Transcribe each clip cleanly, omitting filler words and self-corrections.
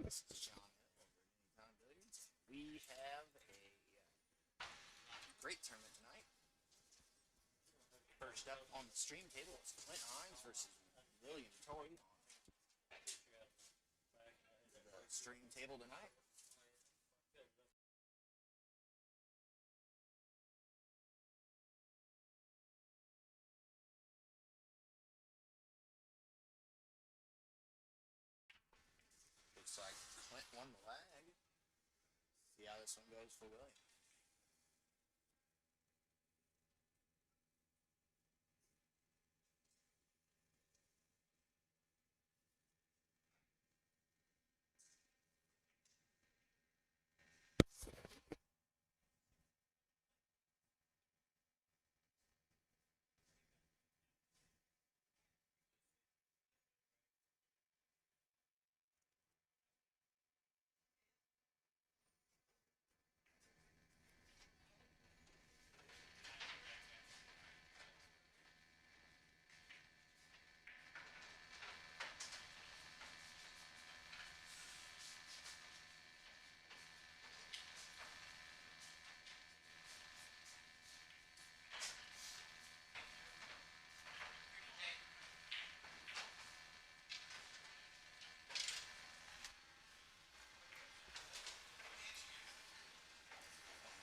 This is John over at Anytime Billiards. We have a great tournament tonight. First up on the stream table is Clint Hines versus William Toy on the stream table tonight. Looks like Clint won the lag. See how this one goes for William.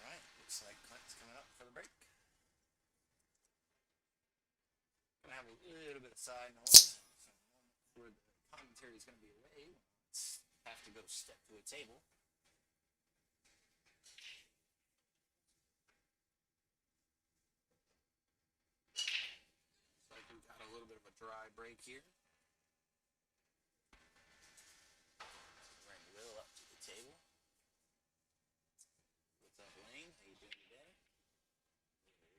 Alright, looks like Clint's coming up for the break. Gonna have a little bit of side noise. Where the commentary is gonna be away. Have to go step to a table. Looks like we've got a little bit of a dry break here. Bring Will up to the table. What's up, Lane? How you doing today?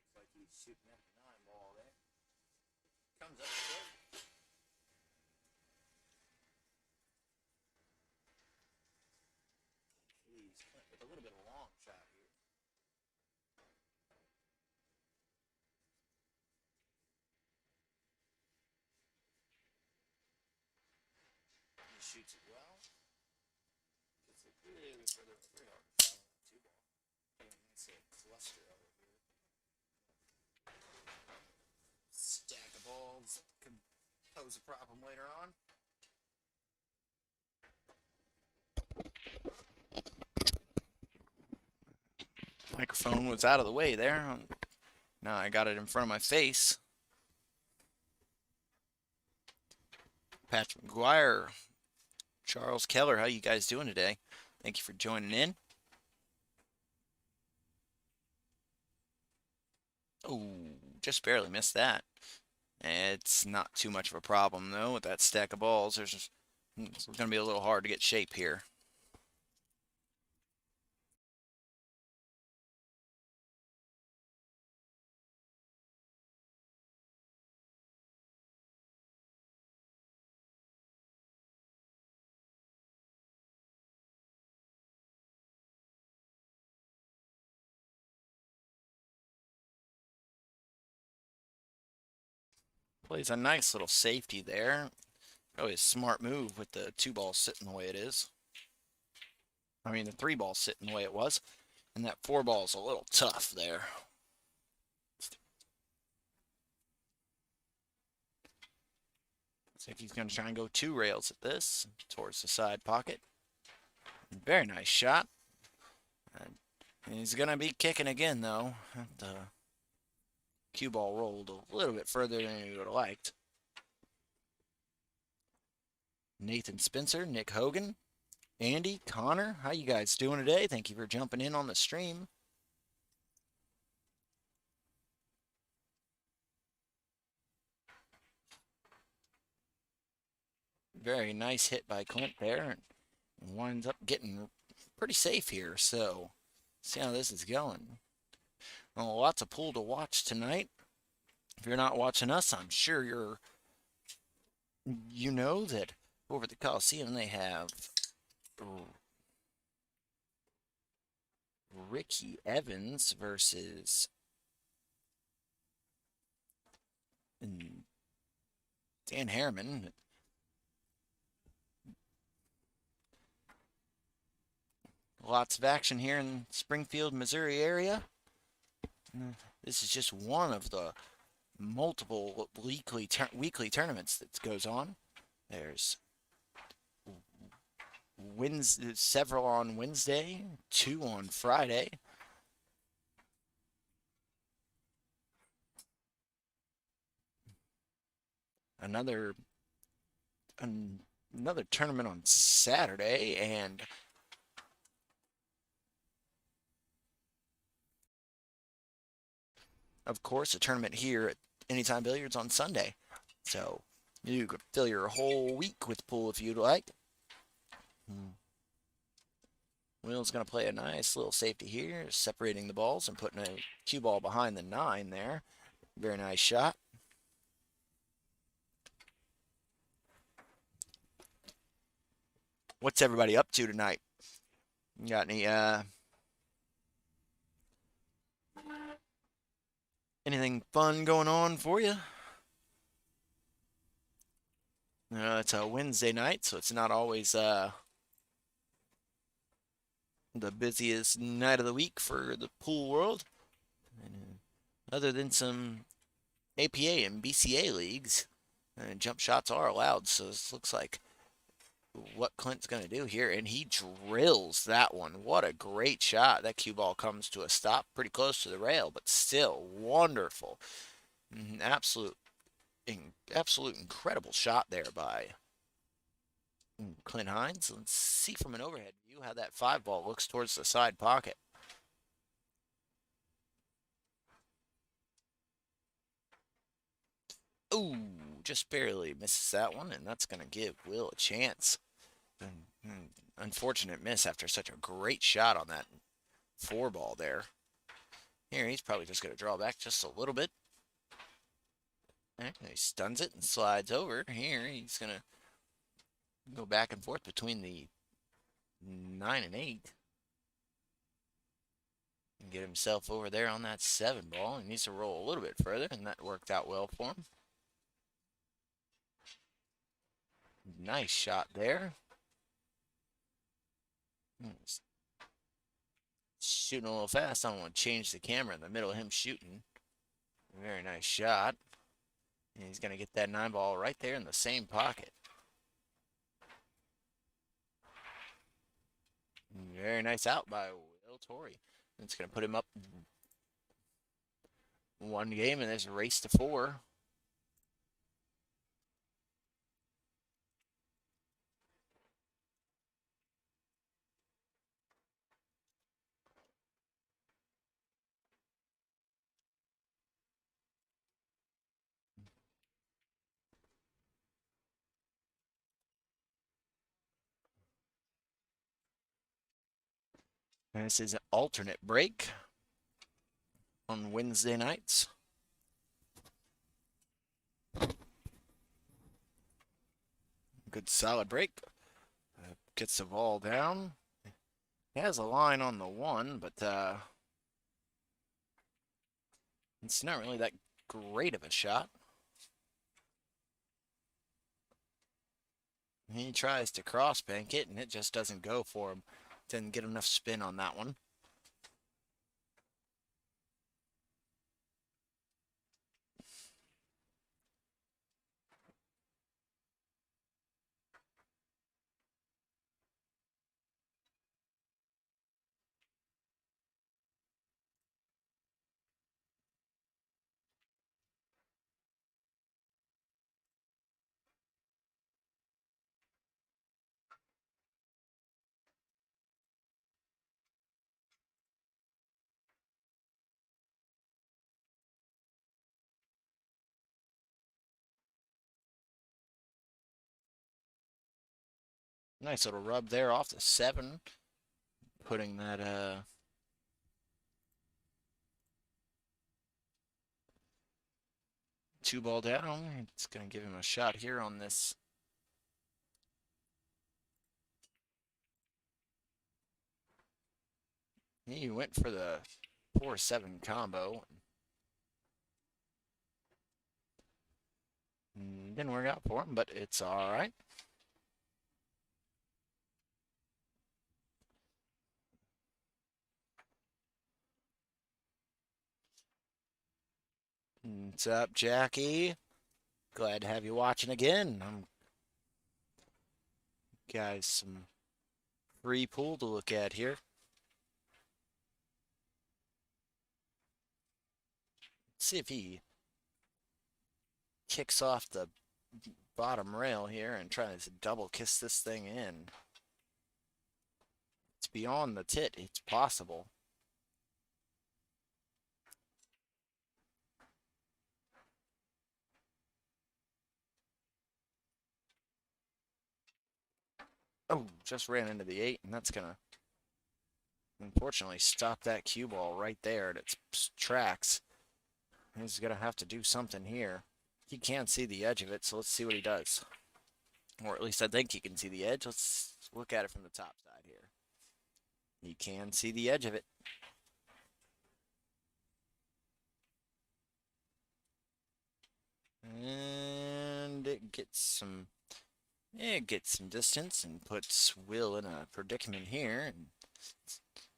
Looks like he's shooting at the 9 ball there. Comes up short. Please, Clint with a little bit of a long shot here. He shoots it well. Gets it really further, very hard to follow that 2 ball. I see a cluster of it here. Stack of balls could pose a problem later on. Microphone was out of the way there. Now I got it in front of my face. Patrick McGuire, Charles Keller, how you guys doing today? Thank you for joining in. Oh, just barely missed that. It's not too much of a problem though with that stack of balls. It's going to be a little hard to get shape here. Plays a nice little safety there. Probably a smart move with the 2 ball sitting the way it is. I mean, the 3 ball sitting the way it was. And that 4 ball is a little tough there. Looks like he's going to try and go 2 rails at this towards the side pocket. Very nice shot. And he's going to be kicking again, though. The cue ball rolled a little bit further than he would have liked. Nathan Spencer, Nick Hogan, Andy, Connor, how you guys doing today? Thank you for jumping in on the stream. Very nice hit by Clint there. And winds up getting pretty safe here. So, see how this is going. Well, lots of pool to watch tonight. If you're not watching us, I'm sure you know that over at the Coliseum they have Ricky Evans versus Dan Harriman. Lots of action here in Springfield, Missouri area. This is just one of the multiple weekly tournaments that goes on. There's several on Wednesday, 2 on Friday. Another another tournament on Saturday, and of course a tournament here at Anytime Billiards on Sunday. So you could fill your whole week with pool if you'd like. Will's going to play a nice little safety here, separating the balls and putting a cue ball behind the 9 there. Very nice shot. What's everybody up to tonight? You got anything fun going on for you? It's a Wednesday night, so it's not always the busiest night of the week for the pool world. Other than some APA and BCA leagues, jump shots are allowed, so this looks like what Clint's going to do here, and he drills that one. What a great shot. That cue ball comes to a stop pretty close to the rail, but still wonderful. Absolute incredible shot there by Clint Hines. Let's see from an overhead view how that 5 ball looks towards the side pocket. Ooh, just barely misses that one, and that's going to give Will a chance. Unfortunate miss after such a great shot on that 4 ball there. Here, he's probably just going to draw back just a little bit. He stuns it and slides over. Here, he's going to go back and forth between the 9 and 8. And get himself over there on that 7 ball. He needs to roll a little bit further, and that worked out well for him. Nice shot there. Shooting a little fast. I don't want to change the camera in the middle of him shooting. Very nice shot. And he's going to get that 9 ball right there in the same pocket. Very nice out by Will Torrey. It's going to put him up 1 game in this race to 4. And this is an alternate break on Wednesday nights. Good solid break. Gets the ball down. He has a line on the 1, but it's not really that great of a shot. He tries to cross bank it, and it just doesn't go for him. Didn't get enough spin on that one. Nice little rub there off the 7, putting that 2 ball down. It's going to give him a shot here on this. He went for the 4-7 combo. Didn't work out for him, but it's all right. What's up, Jackie? Glad to have you watching again. I'm guys some free pool to look at here. Let's see if he kicks off the bottom rail here and tries to double kiss this thing in. It's beyond the tit. It's possible. Oh, just ran into the 8, and that's going to unfortunately stop that cue ball right there at its tracks. He's going to have to do something here. He can't see the edge of it, so let's see what he does. Or at least I think he can see the edge. Let's look at it from the top side here. He can see the edge of it. And it gets some distance and puts Will in a predicament here. And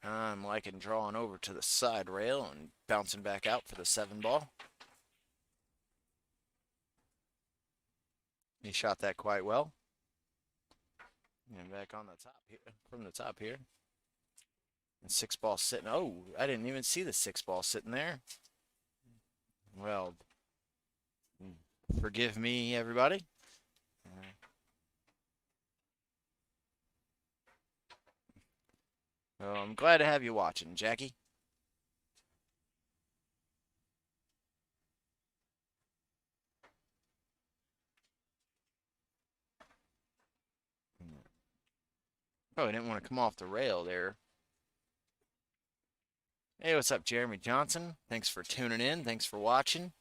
I'm liking drawing over to the side rail and bouncing back out for the 7 ball. He shot that quite well. And back on the top here, from the top here. And 6 ball sitting. Oh, I didn't even see the 6 ball sitting there. Well, forgive me, everybody. Well, I'm glad to have you watching, Jackie. Oh, I didn't want to come off the rail there. Hey, what's up, Jeremy Johnson? Thanks for tuning in. Thanks for watching.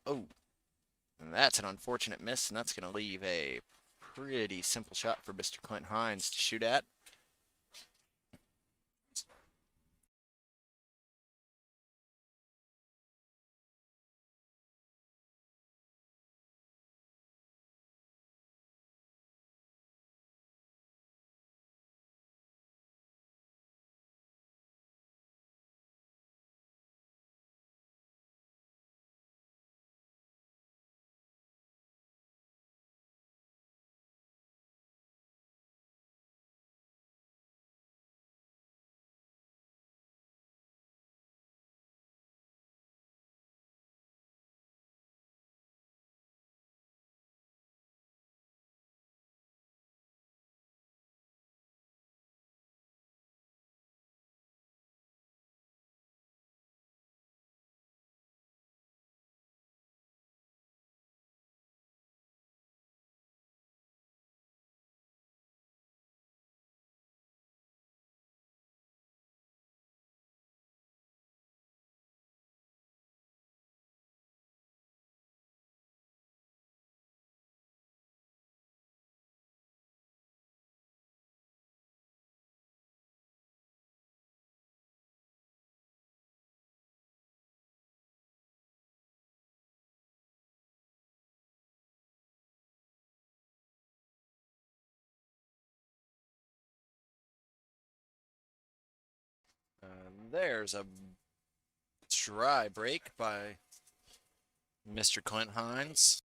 Oh, and that's an unfortunate miss, and that's going to leave a pretty simple shot for Mr. Clint Hines to shoot at. There's a try break by Mr. Clint Hines.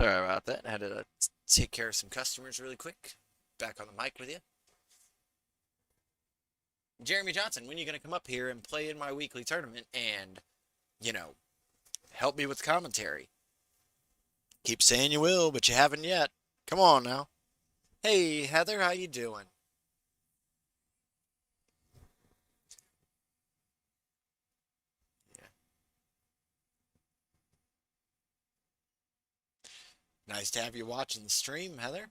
Sorry about that. I had to take care of some customers really quick. Back on the mic with you. Jeremy Johnson, when are you going to come up here and play in my weekly tournament and, you know, help me with commentary? Keep saying you will, but you haven't yet. Come on now. Hey, Heather, how you doing? Yeah. Nice to have you watching the stream, Heather.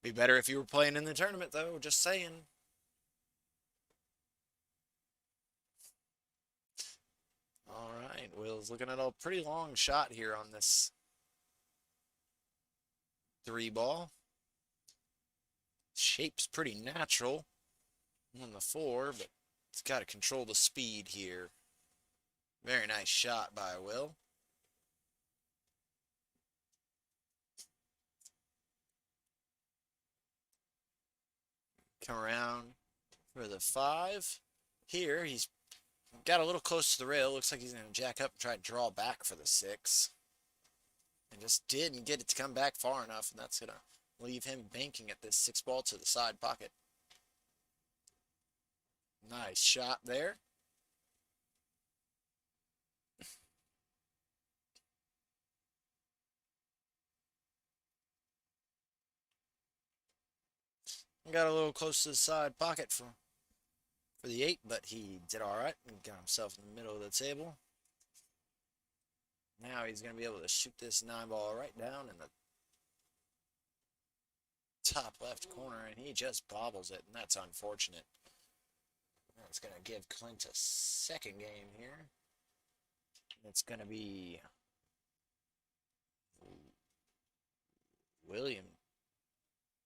Be better if you were playing in the tournament, though. Just saying. right, Will's looking at a pretty long shot here on this 3 ball. Shape's pretty natural on the 4, but it's got to control the speed here. Very nice shot by Will. Come around for the 5. Here, he's got a little close to the rail. Looks like he's going to jack up and try to draw back for the 6. And just didn't get it to come back far enough, and that's going to leave him banking at this 6 ball to the side pocket. Nice shot there. Got a little close to the side pocket for the 8, but he did all right and got himself in the middle of the table. Now he's going to be able to shoot this 9 ball right down in the top left corner, and he just bobbles it, and that's unfortunate. That's going to give Clint a second game here. It's going to be William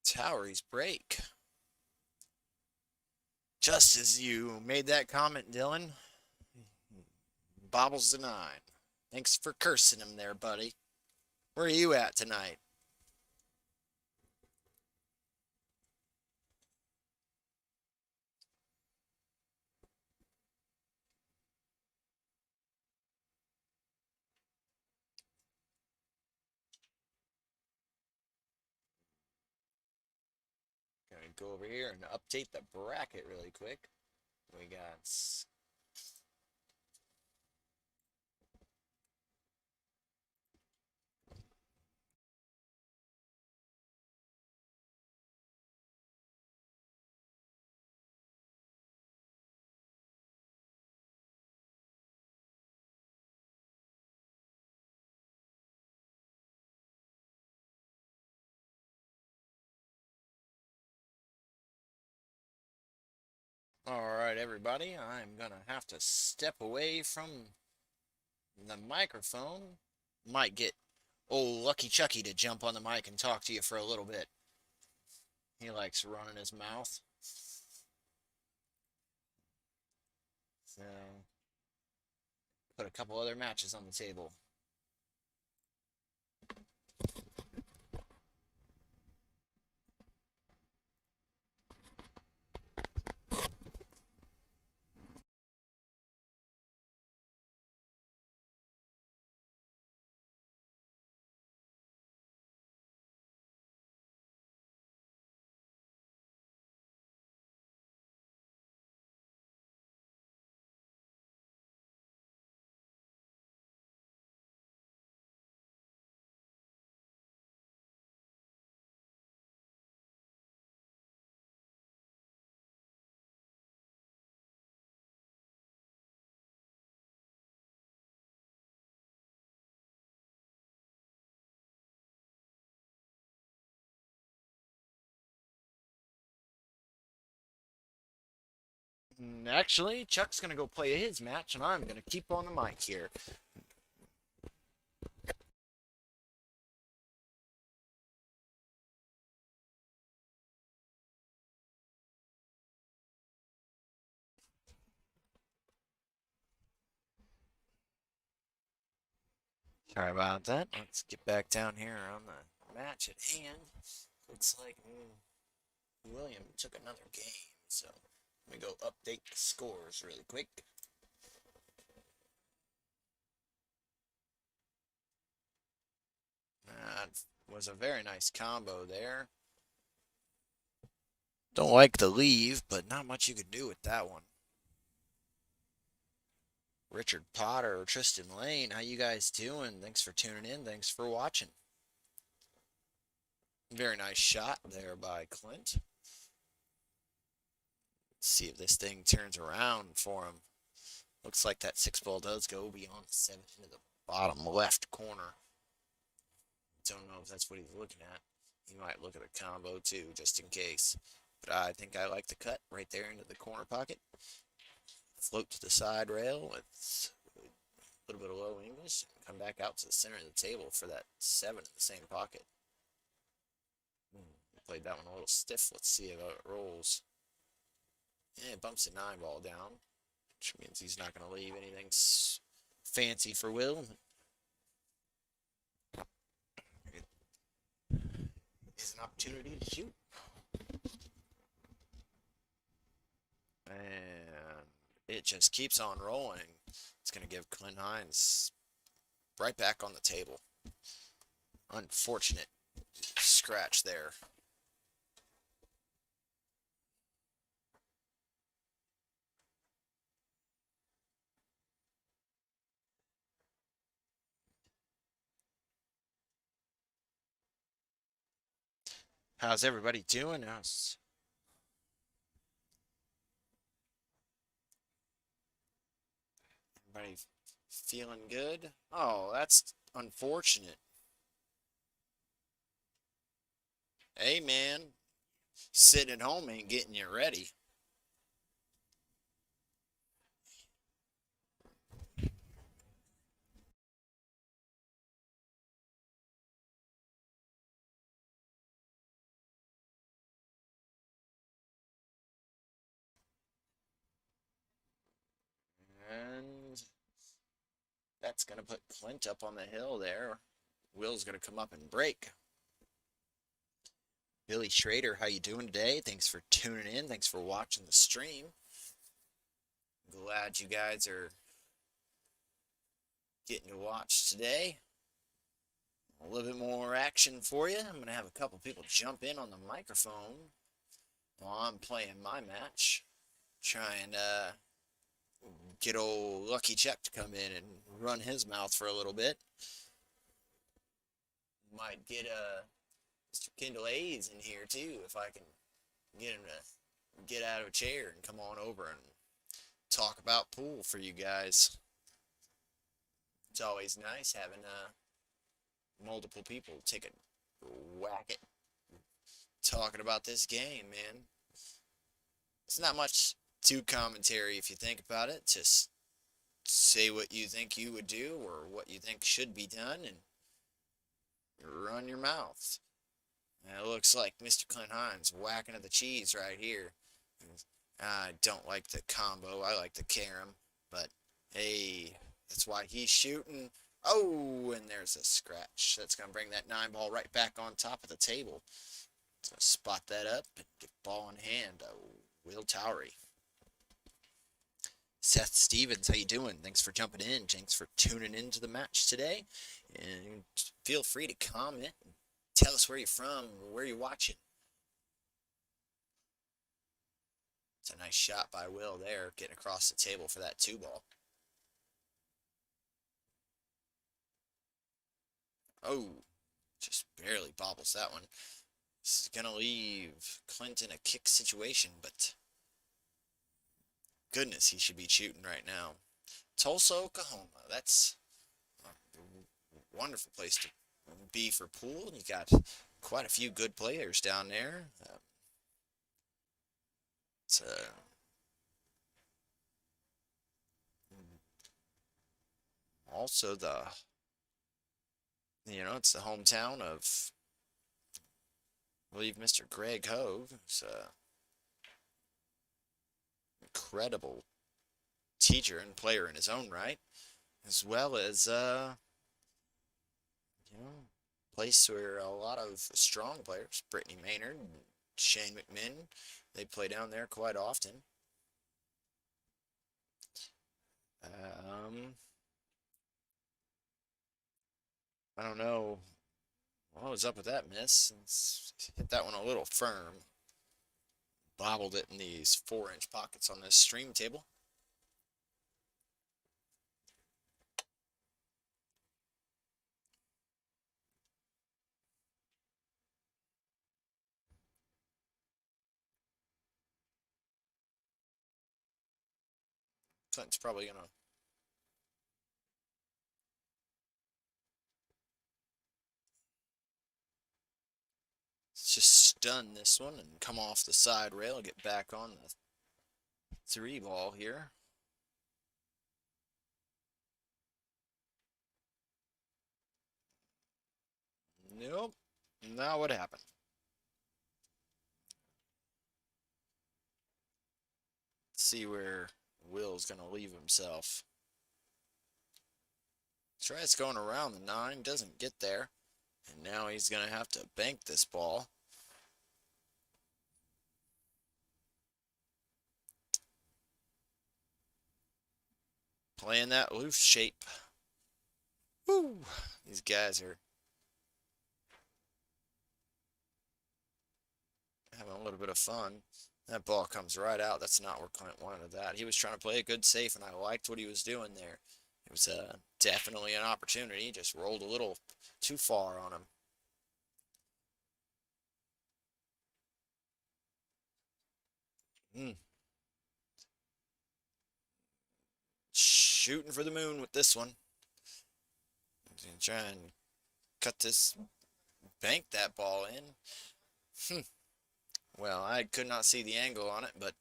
Towery's break. Just as you made that comment, Dylan, bobbles the 9. Thanks for cursing him there, buddy. Where are you at tonight? Gonna go over here and update the bracket really quick. We got all right, everybody. I'm gonna have to step away from the microphone. Might get old Lucky Chucky to jump on the mic and talk to you for a little bit. He likes running his mouth. So, put a couple other matches on the table. Actually, Chuck's gonna go play his match, and I'm gonna keep on the mic here. Sorry about that. Let's get back down here on the match at hand. Looks like William took another game, so let me go update the scores really quick. That was a very nice combo there. Don't like the leave, but not much you could do with that one. Richard Potter or Tristan Lane, how you guys doing? Thanks for tuning in. Thanks for watching. Very nice shot there by Clint. Let's see if this thing turns around for him. Looks like that 6 ball does go beyond the 7 into the bottom left corner. Don't know if that's what he's looking at. He might look at a combo too, just in case. But I think I like the cut right there into the corner pocket. Float to the side rail. It's little bit of low English, and come back out to the center of the table for that 7 in the same pocket. Played that one a little stiff. Let's see how it rolls. And it bumps the 9 ball down, which means he's not going to leave anything fancy for Will. Is an opportunity to shoot. And it just keeps on rolling. It's going to give Clint Hines right back on the table. Unfortunate scratch there. How's everybody doing? How's everybody feeling good? Oh, that's unfortunate. Hey, man, sitting at home ain't getting you ready. And that's going to put Clint up on the hill there. Will's going to come up and break. Billy Schrader, how you doing today? Thanks for tuning in. Thanks for watching the stream. Glad you guys are getting to watch today. A little bit more action for you. I'm going to have a couple people jump in on the microphone while I'm playing my match. Try and get old Lucky Chuck to come in and run his mouth for a little bit. Might get Mr. Kendall Hayes in here too if I can get him to get out of a chair and come on over and talk about pool for you guys. It's always nice having multiple people take a whack at talking about this game, man. It's not much to commentary if you think about it. Just say what you think you would do or what you think should be done and run your mouth. And it looks like Mr. Clint Hines whacking at the cheese right here. I don't like the combo. I like the carom. But, hey, that's why he's shooting. Oh, and there's a scratch. That's going to bring that 9 ball right back on top of the table. So spot that up and get ball in hand. Will Towery. Seth Stevens, how you doing? Thanks for jumping in. Thanks for tuning into the match today. And feel free to comment. Tell us where you're from, where you're watching. It's a nice shot by Will there, getting across the table for that 2 ball. Oh, just barely bobbles that one. This is going to leave Clint in a kick situation, but goodness, he should be shooting right now. Tulsa, Oklahoma. That's a wonderful place to be for pool. You got quite a few good players down there. It's also it's the hometown of, I believe, Mr. Greg Hogue, who's an incredible teacher and player in his own right, as well as place where a lot of strong players, Brittany Maynard, Shane McMinn, they play down there quite often. I don't know what was up with that miss. Hit that one a little firm. Bobbled it in these 4-inch pockets on this stream table. Clinton's probably going to just stun this one and come off the side rail, get back on the 3 ball here. Nope. Not what happened. Let's see where Will's going to leave himself. Tries going around the 9, doesn't get there. And now he's going to have to bank this ball. Playing that loose shape. Woo! These guys are having a little bit of fun. That ball comes right out. That's not where Clint wanted that. He was trying to play a good safe, and I liked what he was doing there. It was definitely an opportunity. Just rolled a little too far on him. Mm. Shooting for the moon with this one. Try and cut this, bank that ball in. Well, I could not see the angle on it, but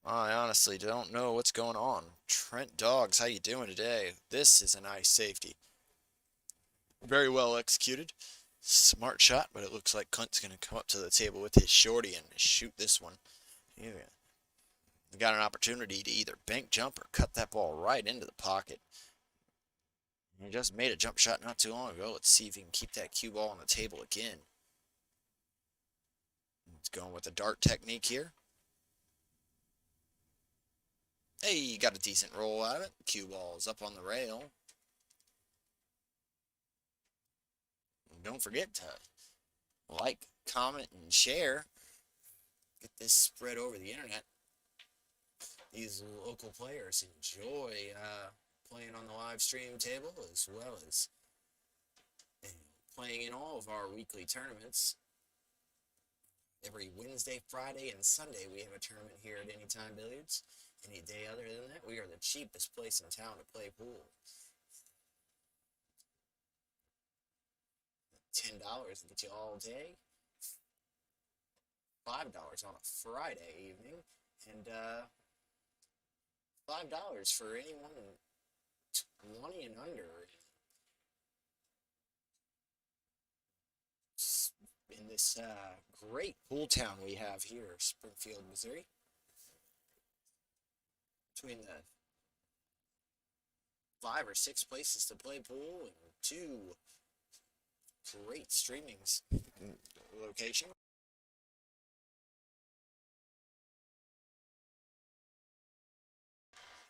I honestly don't know what's going on. Trent Dogs, how you doing today? This is a nice safety. Very well executed. Smart shot, but it looks like Clint's going to come up to the table with his shorty and shoot this one. Yeah. Got an opportunity to either bank jump or cut that ball right into the pocket. He just made a jump shot not too long ago. Let's see if he can keep that cue ball on the table again. He's going with a dart technique here. Hey, got a decent roll out of it. Cue ball is up on the rail. And don't forget to like, comment, and share. Get this spread over the internet. These local players enjoy playing on the live stream table as well as playing in all of our weekly tournaments. Every Wednesday, Friday, and Sunday we have a tournament here at Anytime Billiards. Any day other than that, we are the cheapest place in town to play pool. $10 will get you all day. $5 on a Friday evening. And $5 for anyone 20 and under in this great pool town we have here, Springfield, Missouri. Between the 5 or 6 places to play pool and 2 great streaming locations.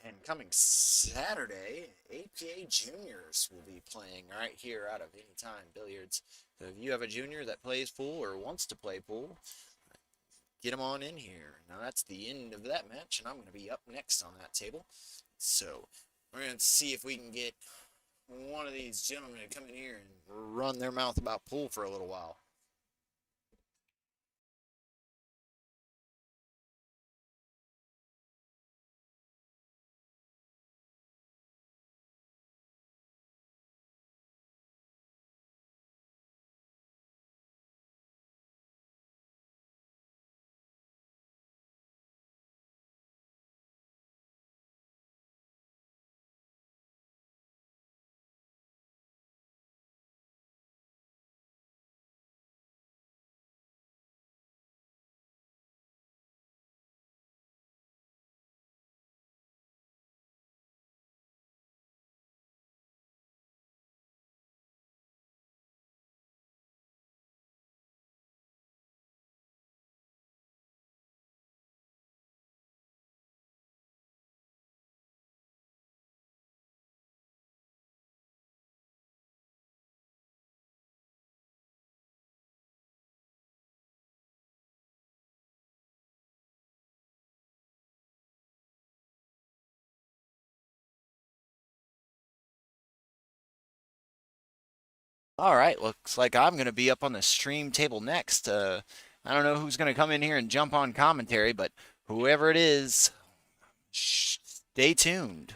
And coming Saturday, APA juniors will be playing right here out of Anytime Billiards. So if you have a junior that plays pool or wants to play pool, get them on in here. Now that's the end of that match, and I'm going to be up next on that table. So we're going to see if we can get one of these gentlemen to come in here and run their mouth about pool for a little while. All right, looks like I'm going to be up on the stream table next. I don't know who's going to come in here and jump on commentary, but whoever it is, stay tuned.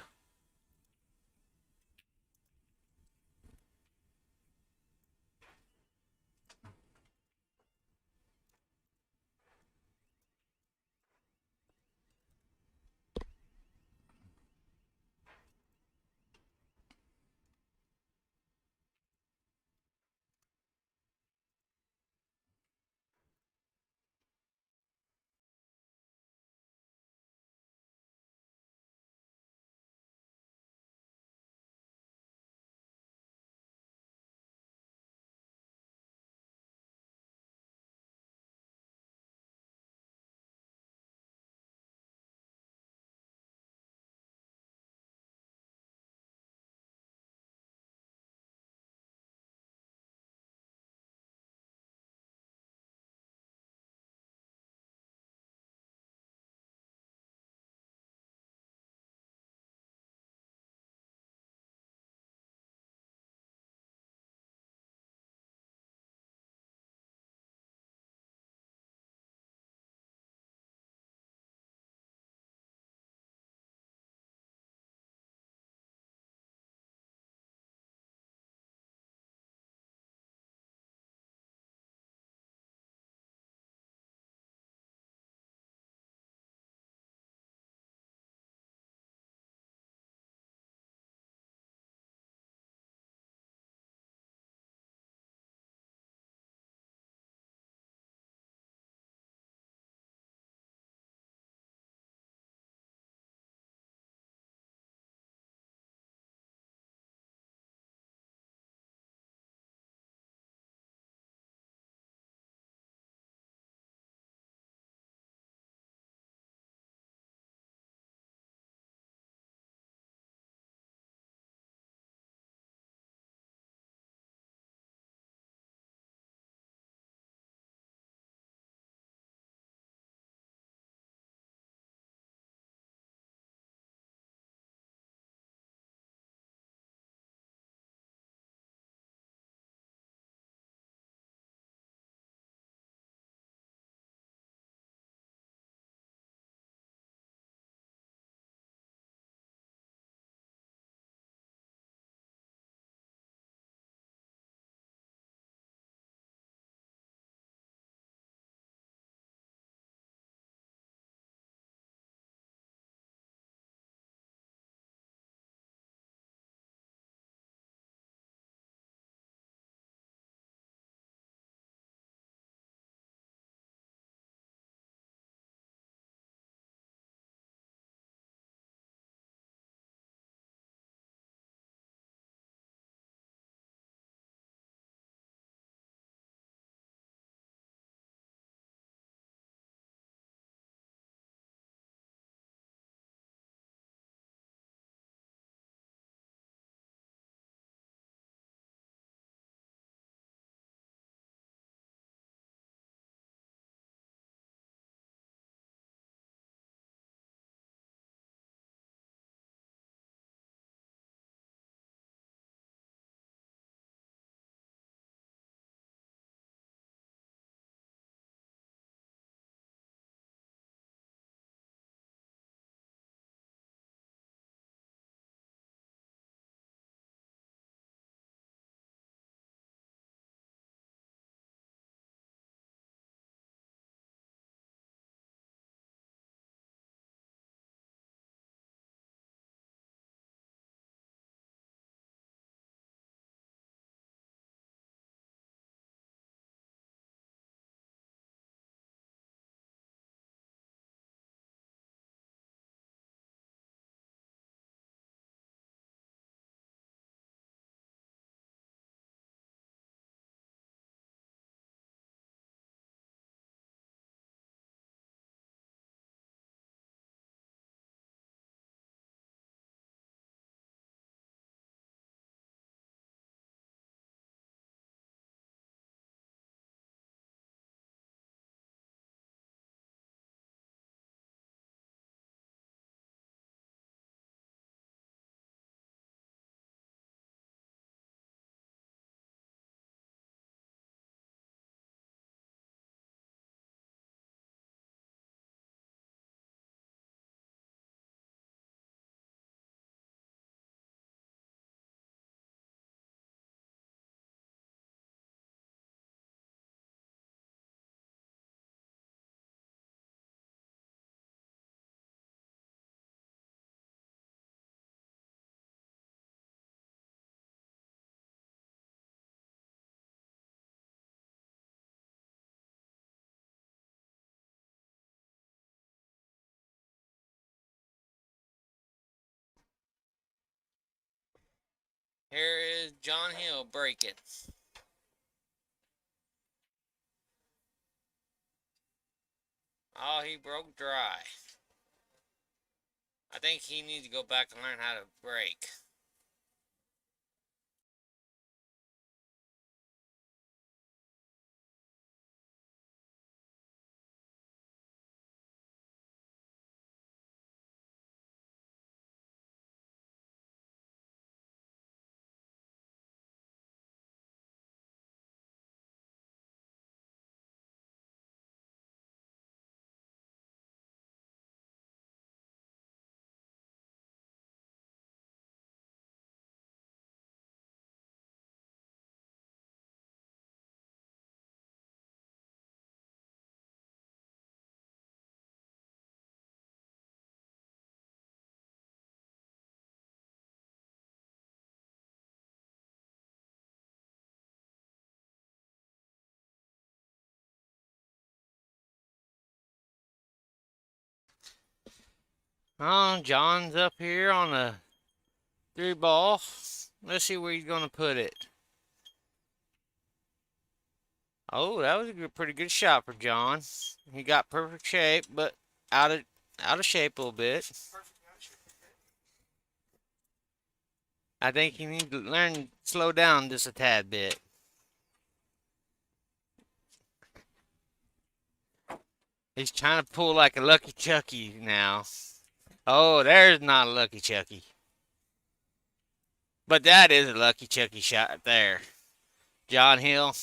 Here is John Hill breaking. Oh, he broke dry. I think he needs to go back and learn how to break. Oh, John's up here on a 3 ball. Let's see where he's going to put it. Oh, that was a pretty good shot for John. He got perfect shape, but out of out of shape a little bit. I think he needs to learn to slow down just a tad bit. He's trying to pull like a Lucky Chucky now. Oh, there's not a Lucky Chucky. But that is a Lucky Chucky shot there. John Hill.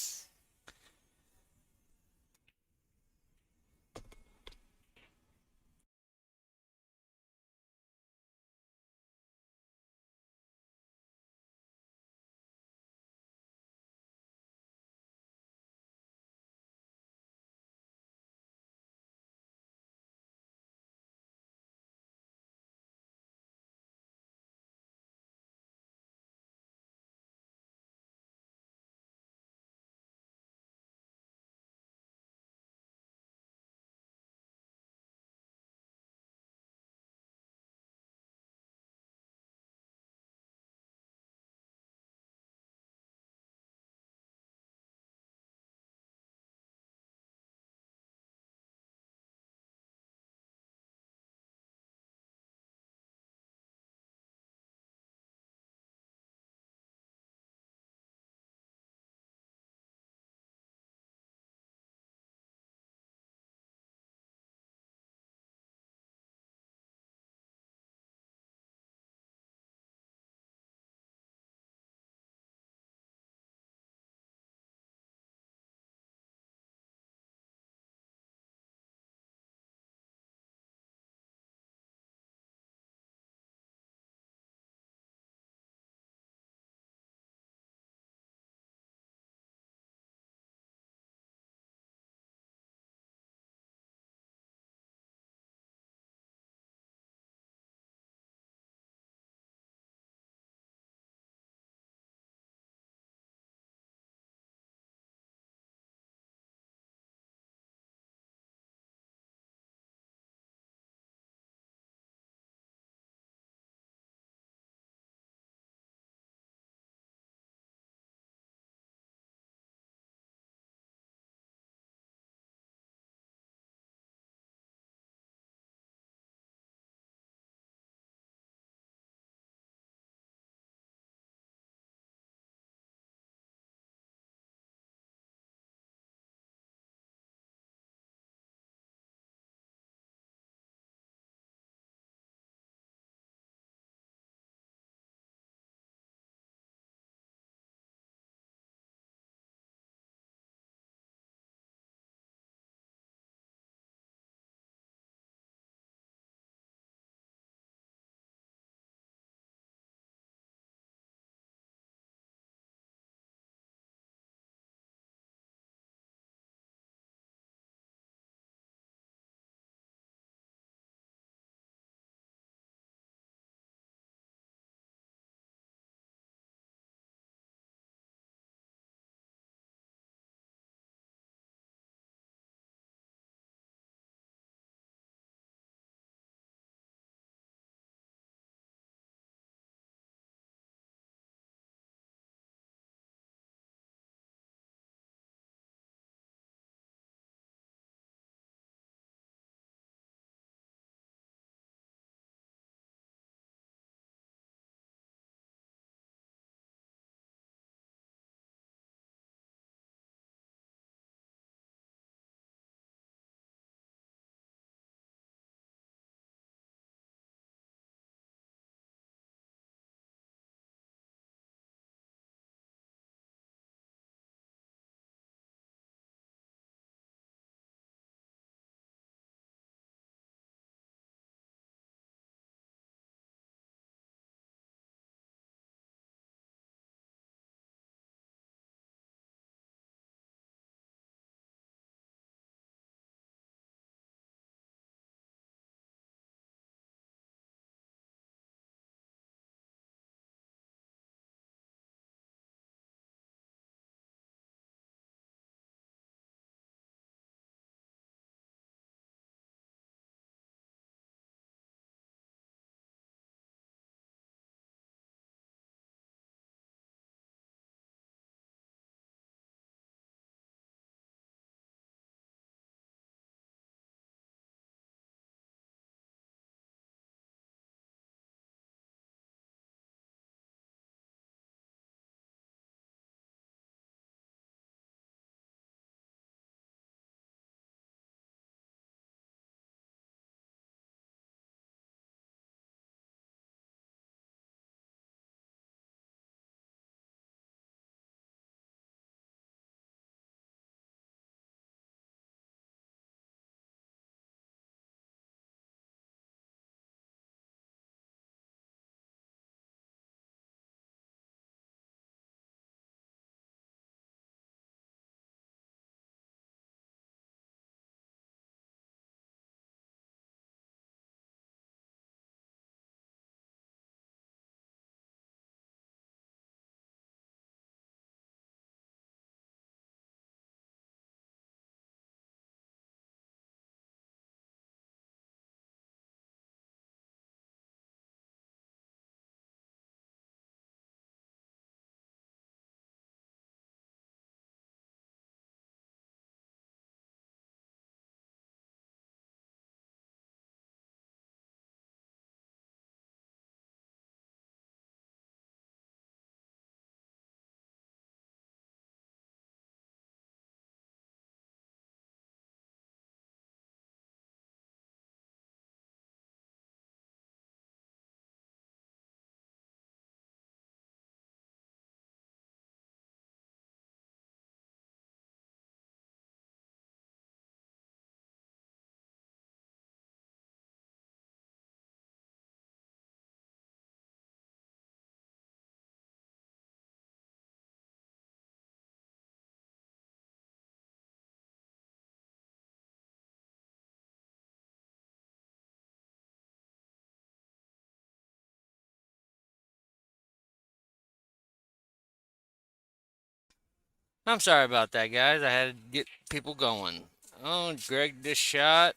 I'm sorry about that, guys. I had to get people going. Oh, Greg just shot.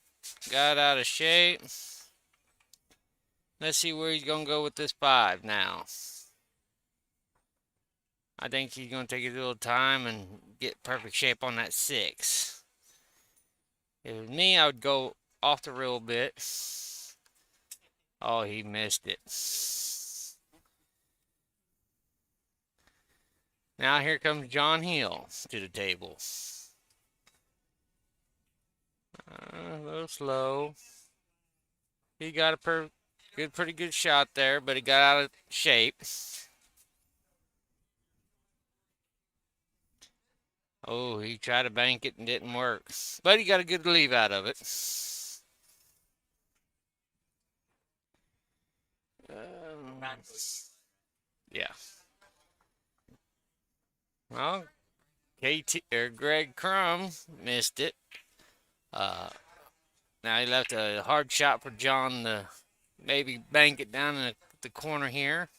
Got out of shape. Let's see where he's going to go with this 5 now. I think he's going to take his little time and get perfect shape on that 6. If it was me, I would go off the rail a bit. Oh, he missed it. Now here comes John Hill to the table. A little slow. He got a pretty good shot there, but he got out of shape. Oh, he tried to bank it and didn't work. But he got a good leave out of it. Yeah. Well, KT or Greg Crum missed it. Uh, Now he left a hard shot for John to maybe bank it down in the corner here.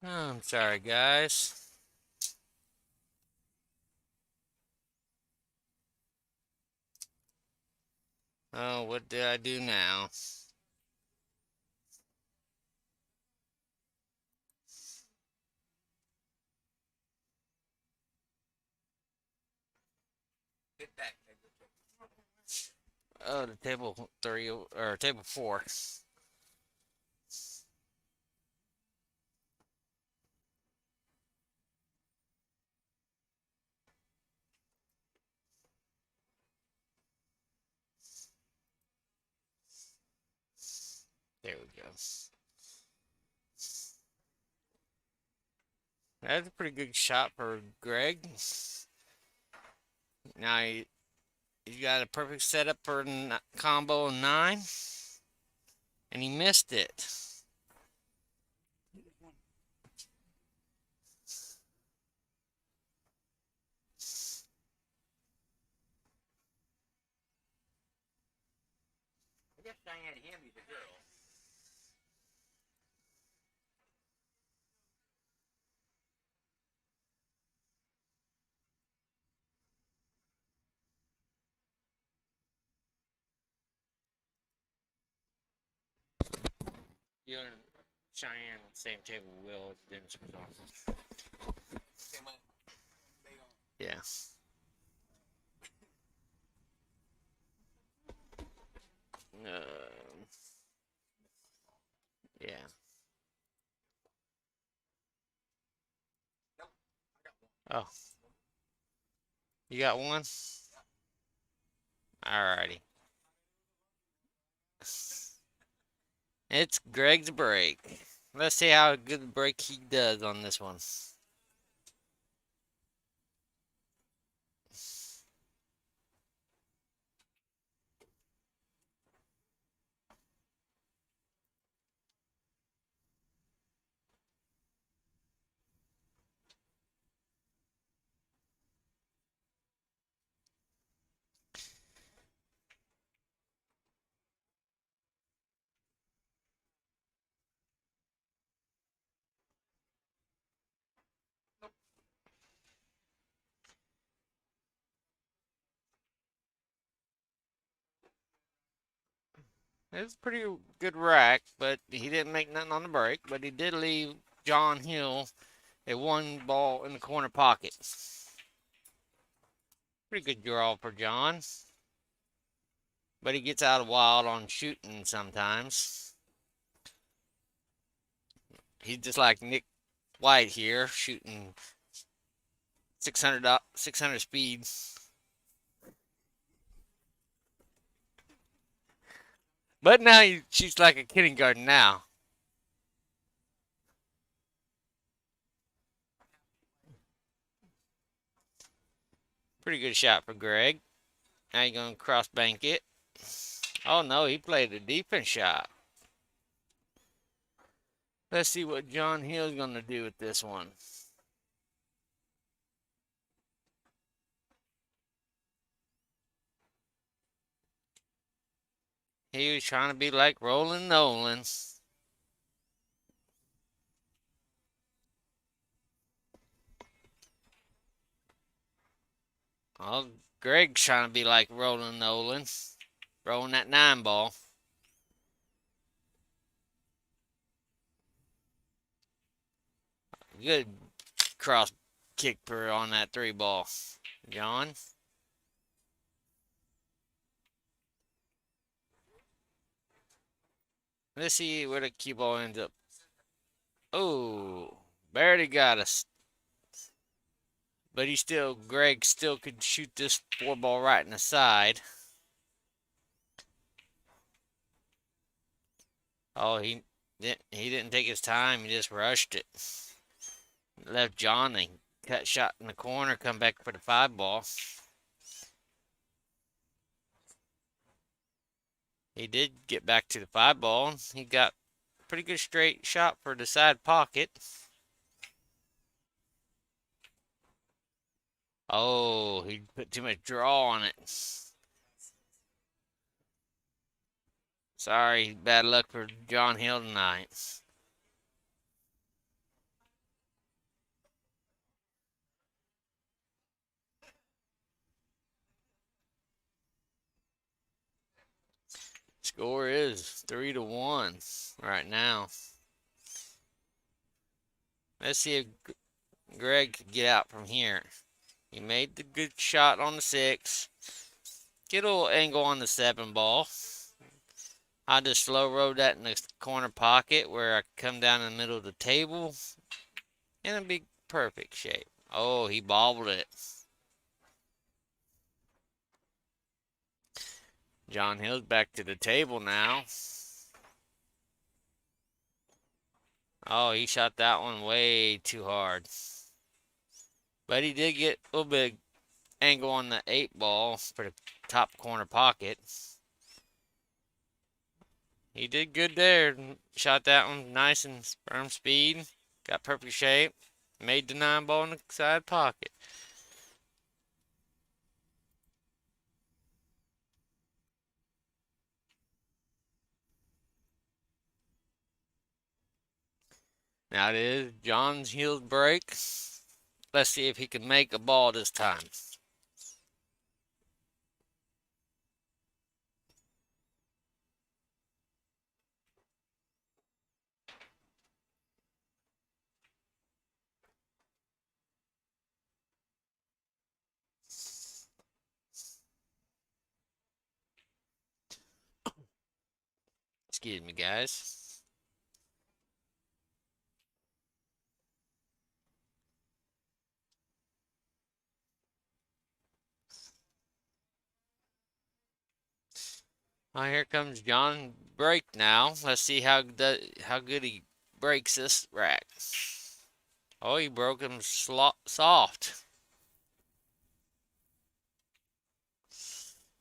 Oh, I'm sorry, guys. Oh, what did I do now? Oh, the table 3 or table 4. There we go. That's a pretty good shot for Greg. Now he got a perfect setup for a combo of 9, and he missed it. I guess Diane Hamby's a girl. You and Cheyenne on the same table, Will, Dennis was on. Yeah. Yeah. Oh, you got one? Alrighty. It's Greg's break. Let's see how good break he does on this one. It's a pretty good rack, but he didn't make nothing on the break. But he did leave John Hill a 1 ball in the corner pocket. Pretty good draw for John. But he gets out of wild on shooting sometimes. He's just like Nick White here, shooting 600 speed. But now he shoots like a kindergarten now. Pretty good shot for Greg. Now you're going to cross bank it. Oh no, he played a defense shot. Let's see what John Hill's going to do with this one. He was trying to be like Roland Nolan. Well, Greg's trying to be like Roland Nolan. Rolling that 9 ball. Good cross kick on that 3 ball, John. Let's see where the cue ball ends up. Oh, barely got us. But Greg still could shoot this 4 ball right in the side. Oh, he didn't take his time. He just rushed it. Left John and cut shot in the corner. Come back for the 5 ball. He did get back to the 5 ball. He got a pretty good straight shot for the side pocket. Oh, he put too much draw on it. Sorry, bad luck for John Hill tonight. Score is 3-1 right now. Let's see if Greg could get out from here. He made the good shot on the 6. Get a little angle on the 7 ball. I just slow rolled that in the corner pocket where I come down in the middle of the table. And it'll be perfect shape. Oh, he bobbled it. John Hill's back to the table now. Oh, he shot that one way too hard. But he did get a little bit of angle on the 8 ball for the top corner pocket. He did good there. Shot that one nice and firm speed. Got perfect shape. Made the 9 ball in the side pocket. Now it is John Hill's break. Let's see if he can make a ball this time. Excuse me, guys. Oh, here comes John break now. Let's see how good he breaks this rack. Oh, he broke him soft.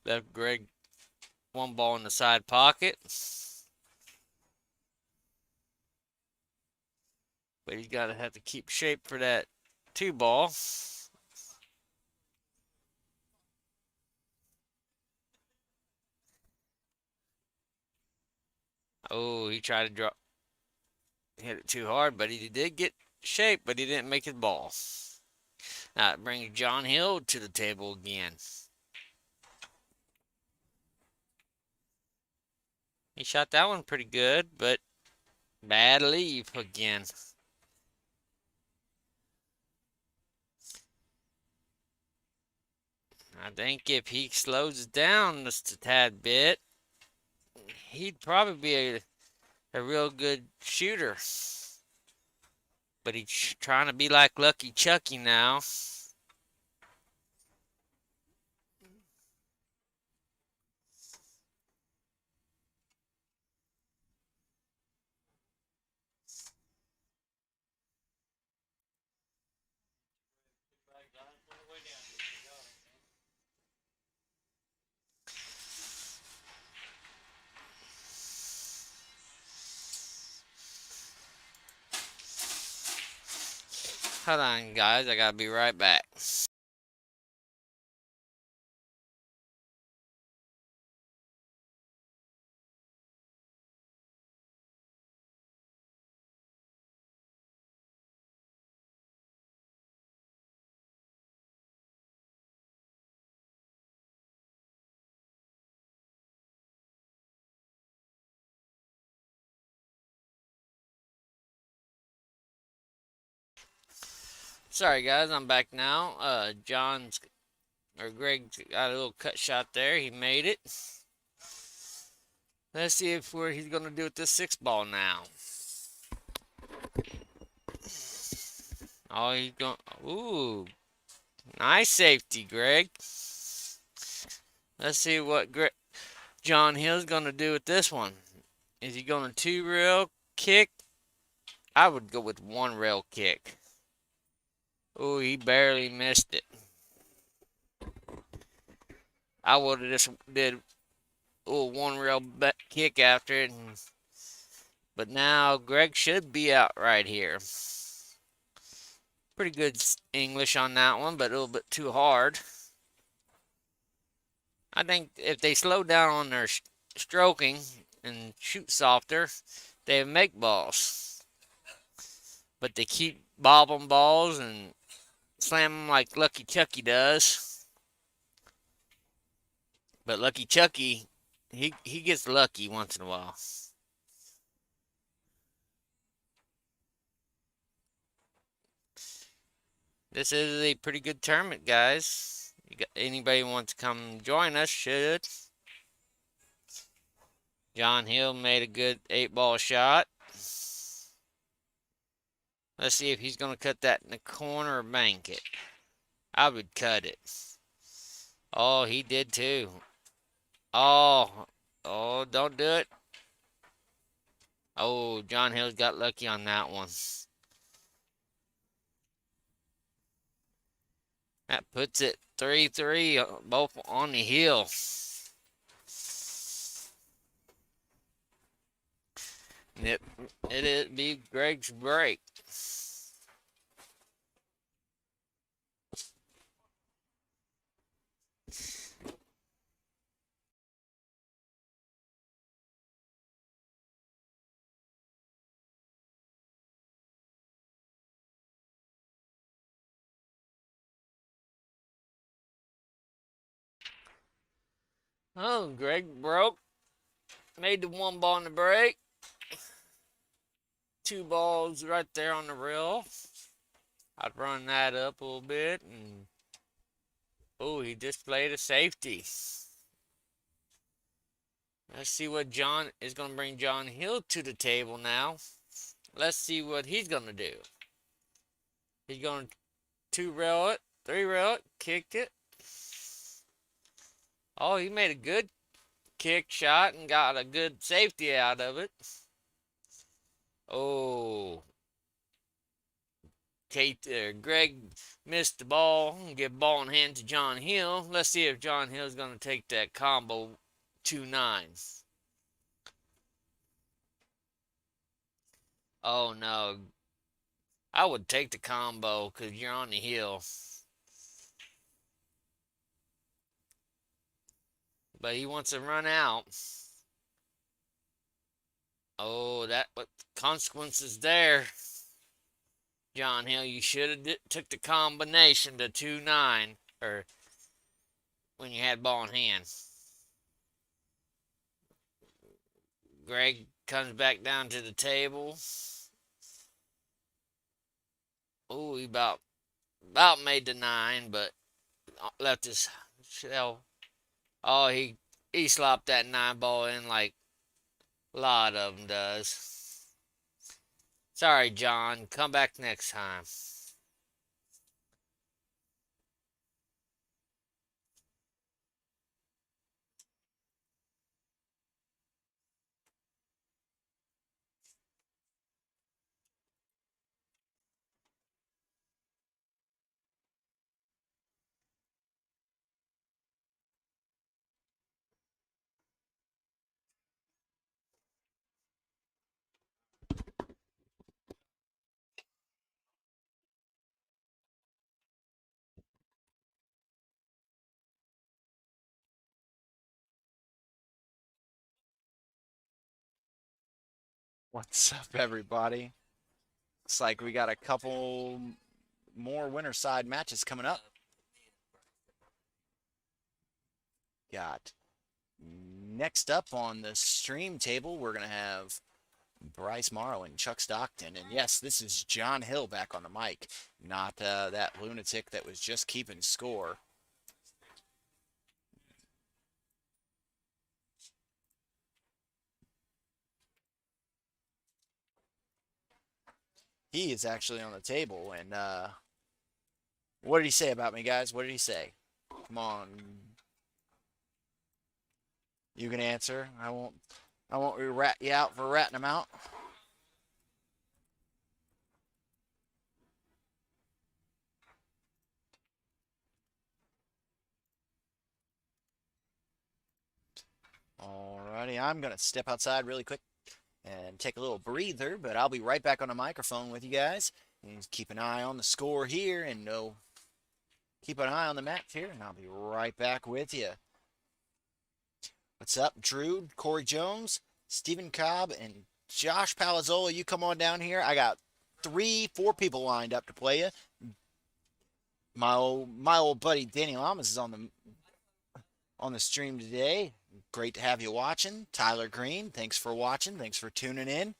Left Greg 1 ball in the side pocket. But he's got to have to keep shape for that 2 ball. Oh, he tried to hit it too hard, but he did get shape, but he didn't make his ball. Now it brings John Hill to the table again. He shot that one pretty good, but bad leave again. I think if he slows down just a tad bit, he'd probably be a real good shooter. But he's trying to be like Lucky Chucky now. Hold on, guys. I gotta be right back. Sorry, guys. I'm back now. John's or Greg got a little cut shot there. He made it. Let's see if where he's gonna do with this six ball now. Oh, he's going. Ooh, nice safety, Greg. Let's see what John Hill's gonna do with this one. Is he going to two rail kick? I would go with one rail kick. Oh, he barely missed it. I would have just did one rail kick after it. But now Greg should be out right here. Pretty good English on that one, but a little bit too hard. I think if they slow down on their stroking and shoot softer, they make balls. But they keep bobbing balls and slam them like Lucky Chucky does. But Lucky Chucky, he gets lucky once in a while. This is a pretty good tournament, guys. Anybody wants to come join us should. John Hill made a good 8-ball shot. Let's see if he's going to cut that in the corner or bank it. I would cut it. Oh, he did too. Oh, don't do it. Oh, John Hill's got lucky on that one. That puts it 3-3, both on the hill. It'd be Greg's break. Oh, Greg broke. Made the one ball in the break. Two balls right there on the rail. I'd run that up a little bit and oh, he displayed a safety. Let's see what John is going to bring John Hill to the table now. Let's see what he's going to do. He's going to two rail it, three rail it, kicked it. Oh, he made a good kick shot and got a good safety out of it. Oh, Greg missed the ball and give ball in hand to John Hill. Let's see if John Hill is going to take that combo 2-9. Oh no, I would take the combo because you're on the hill. But he wants to run out. Oh, that what consequences there. John Hill, you should have took the combination to 2-9 or when you had ball in hand. Greg comes back down to the table. Oh, he about made the 9, but left his shell. Oh, he slopped that 9 ball in like a lot of them does. Sorry, John. Come back next time. What's up, everybody? Looks like we got a couple more winter side matches coming up. Got next up on the stream table, we're going to have Bryce Morrow and Chuck Stockton. And yes, this is John Hill back on the mic, not that lunatic that was just keeping score. He is actually on the table. And what did he say about me, guys? What did he say? Come on. You can answer. I won't rat you out for ratting him out. Alrighty, I'm gonna step outside really quick and take a little breather, but I'll be right back on the microphone with you guys. And keep an eye on the score here, and keep an eye on the match here, and I'll be right back with you. What's up, Drew, Corey Jones, Stephen Cobb, and Josh Palazzola? You come on down here. I got 4 people lined up to play you. My old buddy Danny Lamas is on the stream today. Great to have you watching. Tyler Green, thanks for watching. Thanks for tuning in.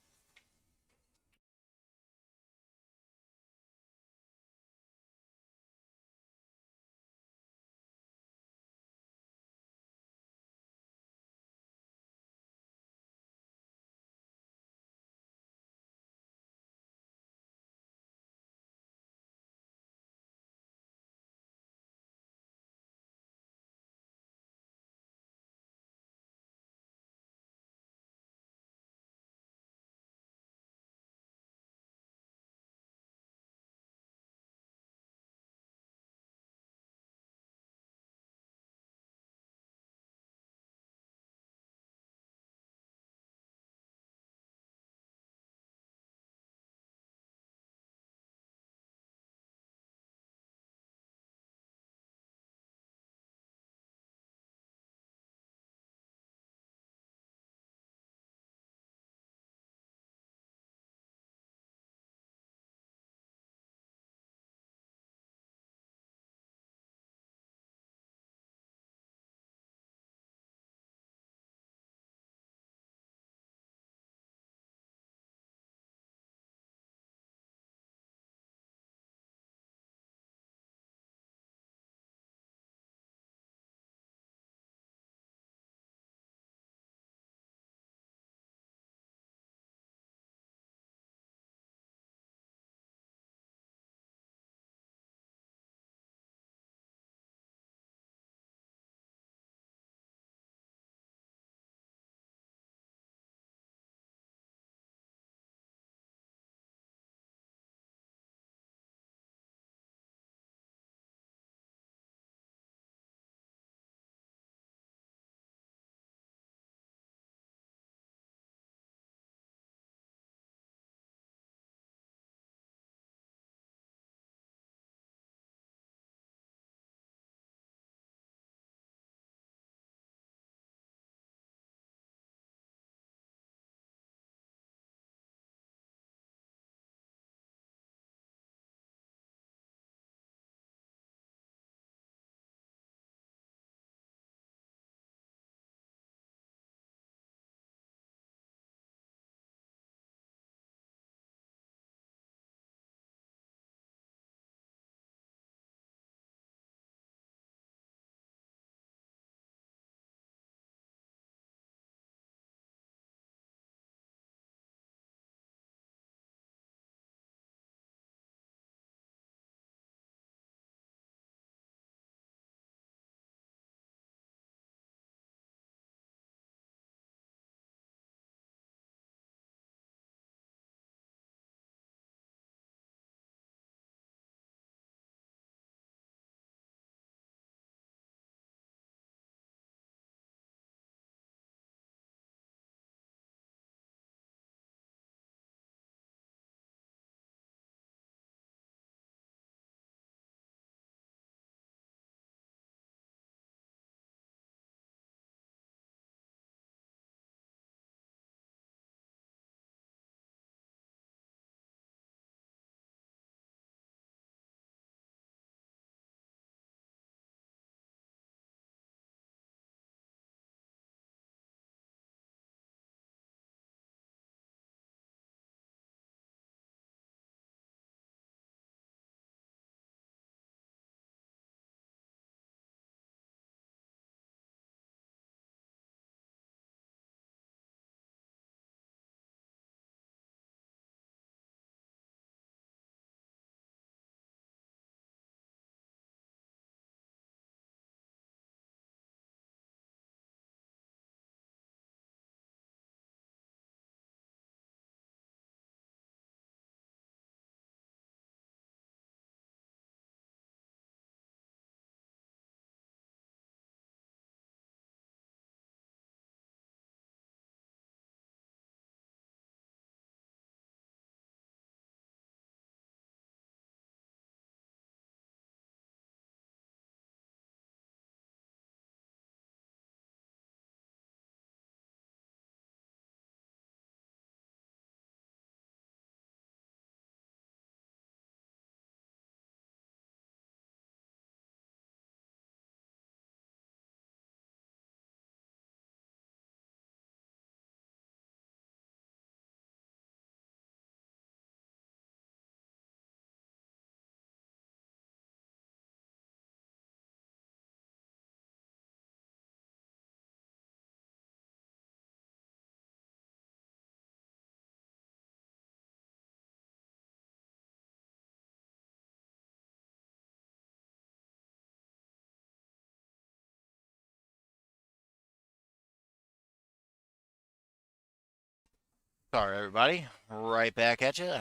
Sorry, everybody. Right back at you.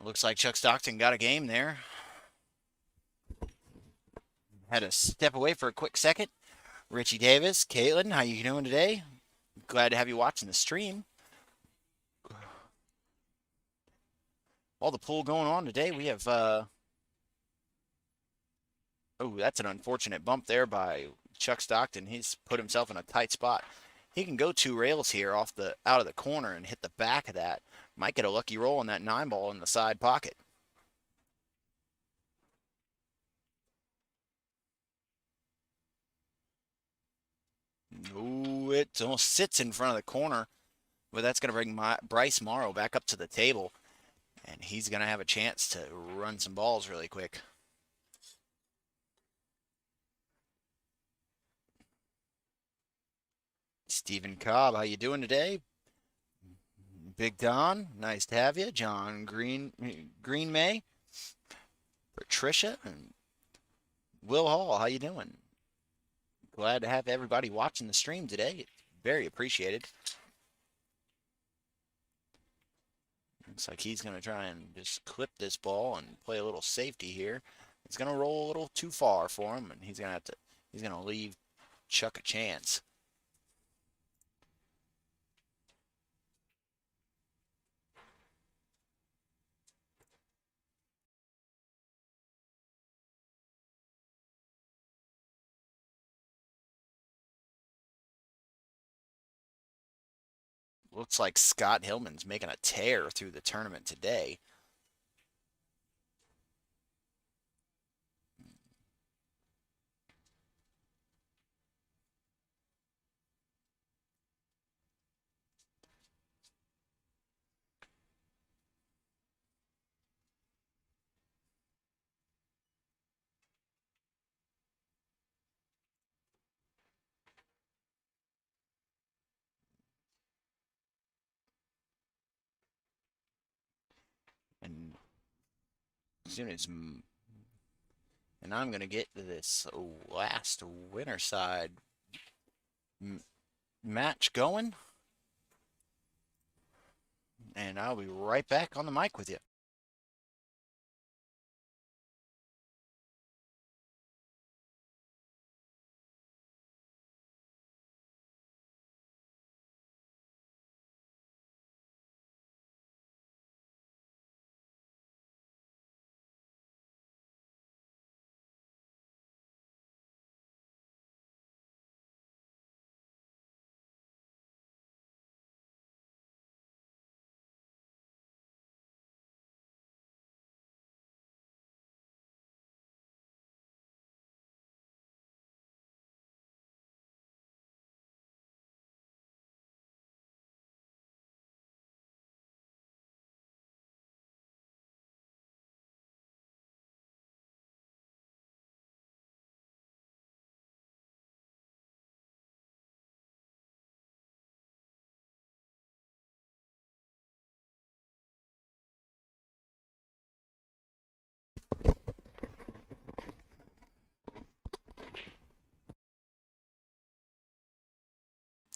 Looks like Chuck Stockton got a game there. Had to step away for a quick second. Richie Davis, Caitlin, how you doing today? Glad to have you watching the stream. All the pool going on today. We have oh, that's an unfortunate bump there by Chuck Stockton. He's put himself in a tight spot. He can go 2 rails here out of the corner and hit the back of that. Might get a lucky roll on that 9 ball in the side pocket. Oh, it almost sits in front of the corner, but that's going to bring Bryce Morrow back up to the table, and he's going to have a chance to run some balls really quick. Stephen Cobb, how you doing today? Big Don, nice to have you. John Green May, Patricia, and Will Hall, how you doing? Glad to have everybody watching the stream today. Very appreciated. Looks like he's going to try and just clip this ball and play a little safety here. It's going to roll a little too far for him, and he's going to leave Chuck a chance. Looks like Scott Hillman's making a tear through the tournament today. And as soon as and I'm going to get to this last winner side match going, and I'll be right back on the mic with you.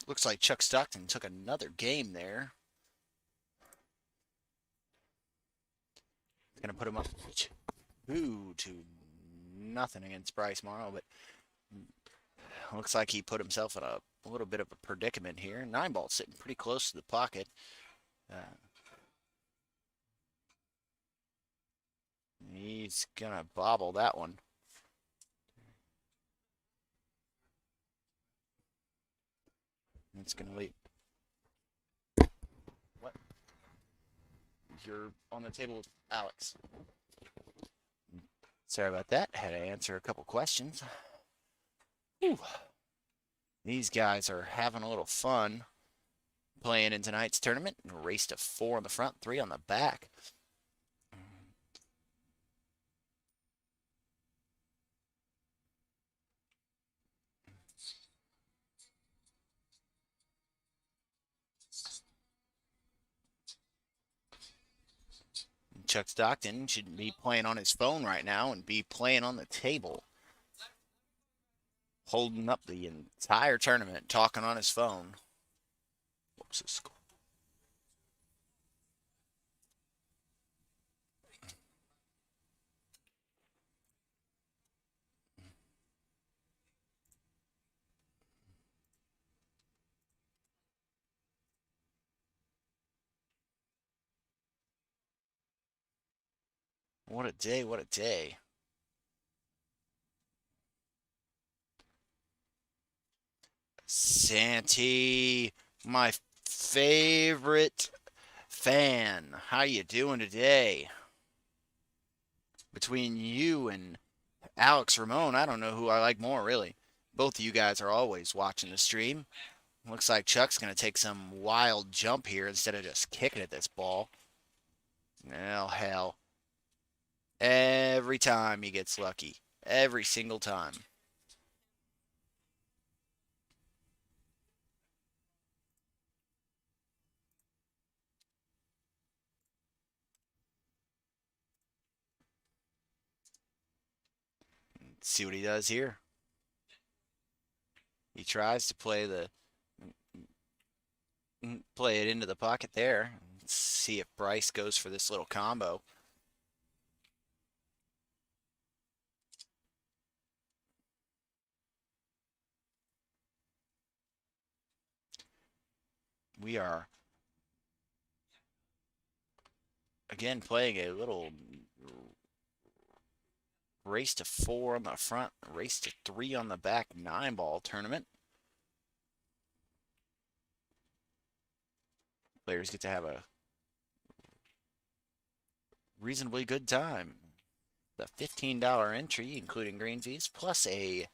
Looks like Chuck Stockton took another game there. Going to put him up 2-0 against Bryce Morrow, but looks like he put himself in a little bit of a predicament here. 9 ball sitting pretty close to the pocket. He's going to bobble that one. It's going to leave. What? You're on the table with Alex. Sorry about that. Had to answer a couple questions. Whew. These guys are having a little fun playing in tonight's tournament. Race to 4 on the front, 3 on the back. Chuck Stockton should be playing on his phone right now and be playing on the table. Holding up the entire tournament, talking on his phone. What a day, what a day. Santi, my favorite fan. How you doing today? Between you and Alex Ramon, I don't know who I like more, really. Both of you guys are always watching the stream. Looks like Chuck's going to take some wild jump here instead of just kicking at this ball. Oh, hell. Every time he gets lucky. Every single time. Let's see what he does here. He tries to play it into the pocket there. Let's see if Bryce goes for this little combo. We are again playing a little race to 4 on the front, race to 3 on the back 9-ball tournament. Players get to have a reasonably good time. The $15 entry, including green fees, plus a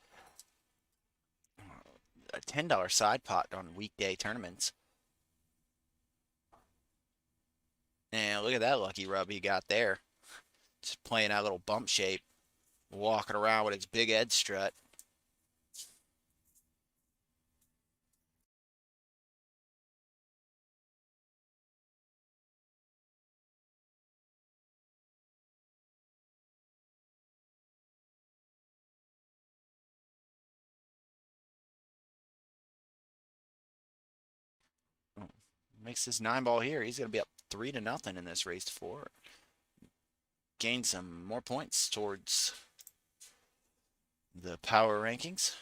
$10 side pot on weekday tournaments. And look at that lucky rub he got there. Just playing that little bump shape, walking around with his big Ed strut. Makes this 9-ball here. He's going to be up 3-0 in this race to 4. Gain some more points towards the power rankings.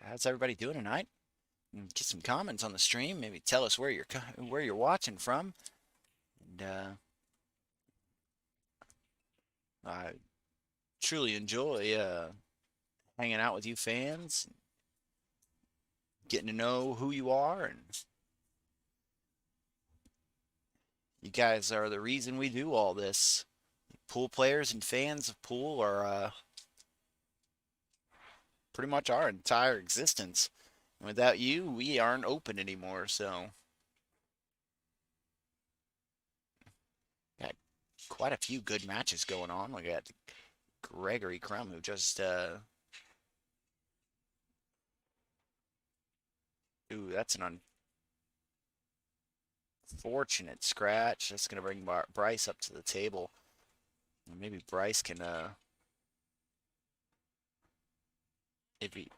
How's everybody doing tonight? Get some comments on the stream. Maybe tell us where you're watching from. And I truly enjoy hanging out with you fans, getting to know who you are, and you guys are the reason we do all this. Pool players and fans of pool are pretty much our entire existence. And without you, we aren't open anymore. So, got quite a few good matches going on. We got Gregory Crum, who just ooh, that's an unfortunate scratch. That's gonna bring Bryce up to the table. Maybe Bryce can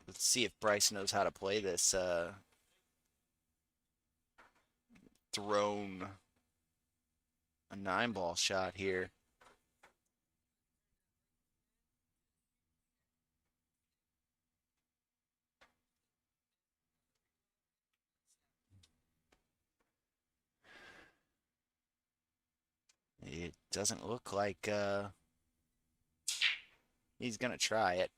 let's see if Bryce knows how to play this thrown a 9-ball shot here. It doesn't look like he's gonna try it.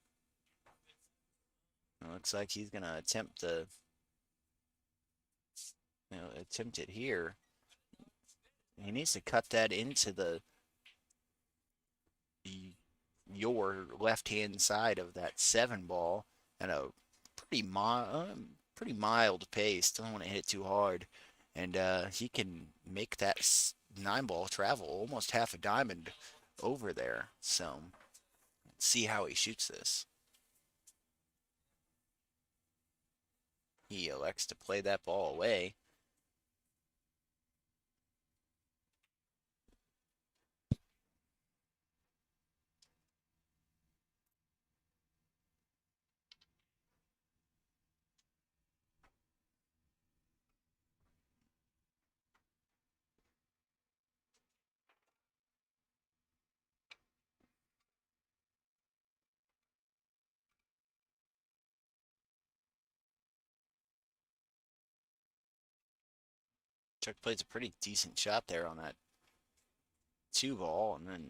It looks like he's gonna attempt attempt it here. He needs to cut that into your left-hand side of that 7-ball at a pretty mild pace. Don't want to hit it too hard, and he can make that 9-ball travel almost half a diamond over there. So let's see how he shoots this. He elects to play that ball away. Chuck plays a pretty decent shot there on that 2 ball and then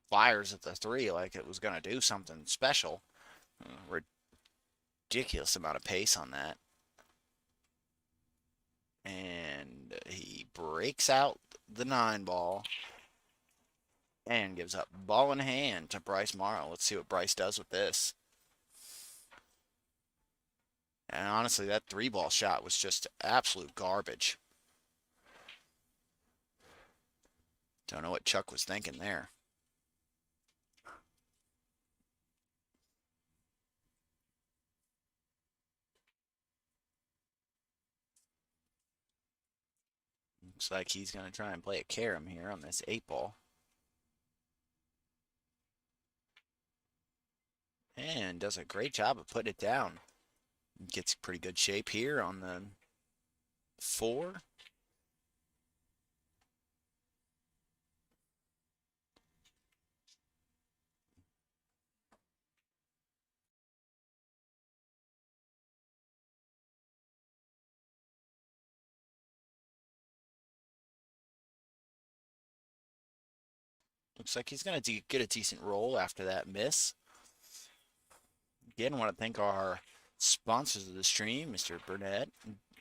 fires at the 3 like it was going to do something special. Ridiculous amount of pace on that. And he breaks out the 9 ball and gives up ball in hand to Bryce Morrow. Let's see what Bryce does with this. And honestly, that 3 ball shot was just absolute garbage. Don't know what Chuck was thinking there. Looks like he's going to try and play a carom here on this 8 ball. And does a great job of putting it down. Gets pretty good shape here on the 4. Looks like he's going to get a decent roll after that miss. Again, I want to thank our sponsors of the stream, Mr. Burnett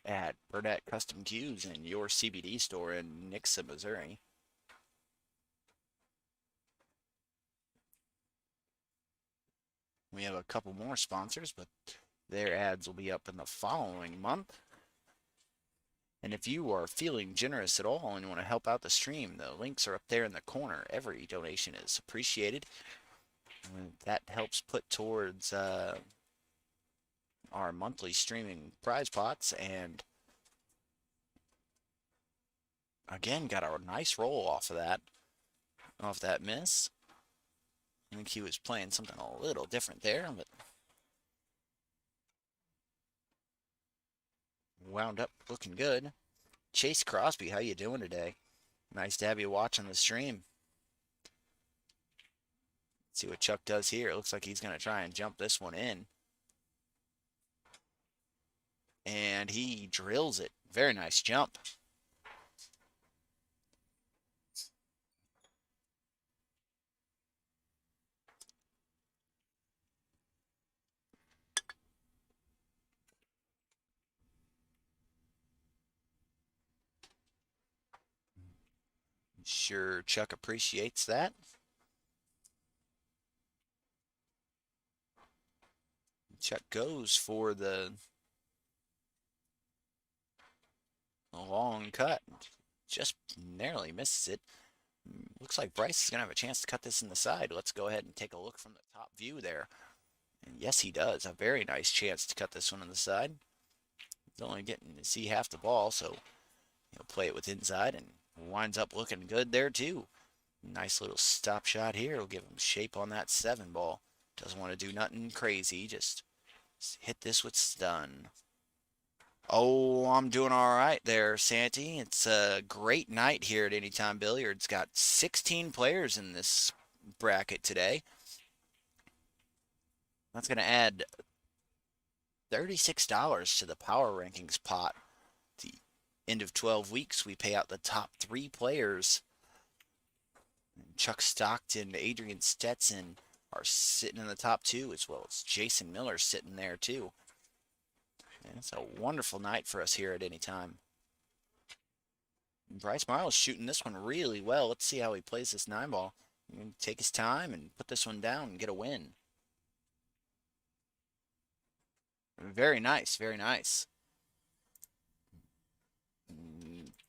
at Burnett Custom Cues and your CBD store in Nixa, Missouri. We have a couple more sponsors, but their ads will be up in the following month. And if you are feeling generous at all and you want to help out the stream, the links are up there in the corner. Every donation is appreciated. And that helps put towards our monthly streaming prize pots. And again, got a nice roll off that miss. I think he was playing something a little different there, but wound up looking good. Chase Crosby, how you doing today? Nice to have you watching the stream. Let's see what Chuck does here. It looks like he's going to try and jump this one in. And he drills it. Very nice jump. Sure, Chuck appreciates that. Chuck goes for the long cut. Just narrowly misses it. Looks like Bryce is going to have a chance to cut this in the side. Let's go ahead and take a look from the top view there. And yes, he does. A very nice chance to cut this one on the side. He's only getting to see half the ball, so he'll play it with inside and winds up looking good there too. Nice little stop shot here. Will give him shape on that 7 ball. Doesn't want to do nothing crazy. Just hit this with stun. Oh, I'm doing all right there, Santy. It's a great night here at Anytime Billiards. Got 16 players in this bracket today. That's going to add $36 to the power rankings pot. The end of 12 weeks, we pay out the top 3 players. Chuck Stockton, Adrian Stetson are sitting in the top 2, as well as Jason Miller sitting there too. And it's a wonderful night for us here at Anytime. Bryce Morrow's shooting this one really well. Let's see how he plays this 9-ball. Take his time and put this one down and get a win. Very nice, very nice.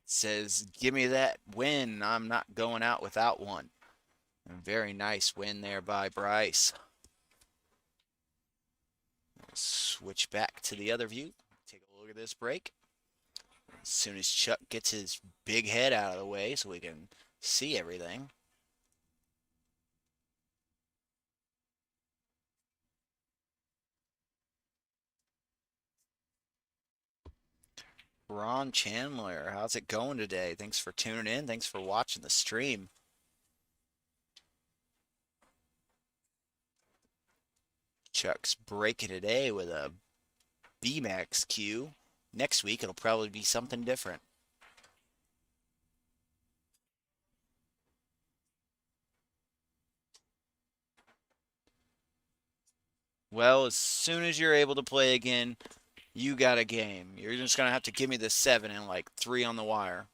Says, give me that win. I'm not going out without one. A very nice win there by Bryce. Switch back to the other view. Take a look at this break. As soon as Chuck gets his big head out of the way so we can see everything. Ron Chandler, how's it going today? Thanks for tuning in. Thanks for watching the stream. Chuck's breaking today with a B-Max cue. Next week, it'll probably be something different. Well, as soon as you're able to play again, you got a game. You're just going to have to give me the 7 and like 3 on the wire.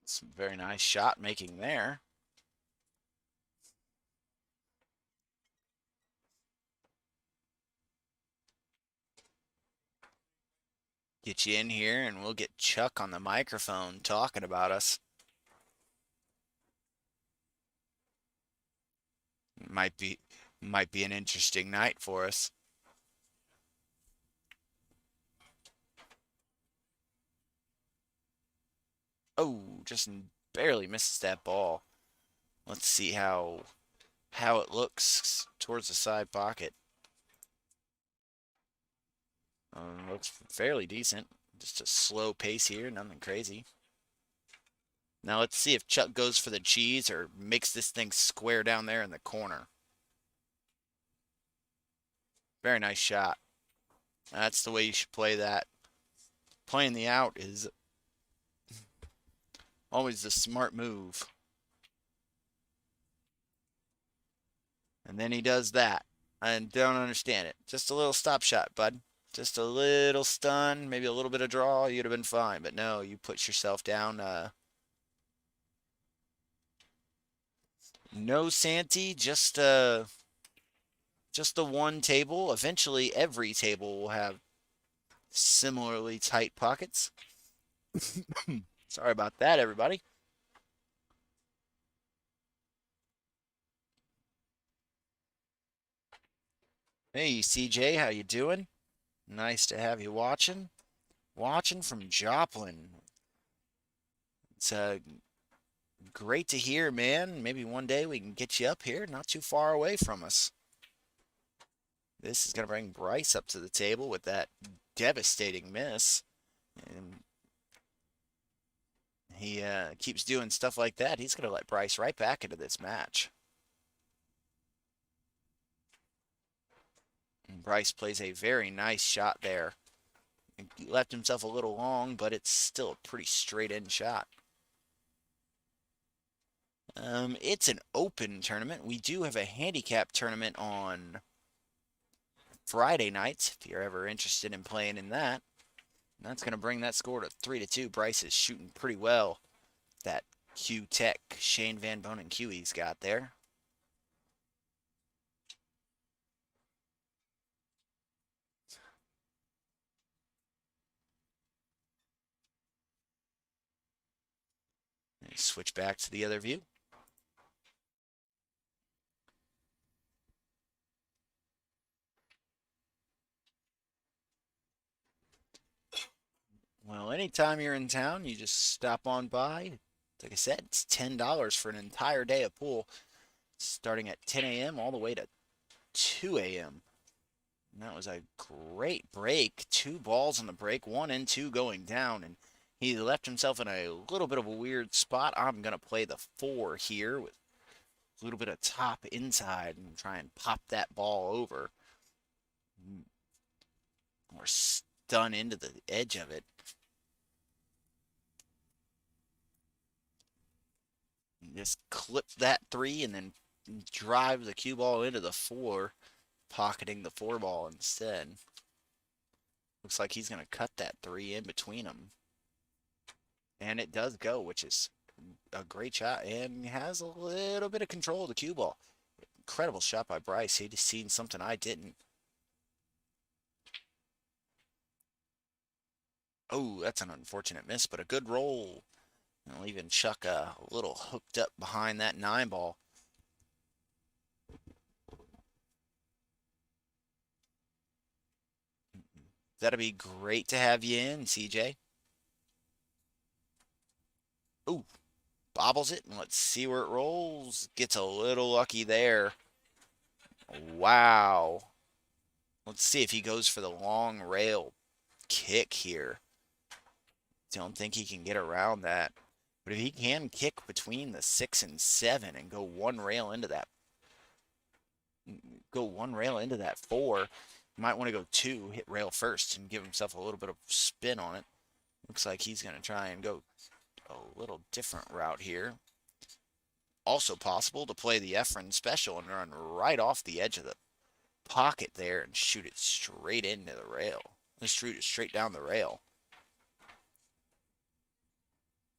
Some very nice shot making there. Get you in here and we'll get Chuck on the microphone talking about us. Might be an interesting night for us. Oh, just barely misses that ball. Let's see how it looks towards the side pocket. Looks fairly decent. Just a slow pace here, nothing crazy. Now let's see if Chuck goes for the cheese or makes this thing square down there in the corner. Very nice shot. That's the way you should play that. Playing the out is always the smart move. And then he does that. I don't understand it. Just a little stop shot, bud. Just a little stun, maybe a little bit of draw, you'd have been fine. But no, you put yourself down. No Santee, just the one table. Eventually, every table will have similarly tight pockets. Sorry about that, everybody. Hey, CJ, how you doing? Nice to have you watching. Watching from Joplin. It's great to hear, man. Maybe one day we can get you up here, not too far away from us. This is going to bring Bryce up to the table with that devastating miss. And he keeps doing stuff like that. He's going to let Bryce right back into this match. And Bryce plays a very nice shot there. He left himself a little long, but it's still a pretty straight end shot. It's an open tournament. We do have a handicap tournament on Friday nights, if you're ever interested in playing in that. And that's going to bring that score to 3-2. Bryce is shooting pretty well. That Q Tech Shane Van Bonen Q he's got there. Switch back to the other view. Well, anytime you're in town, you just stop on by. Like I said, it's $10 for an entire day of pool, starting at 10 a.m. all the way to 2 a.m. And that was a great break. 2 balls on the break, 1 and 2 going down, and he left himself in a little bit of a weird spot. I'm going to play the 4 here with a little bit of top inside and try and pop that ball over. Or stun into the edge of it. Just clip that 3 and then drive the cue ball into the 4. pocketing the 4 ball instead. Looks like he's going to cut that 3 in between them. And it does go, which is a great shot, and has a little bit of control of the cue ball. Incredible shot by Bryce. He'd seen something I didn't. Oh, that's an unfortunate miss, but a good roll. And leaving Chuck a little hooked up behind that 9 ball. That'll be great to have you in, CJ. Ooh, bobbles it, and let's see where it rolls. Gets a little lucky there. Wow. Let's see if he goes for the long rail kick here. Don't think he can get around that. But if he can kick between the 6 and 7 and go one rail into that 4, you might want to go 2, hit rail first, and give himself a little bit of spin on it. Looks like he's going to try and go a little different route here. Also possible to play the Efren special and run right off the edge of the pocket there and shoot it straight into the rail. Just shoot it straight down the rail.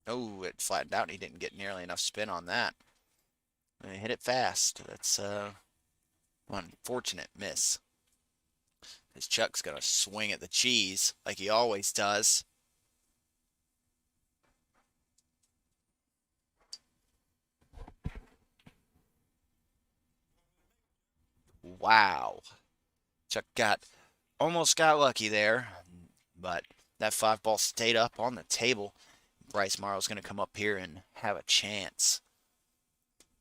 Oh, it flattened out. He didn't get nearly enough spin on that. And hit it fast. That's unfortunate miss. His Chuck's going to swing at the cheese like he always does. Wow. Chuck almost got lucky there, but that 5 ball stayed up on the table. Bryce Morrow's going to come up here and have a chance.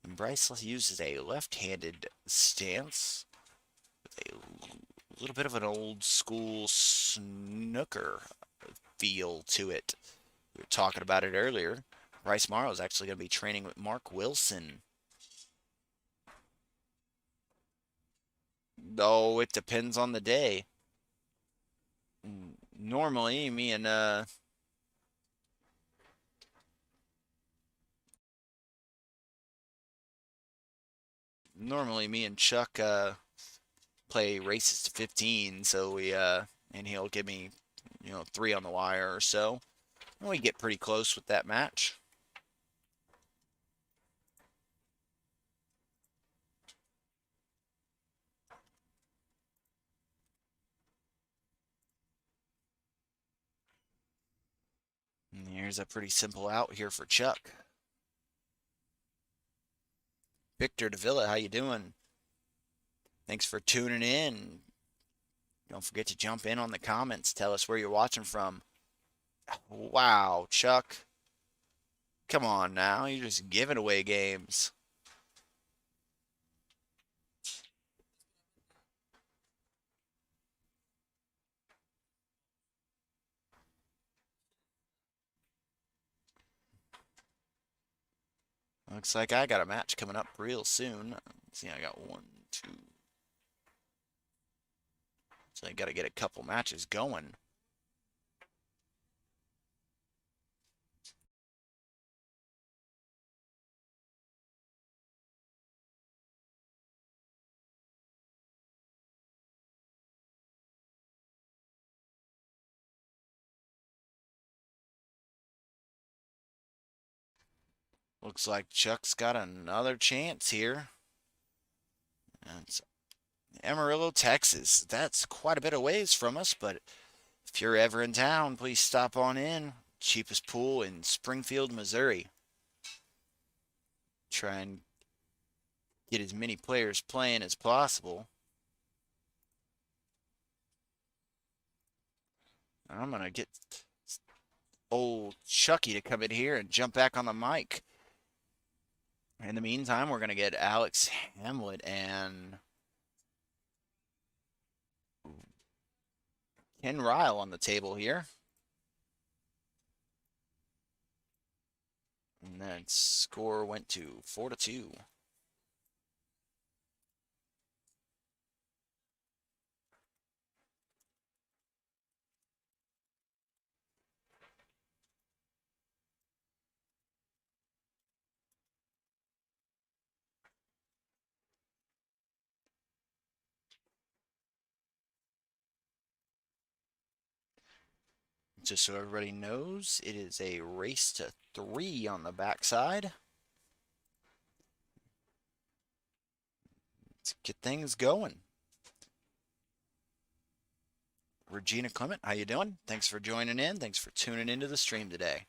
And Bryce uses a left-handed stance with a little bit of an old school snooker feel to it. We were talking about it earlier. Bryce Morrow is actually going to be training with Mark Wilson. Oh, it depends on the day. Normally, me and Chuck play races to 15, so we and he'll give me 3 on the wire or so. And we get pretty close with that match. And here's a pretty simple out here for Chuck. Victor Davila, how you doing? Thanks for tuning in. Don't forget to jump in on the comments. Tell us where you're watching from. Wow, Chuck. Come on now. You're just giving away games. Looks like I got a match coming up real soon. Let's see, I got 1, 2. So I got to get a couple matches going. Looks like Chuck's got another chance here. That's Amarillo, Texas. That's quite a bit of ways from us, but if you're ever in town, please stop on in. Cheapest pool in Springfield, Missouri. Try and get as many players playing as possible. I'm going to get old Chucky to come in here and jump back on the mic. In the meantime, we're going to get Alex Hamlet and Ken Ryle on the table here. And that score went to 4-2. Just so everybody knows, it is a race to 3 on the backside. Let's get things going. Regina Clement, how you doing? Thanks for joining in. Thanks for tuning into the stream today.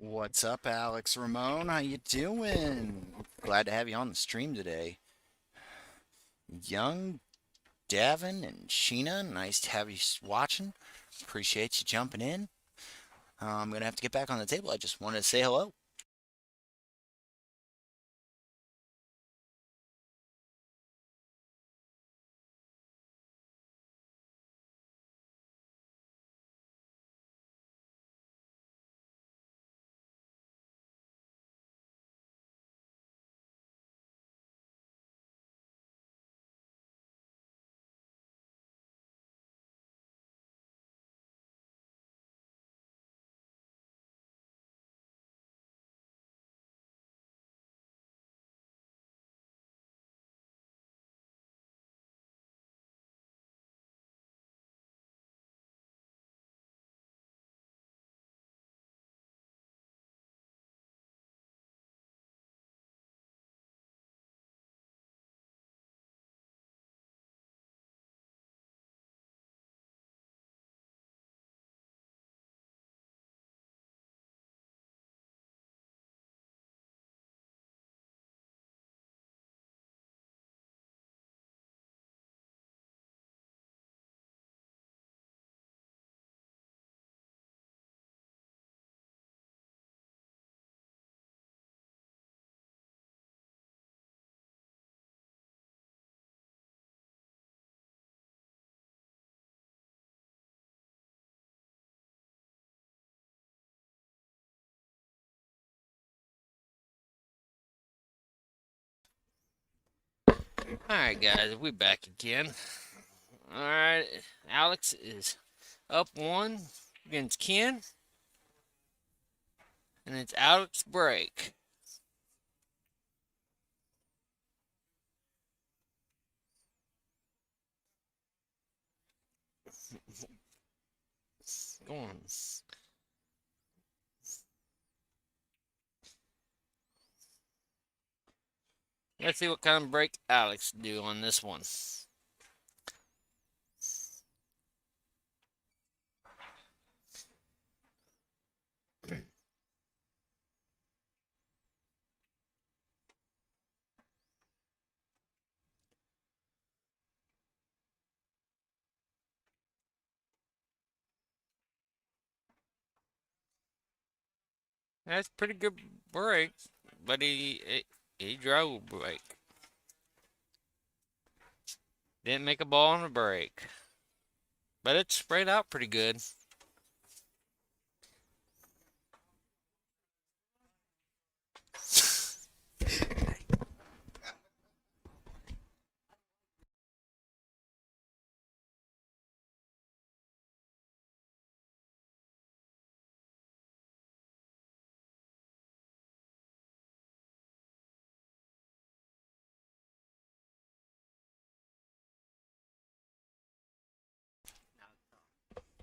What's up, Alex Ramon? How you doing? Glad to have you on the stream today. Young Davin and Sheena, nice to have you watching. Appreciate you jumping in. I'm gonna have to get back on the table. I just wanted to say hello. Alright, guys, we back again. Alright, Alex is up one against Ken, and it's Alex break. Go on. Let's see what kind of break Alex do on this one. That's a pretty good break, but he drove break. Didn't make a ball on the break, but it sprayed out pretty good.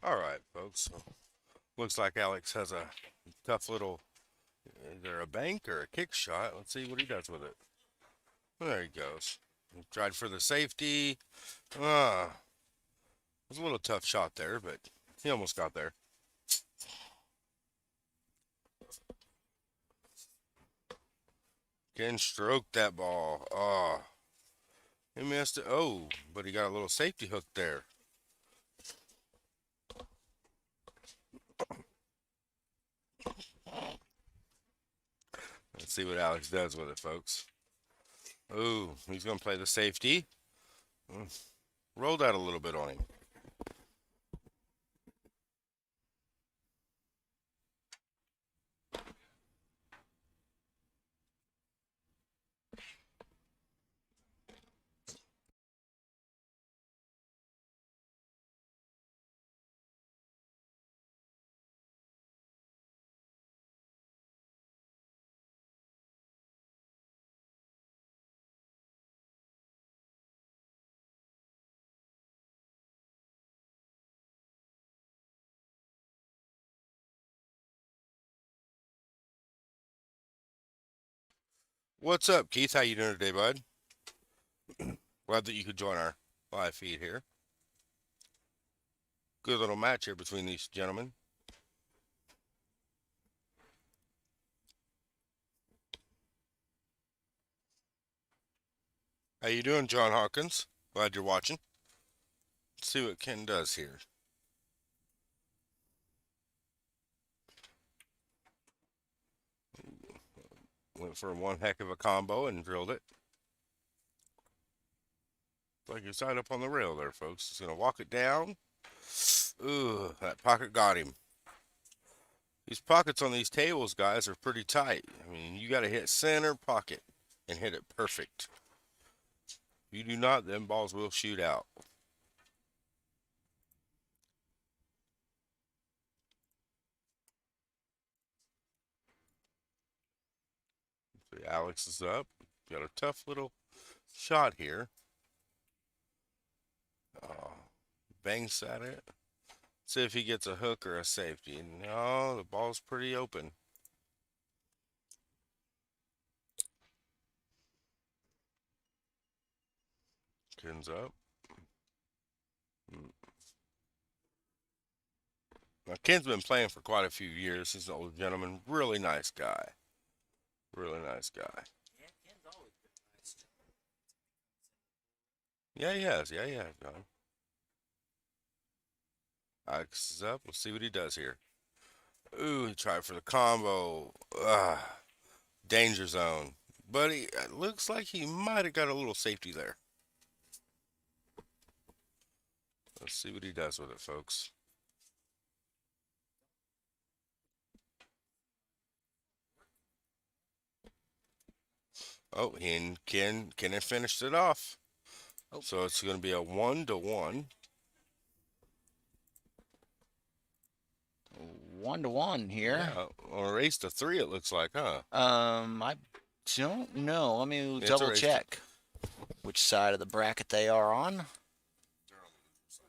All right, folks. So, looks like Alex has a tough little, either a bank or a kick shot. Let's see what he does with it. There he goes. He tried for the safety. It was a little tough shot there, but he almost got there. Can stroke that ball. He missed it. Oh, but he got a little safety hook there. Let's see what Alex does with it, folks. Oh, he's going to play the safety. Rolled out a little bit on him. What's up, Keith? How you doing today, bud? Glad that you could join our live feed here. Good little match here between these gentlemen. How you doing, John Hawkins? Glad you're watching. Let's see what Ken does here. Went for one heck of a combo and drilled it. Like he's tied up on the rail there, folks. He's gonna walk it down. Ooh, that pocket got him. These pockets on these tables, guys, are pretty tight. I mean, you got to hit center pocket and hit it perfect. If you do not, them balls will shoot out. See, Alex is up. Got a tough little shot here. Bangs at it. See if he gets a hook or a safety. No, the ball's pretty open. Ken's up. Now, Ken's been playing for quite a few years. He's an old gentleman. Really nice guy. Really nice guy. Yeah, he has. Yeah, he has, John. Alex is up. We'll see what he does here. Ooh, he tried for the combo. Danger zone. But it looks like he might have got a little safety there. Let's see what he does with it, folks. Oh, and Ken have finished it off. Oh. So it's going to be a 1-1. 1-1 here. Yeah, on a race to 3, it looks like, huh? I don't know. Let me It's a double race check which side of the bracket they are on.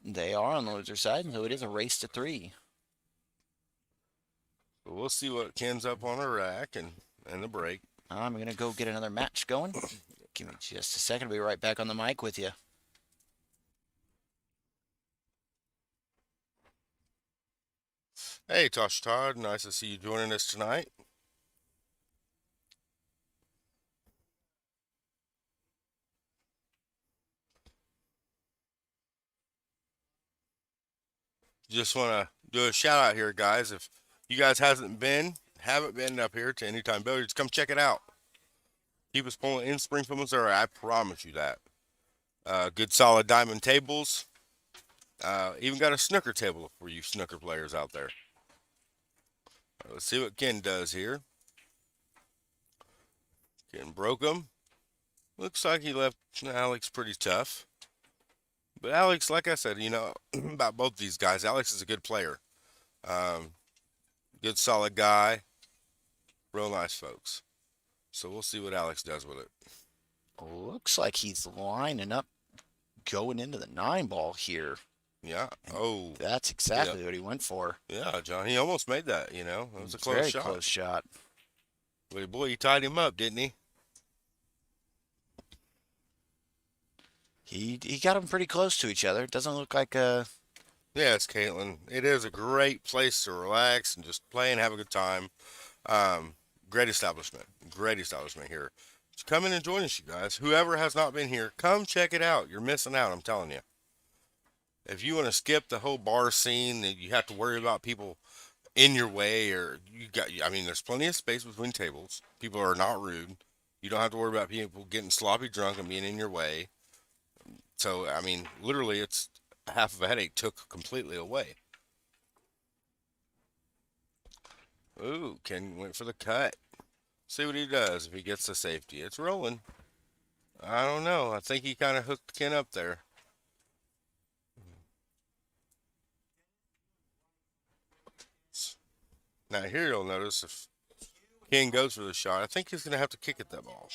They are on the loser side, so it is a race to 3. But we'll see what Ken's up on the rack and the break. I'm going to go get another match going. Give me just a second. I'll be right back on the mic with you. Hey, Tosh Todd, nice to see you joining us tonight. Just want to do a shout out here, guys. If you guys haven't been up here to Anytime Billiards, come check it out. Keep us pulling in Springfield, Missouri. I promise you that. Good solid diamond tables. Even got a snooker table for you snooker players out there. Let's see what Ken does here. Ken broke him. Looks like he left Alex pretty tough. But Alex, like I said, about both these guys, Alex is a good player. Good solid guy. Real nice folks. So we'll see what Alex does with it. Looks like he's lining up going into the 9-ball here. Yeah. Oh. That's exactly what he went for. Yeah, John. He almost made that, It was a close Very shot. close shot. But boy, he tied him up, didn't he? He got them pretty close to each other. It doesn't look like a... Yes, Caitlin. It is a great place to relax and just play and have a good time. Great establishment. Great establishment here. So come in and join us, you guys. Whoever has not been here, come check it out. You're missing out, I'm telling you. If you want to skip the whole bar scene, that you have to worry about people in your way, or there's plenty of space between tables. People are not rude. You don't have to worry about people getting sloppy drunk and being in your way. So, literally, it's half of a headache took completely away. Ooh, Ken went for the cut. See what he does if he gets the safety. It's rolling. I don't know. I think he kind of hooked Ken up there. Now here you'll notice if Ken goes for the shot, I think he's going to have to kick at that ball.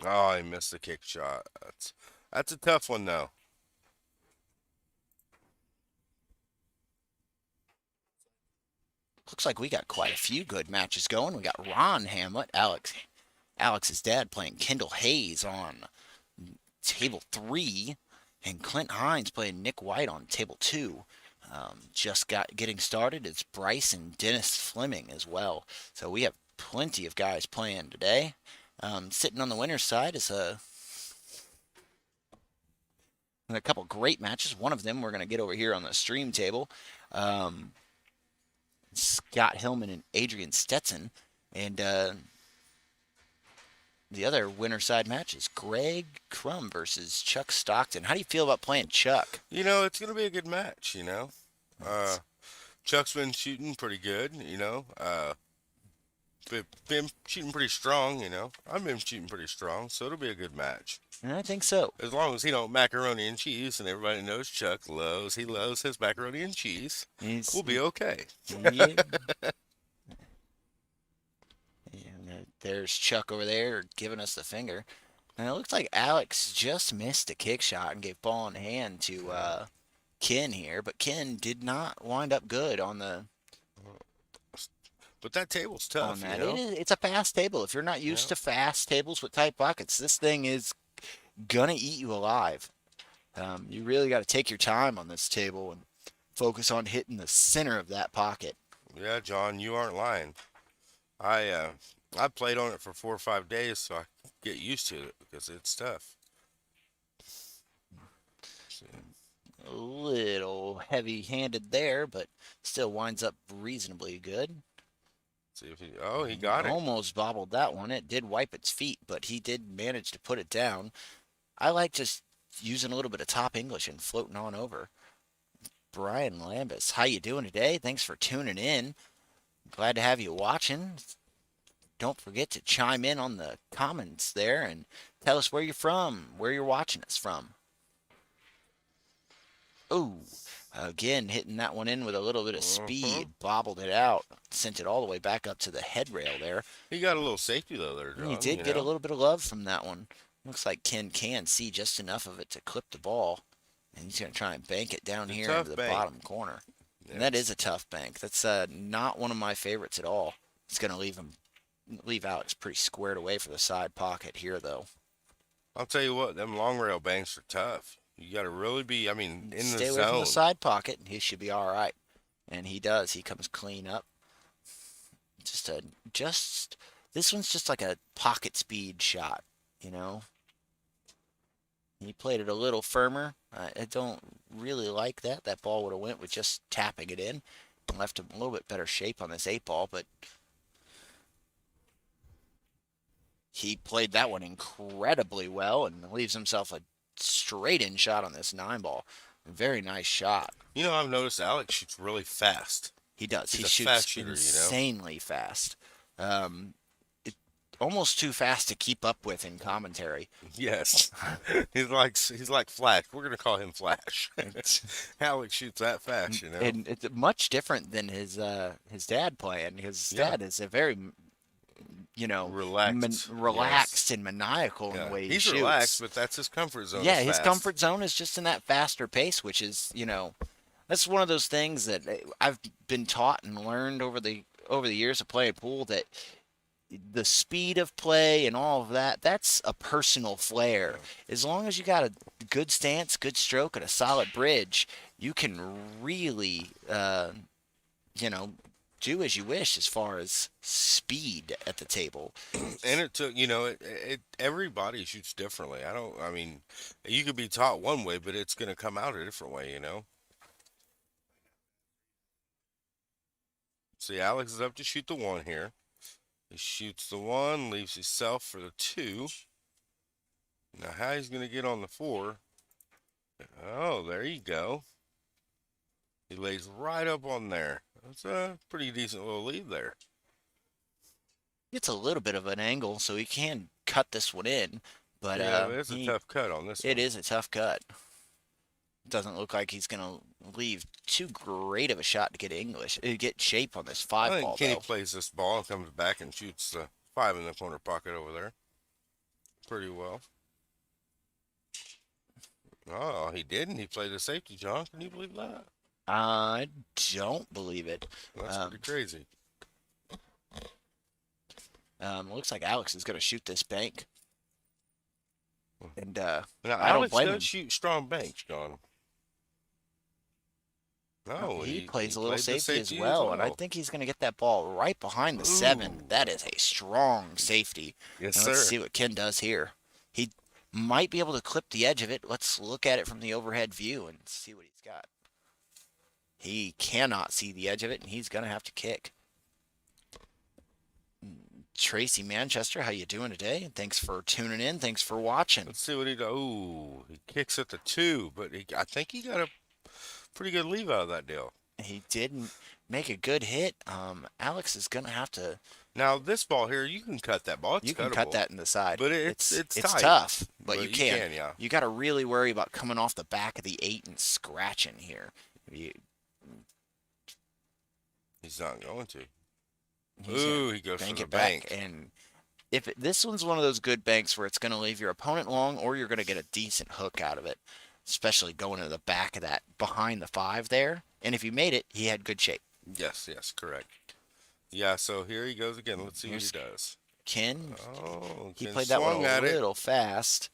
Oh, he missed the kick shot. That's a tough one, though. Looks like we got quite a few good matches going. We got Ron Hamlet, Alex's dad, playing Kendall Hayes on table 3, and Clint Hines playing Nick White on table 2. Getting started. It's Bryce and Dennis Fleming as well. So we have plenty of guys playing today. Sitting on the winner's side is a couple great matches. One of them we're going to get over here on the stream table. Um, Scott Hillman and Adrian Stetson. And the other winner side match is Greg Crum versus Chuck Stockton. How do you feel about playing Chuck? It's going to be a good match, Chuck's been shooting pretty good, been shooting pretty strong, I've been shooting pretty strong, so it'll be a good match. And I think so. As long as he don't macaroni and cheese, and everybody knows Chuck loves his macaroni and cheese, we'll be okay. Yeah. And there's Chuck over there giving us the finger. And it looks like Alex just missed a kick shot and gave ball in hand to Ken here, but Ken did not wind up good on the But that table's on tough, that. It's a fast table. If you're not used to fast tables with tight pockets, this thing is gonna eat you alive. You really got to take your time on this table and focus on hitting the center of that pocket. Yeah, John, you aren't lying. I played on it for 4 or 5 days, so I get used to it because it's tough. A little heavy-handed there, but still winds up reasonably good. See if he got it. Almost bobbled that one. It did wipe its feet, but he did manage to put it down. I like just using a little bit of top English and floating on over. Brian Lambus, how you doing today? Thanks for tuning in. Glad to have you watching. Don't forget to chime in on the comments there and tell us where you're from, where you're watching us from. Oh, again, hitting that one in with a little bit of speed. Bobbled it out. Sent it all the way back up to the head rail there. He got a little safety, though, there, John. He did get a little bit of love from that one. Looks like Ken can see just enough of it to clip the ball. And he's going to try and bank it down here into the bottom corner. Yes. And that is a tough bank. That's not one of my favorites at all. It's going to leave Alex pretty squared away for the side pocket here, though. I'll tell you what, them long rail banks are tough. You got to really be, in the zone. Stay away from the side pocket, and he should be all right. And he does. He comes clean up. This one's just like a pocket speed shot, He played it a little firmer. I don't really like that. That ball would have went with just tapping it in and left him a little bit better shape on this 8-ball, but he played that one incredibly well and leaves himself a straight-in shot on this 9-ball. Very nice shot. I've noticed Alex shoots really fast. He does. He He's a shoots fast shooter, insanely fast. Almost too fast to keep up with in commentary. Yes. he's like Flash. We're gonna call him Flash. Alex shoots that fast, And it's much different than his dad playing. His dad is a very relaxed and maniacal in the way he shoots. He's relaxed, but that's his comfort zone. Yeah, his comfort zone is just in that faster pace, which is, that's one of those things that I've been taught and learned over the years of playing pool, that the speed of play and all of that's a personal flair. As long as you got a good stance, good stroke, and a solid bridge, you can really, do as you wish as far as speed at the table. And it took, everybody shoots differently. You could be taught one way, but it's going to come out a different way, See, Alex is up to shoot the 1 here. He shoots the 1, leaves himself for the 2. Now, how he's going to get on the 4? Oh, there you go. He lays right up on there. That's a pretty decent little lead there. It's a little bit of an angle, so he can cut this one in. But it's a tough cut on this one. It is a tough cut. Doesn't look like he's going to leave too great of a shot to get shape on this 5-ball. I think Kenny though. plays this ball and comes back and shoots the 5 in the corner pocket over there pretty well. Oh, he didn't. He played a safety, John. Can you believe that? I don't believe it. That's pretty crazy. Looks like Alex is going to shoot this bank. And now, I don't Alex blame him. does shoot strong banks, John. Oh, He he plays a little played the safety as safety as well, and I well. think he's going to get that ball right behind the 7. Ooh. That is a strong safety. Yes, And let's sir. see what Ken does here. He might be able to clip the edge of it. Let's look at it from the overhead view and see what he's got. He cannot see the edge of it, and he's going to have to kick. Tracy Manchester, how you doing today? Thanks for tuning in. Thanks for watching. Let's see what he does. Ooh, he kicks at the 2, but I think he got a pretty good leave out of that deal. He didn't make a good hit. Alex is going to have to. Now this ball here, you can cut that ball. It's You can cut cuttable, that in the side. but it's It's tight. tough, but you you can. yeah. You got to really worry about coming off the back of the 8 and scratching here. You, He's not going to. he's Ooh, gonna he goes for bank the it back, bank. and this one's one of those good banks where it's going to leave your opponent long, or you're going to get a decent hook out of it, especially going to the back of that behind the 5 there. And if you made it, he had good shape. Yes, correct. Yeah, so here he goes again. Let's see Here's what he does. Ken, Oh, he Ken played that one swung a at it. little fast,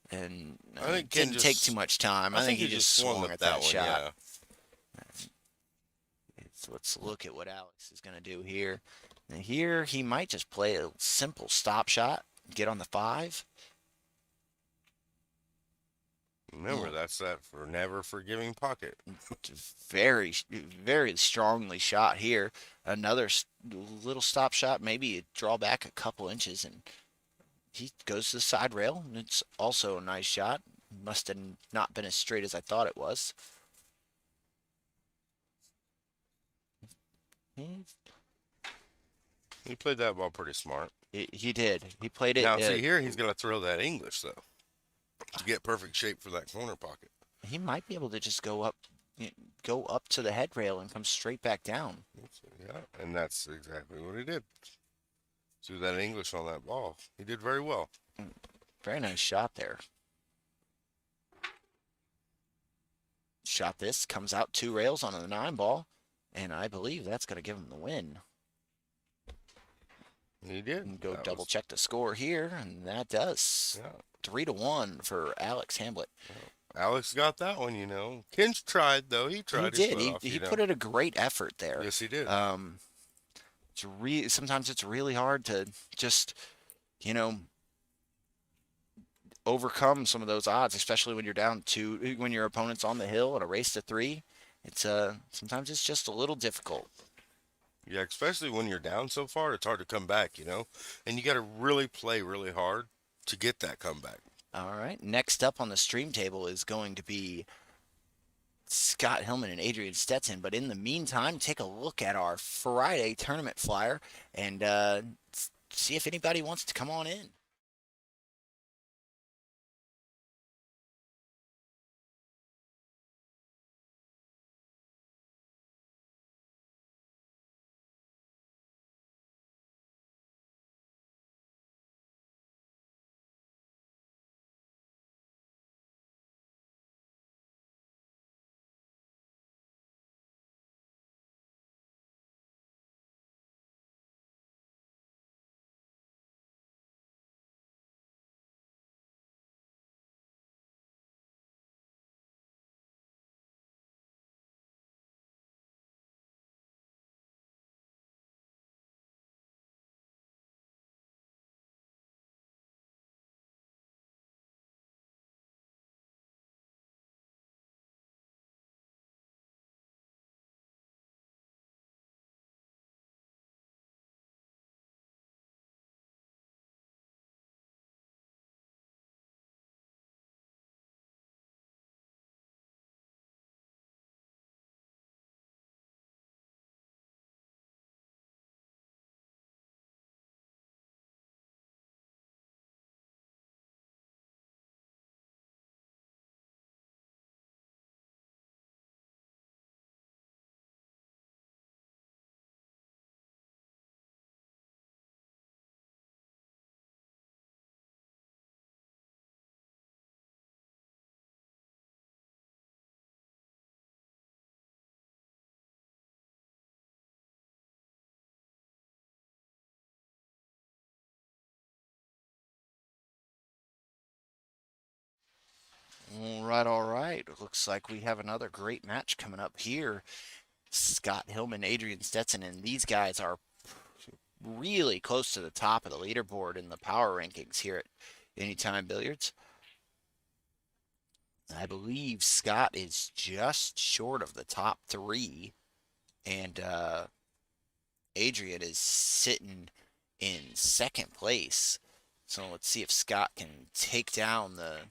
and I think Ken didn't take just- too much time. I think he just swung at that one. shot. Yeah. So let's look at what Alex is going to do here. And here he might just play a simple stop shot, get on the 5. Remember, that's that for never forgiving pocket. Very, very strongly shot here. Another little stop shot, maybe a draw back a couple inches, and he goes to the side rail. And it's also a nice shot. Must have not been as straight as I thought it was. He played that ball pretty smart. He did. He played it. Now, see here, he's going to throw that English, though, to get perfect shape for that corner pocket. He might be able to just go up to the head rail and come straight back down. Yeah, and that's exactly what he did. Do that English on that ball. He did very well. Very nice shot there. Shot this, comes out 2 rails on the 9 ball, and I believe that's going to give him the win. He did. And go That double was- check the score here, and that does. Yeah. 3-1 for Alex Hamblett. Alex got that one, Ken tried, though. He tried He his did. foot off, He put in a great effort there. Yes, he did. Sometimes it's really hard to just, overcome some of those odds, especially when you're down 2, when your opponent's on the hill at a race to 3. It's sometimes it's just a little difficult. Yeah, especially when you're down so far, it's hard to come back, And you got to really play really hard to get that comeback. All right. Next up on the stream table is going to be Scott Hillman and Adrian Stetson. But in the meantime, take a look at our Friday tournament flyer and see if anybody wants to come on in. All right. Looks like we have another great match coming up here. Scott Hillman, Adrian Stetson, and these guys are really close to the top of the leaderboard in the power rankings here at Anytime Billiards. I believe Scott is just short of the top three, and Adrian is sitting in second place. So let's see if Scott can take down the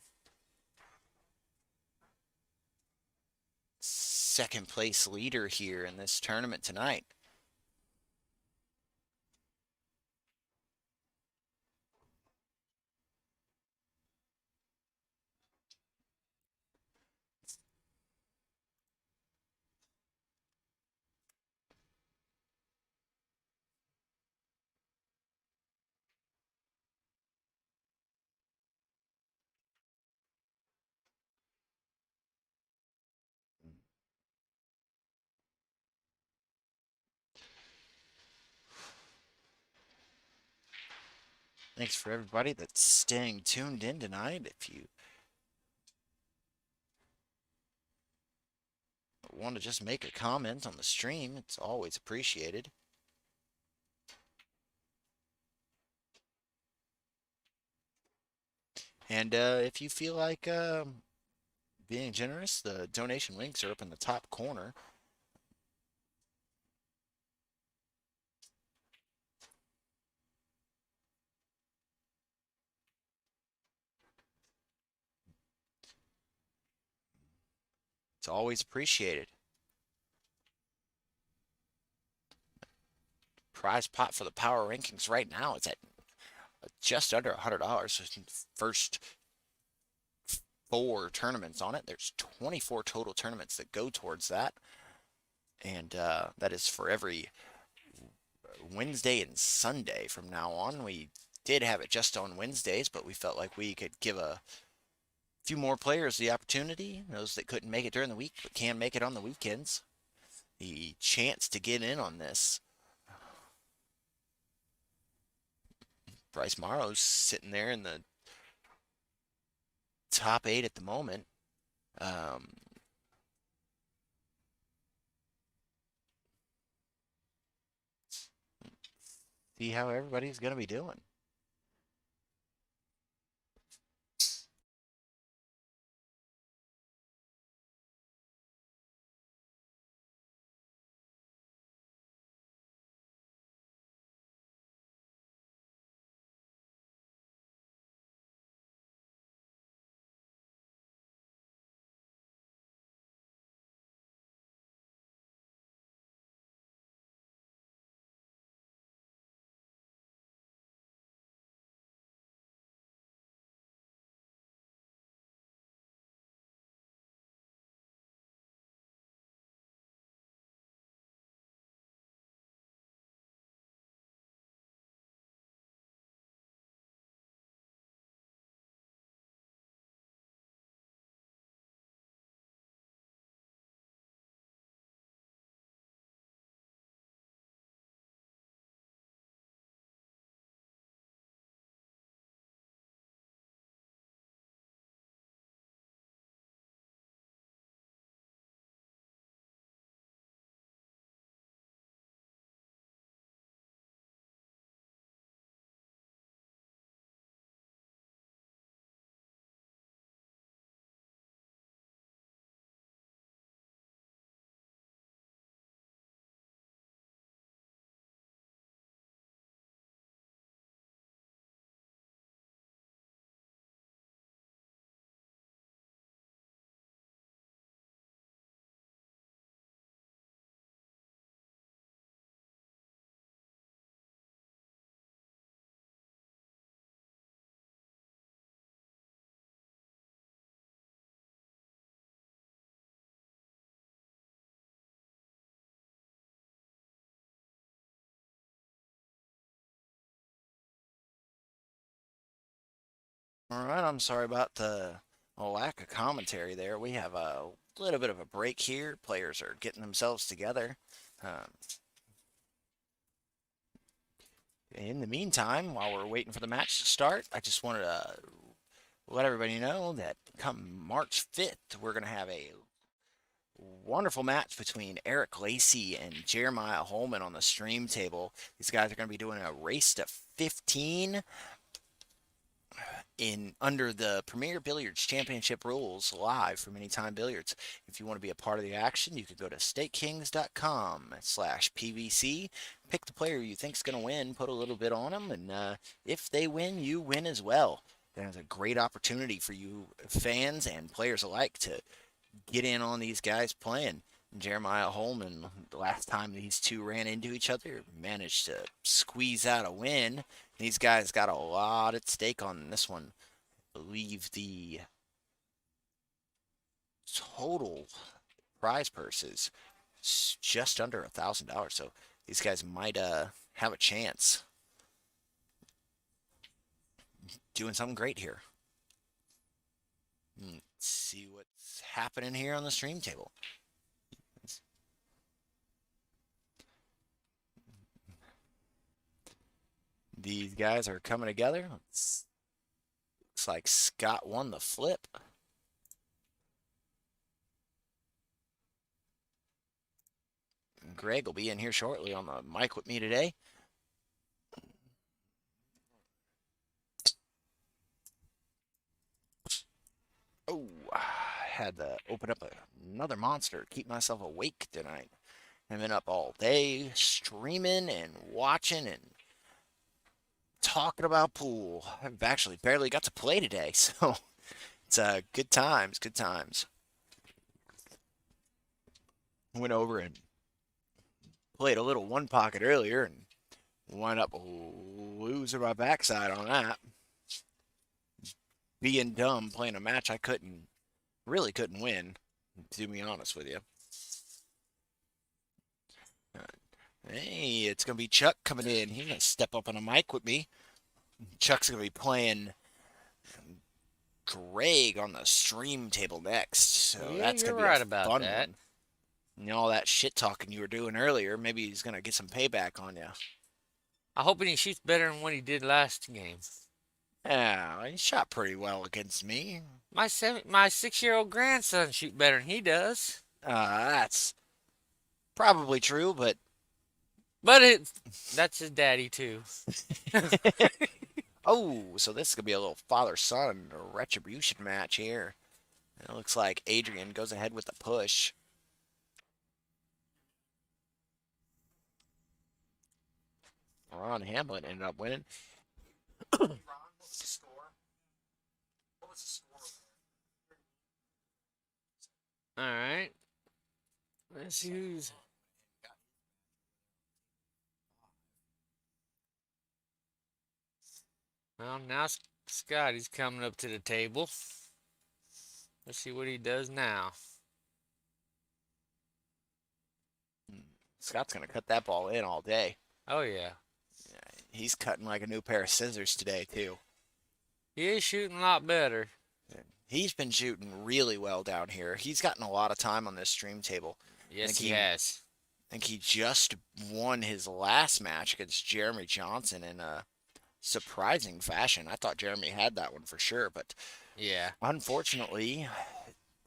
second place leader here in this tournament tonight. Thanks for everybody that's staying tuned in tonight. If you want to just make a comment on the stream, it's always appreciated. And if you feel like being generous, the donation links are up in the top corner. It's always appreciated. Prize pot for the power rankings right now is at just under $100. First 4 tournaments on it. There's 24 total tournaments that go towards that. And that is for every Wednesday and Sunday from now on. We did have it just on Wednesdays, but we felt like we could give a few more players the opportunity, those that couldn't make it during the week but can make it on the weekends, the chance to get in on this. Bryce Morrow's sitting there in the top 8 at the moment. See how everybody's going to be doing. All right, I'm sorry about the lack of commentary there. We have a little bit of a break here. Players are getting themselves together. Um, in the meantime, while we're waiting for the match to start, I just wanted to let everybody know that come March 5th, we're going to have a wonderful match between Eric Lacey and Jeremiah Holman on the stream table. These guys are going to be doing a race to 15 in under the Premier Billiards Championship rules live from Anytime Billiards. If you want to be a part of the action, you can go to stakekings.com/PVC, pick the player you think's going to win, put a little bit on them, and if they win, you win as well. There's a great opportunity for you fans and players alike to get in on these guys playing. Jeremiah Holman, the last time these two ran into each other, managed to squeeze out a win. These guys got a lot at stake on this one. I believe the total prize purse is just under $1,000. So these guys might have a chance doing something great here. Let's see what's happening here on the stream table. These guys are coming together. Looks like Scott won the flip. Greg will be in here shortly on the mic with me today. Oh, I had to open up another monster, keep myself awake tonight. I've been up all day streaming and watching and talking about pool. I've actually barely got to play today, so it's good times, good times. Went over and played a little one pocket earlier and wound up losing my backside on that. Being dumb playing a match I really couldn't win, to be honest with you. Hey, it's going to be Chuck coming in. He's going to step up on a mic with me. Chuck's going to be playing Greg on the stream table next. So Yeah, that's you're going to be right a about fun that. one. You know, all that shit talking you were doing earlier, maybe he's going to get some payback on you. I'm hoping he shoots better than what he did last game. Yeah, he shot pretty well against me. My 6-year-old grandson shoot better than he does. That's probably true, but But that's his daddy too. oh, so this is going to be a little father-son retribution match here. It looks like Adrian goes ahead with the push. Ron Hamlin ended up winning. Ron, what's the score? What was the score? All right. Let's see who's. Well, now Scotty's coming up to the table. Let's see what he does now. Scott's going to cut that ball in all day. Oh, yeah. He's cutting like a new pair of scissors today, too. He is shooting a lot better. He's been shooting really well down here. He's gotten a lot of time on this stream table. Yes, he has. I think he just won his last match against Jeremy Johnson in a surprising fashion. I thought Jeremy had that one for sure, but Yeah. unfortunately,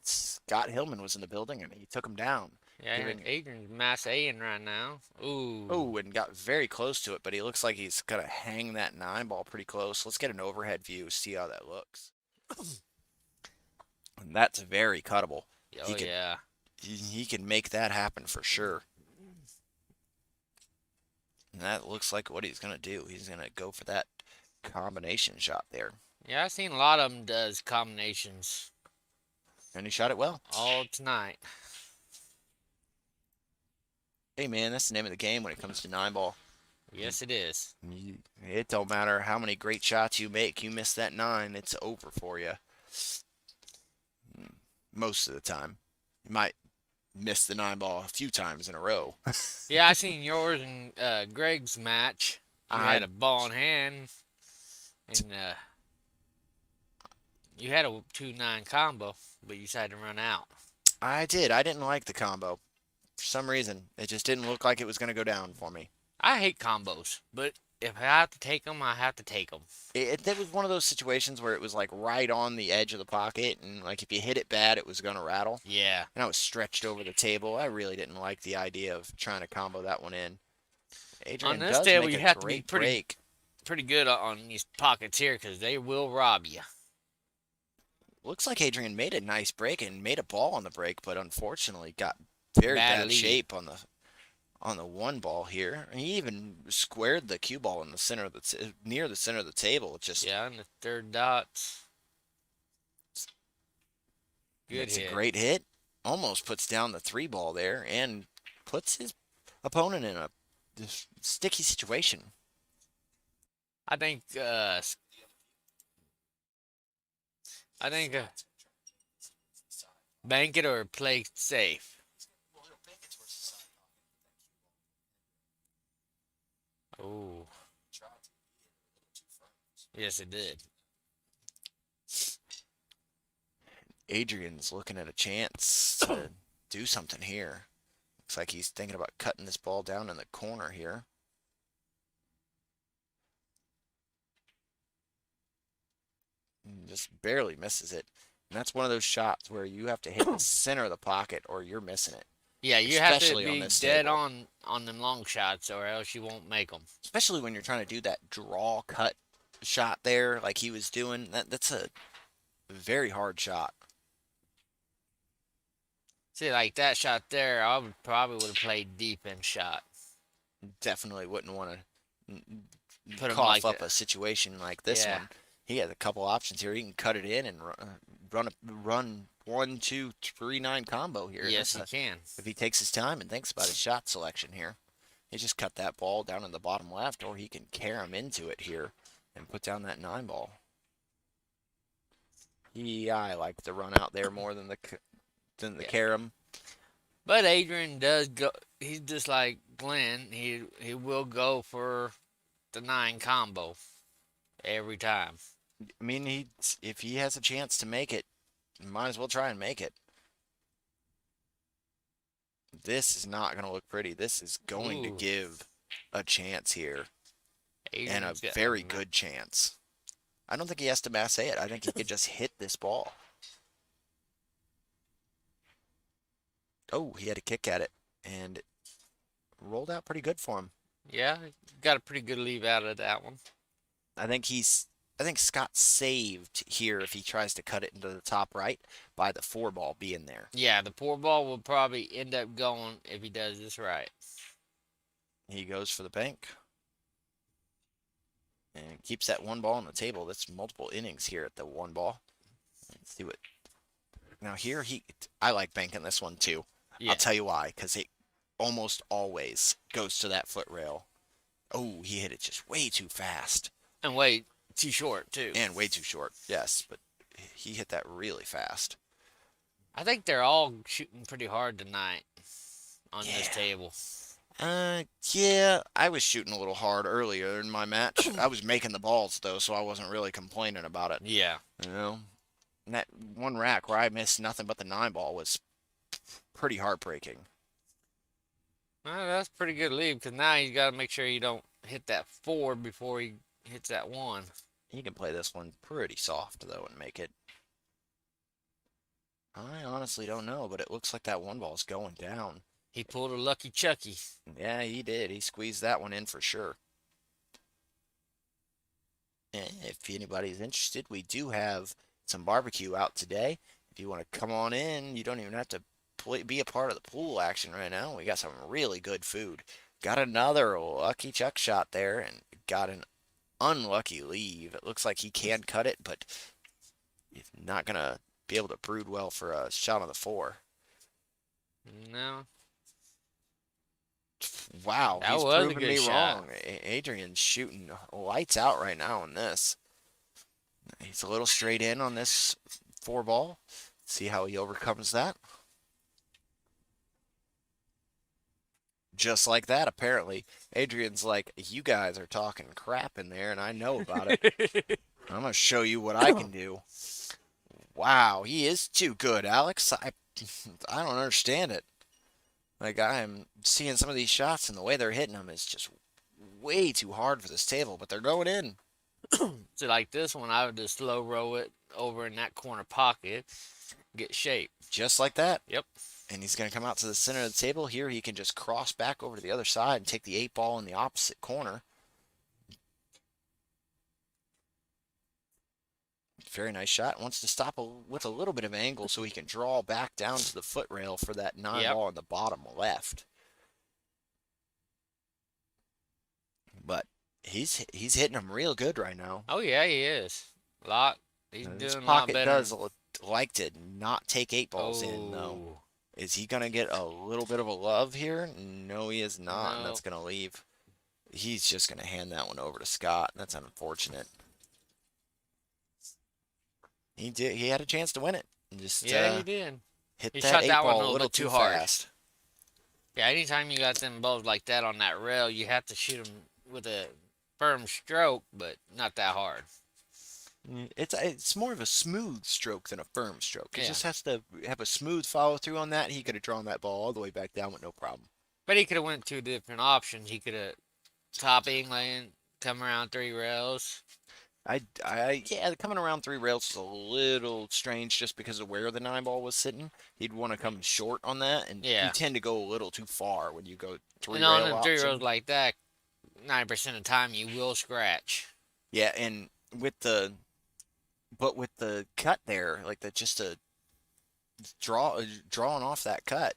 Scott Hillman was in the building and he took him down. Yeah, Adrian's mass A-ing right now. Ooh. Oh, and got very close to it, but he looks like he's going to hang that 9-ball pretty close. Let's get an overhead view, see how that looks. And that's very cuttable. Oh, yeah. He can make that happen for sure. And that looks like what he's going to do. He's going to go for that combination shot there. Yeah, I've seen a lot of them does combinations And he shot it well. all tonight. Hey, man, that's the name of the game when it comes to 9-ball. Yes, it is. It don't matter how many great shots you make. You miss that 9, it's over for you. Most of the time. You might miss the 9-ball a few times in a row. Yeah, I seen yours and Greg's match. You had a ball in hand, and you had a 2-9 combo, but you decided to run out. I did. I didn't like the combo. For some reason, it just didn't look like it was going to go down for me. I hate combos, but if I have to take them, I have to take them. That was one of those situations where it was like right on the edge of the pocket, and like if you hit it bad, it was gonna rattle. Yeah. And I was stretched over the table. I really didn't like the idea of trying to combo that one in. On Adrian this does table, make you a have to be great break. pretty good on these pockets here because they will rob you. Looks like Adrian made a nice break and made a ball on the break, but unfortunately got very Bad bad lead. shape on the one ball here. And he even squared the cue ball in the center of near the center of the table. It just Yeah, and the third dot. Good makes hit. a great hit. Almost puts down the three ball there and puts his opponent in a sticky situation. I think. I think. Bank it or play safe. Oh. Yes, it did. Adrian's looking at a chance to do something here. Looks like he's thinking about cutting this ball down in the corner here. Just barely misses it. And that's one of those shots where you have to hit the center of the pocket or you're missing it. Yeah, you have to Especially on be this dead table. on them long shots, or else you won't make them. Especially when you're trying to do that draw cut shot there like he was doing. That's a very hard shot. See, like that shot there, I would probably would have played deep end shot. Definitely wouldn't want to Put him cough like up that. a situation like this Yeah. one. He has a couple options here. He can cut it in and run 1, 2, 3, 9 combo here. Yes, That's he can. if he takes his time and thinks about his shot selection here. He just cut that ball down in the bottom left, or he can carry him into it here and put down that 9 ball. I like the run out there more than the Yeah. carom. But Adrian does go. He's just like Glenn. He will go for the 9 combo every time. I mean, if he has a chance to make it, might as well try and make it. This is not going to look pretty. This is going to Ooh. give a chance here, and a Adrian's got very good chance. I don't think he has to masse it. I think he could just hit this ball. Oh, he had a kick at it, and it rolled out pretty good for him. Yeah, got a pretty good leave out of that one. I think Scott's saved here if he tries to cut it into the top right by the 4 ball being there. Yeah, the poor ball will probably end up going if he does this right. He goes for the bank. And keeps that 1 ball on the table. That's multiple innings here at the 1 ball. Let's see what. Now here I like banking this one too. Yeah. I'll tell you why, because it almost always goes to that foot rail. Oh, he hit it just way too fast. And wait, too short too. And way too short, yes, but he hit that really fast. I think they're all shooting pretty hard tonight on this Yeah. table. Yeah, I was shooting a little hard earlier in my match. I was making the balls though, so I wasn't really complaining about it. Yeah. You know, and that one rack where I missed nothing but the 9 ball was pretty heartbreaking. Well, that's a pretty good lead because now he's got to make sure you don't hit that 4 before he hits that 1. He can play this one pretty soft though and make it. I honestly don't know, but it looks like that 1 ball's going down. He pulled a lucky Chucky. Yeah, he did. He squeezed that one in for sure. And if anybody's interested, we do have some barbecue out today. If you want to come on in, you don't even have to be a part of the pool action right now. We got some really good food. Got another lucky chuck shot there and got an unlucky leave. It looks like he can cut it, but he's not going to be able to brood well for a shot on the 4. No. Wow, That he's was a proven good me shot. wrong. Adrian's shooting lights out right now on this. He's a little straight in on this 4 ball. See how he overcomes that. Just like that, apparently. Adrian's like, you guys are talking crap in there, and I know about it. I'm going to show you what I can do. Wow, he is too good, Alex. I don't understand it. Like, I'm seeing some of these shots, and the way they're hitting them is just way too hard for this table, but they're going in. So like this one, I would just slow roll it over in that corner pocket, get shape. Just like that. Yep. And he's going to come out to the center of the table. Here he can just cross back over to the other side and take the 8 ball in the opposite corner. Very nice shot. Wants to stop with a little bit of angle so he can draw back down to the foot rail for that 9 ball in the bottom left. But he's hitting them real good right now. Oh yeah, he is. He's His doing a lot pocket better. does like to not take 8 balls in, though. Oh, Is he going to get a little bit of a love here? No, he is not, and No. that's going to leave. He's just going to hand that one over to Scott. That's unfortunate. He had a chance to win it. Just yeah, he did. hit He that shot eight that one ball a a little little bit too too hard. fast. Yeah, anytime you got them balls like that on that rail, you have to shoot them with a firm stroke, but not that hard. It's more of a smooth stroke than a firm stroke. He Yeah. just has to have a smooth follow through on that. He could have drawn that ball all the way back down with no problem. But he could have went two different options. He could have top England, come around 3 rails. Yeah, coming around 3 rails is a little strange just because of where the 9 ball was sitting. He'd want to come short on that, and Yeah. you tend to go a little too far when you go three And on rail them 3 rails option. like that, 90% of the time you will scratch. Yeah, and with the cut there, like the just a drawing off that cut,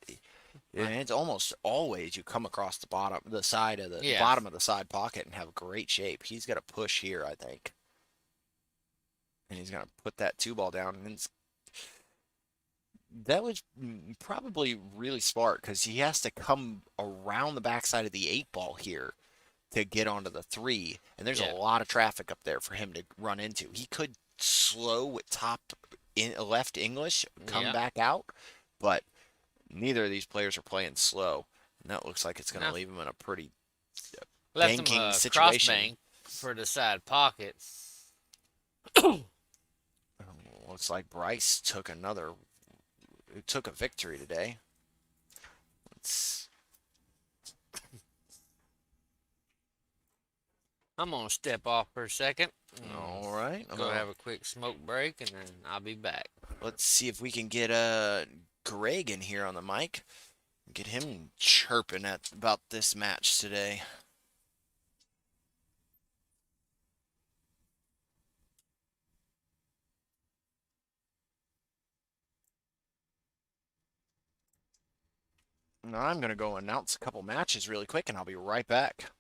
and it's almost always you come across the side of the Yeah. bottom of the side pocket and have great shape. He's got to push here, I think, and he's gonna put that 2 ball down, and that was probably really smart because he has to come around the backside of the 8 ball here to get onto the 3, and there's Yeah. a lot of traffic up there for him to run into. He could slow with top in left English, come Yeah. back out, but neither of these players are playing slow, and that looks like it's going to No. leave him in a pretty Left him banking a cross situation. bank for the side pocket. Looks like Bryce took a victory today. I'm going to step off for a second. All right. Go have a quick smoke break, and then I'll be back. Let's see if we can get Greg in here on the mic. Get him chirping about this match today. Now I'm going to go announce a couple matches really quick, and I'll be right back.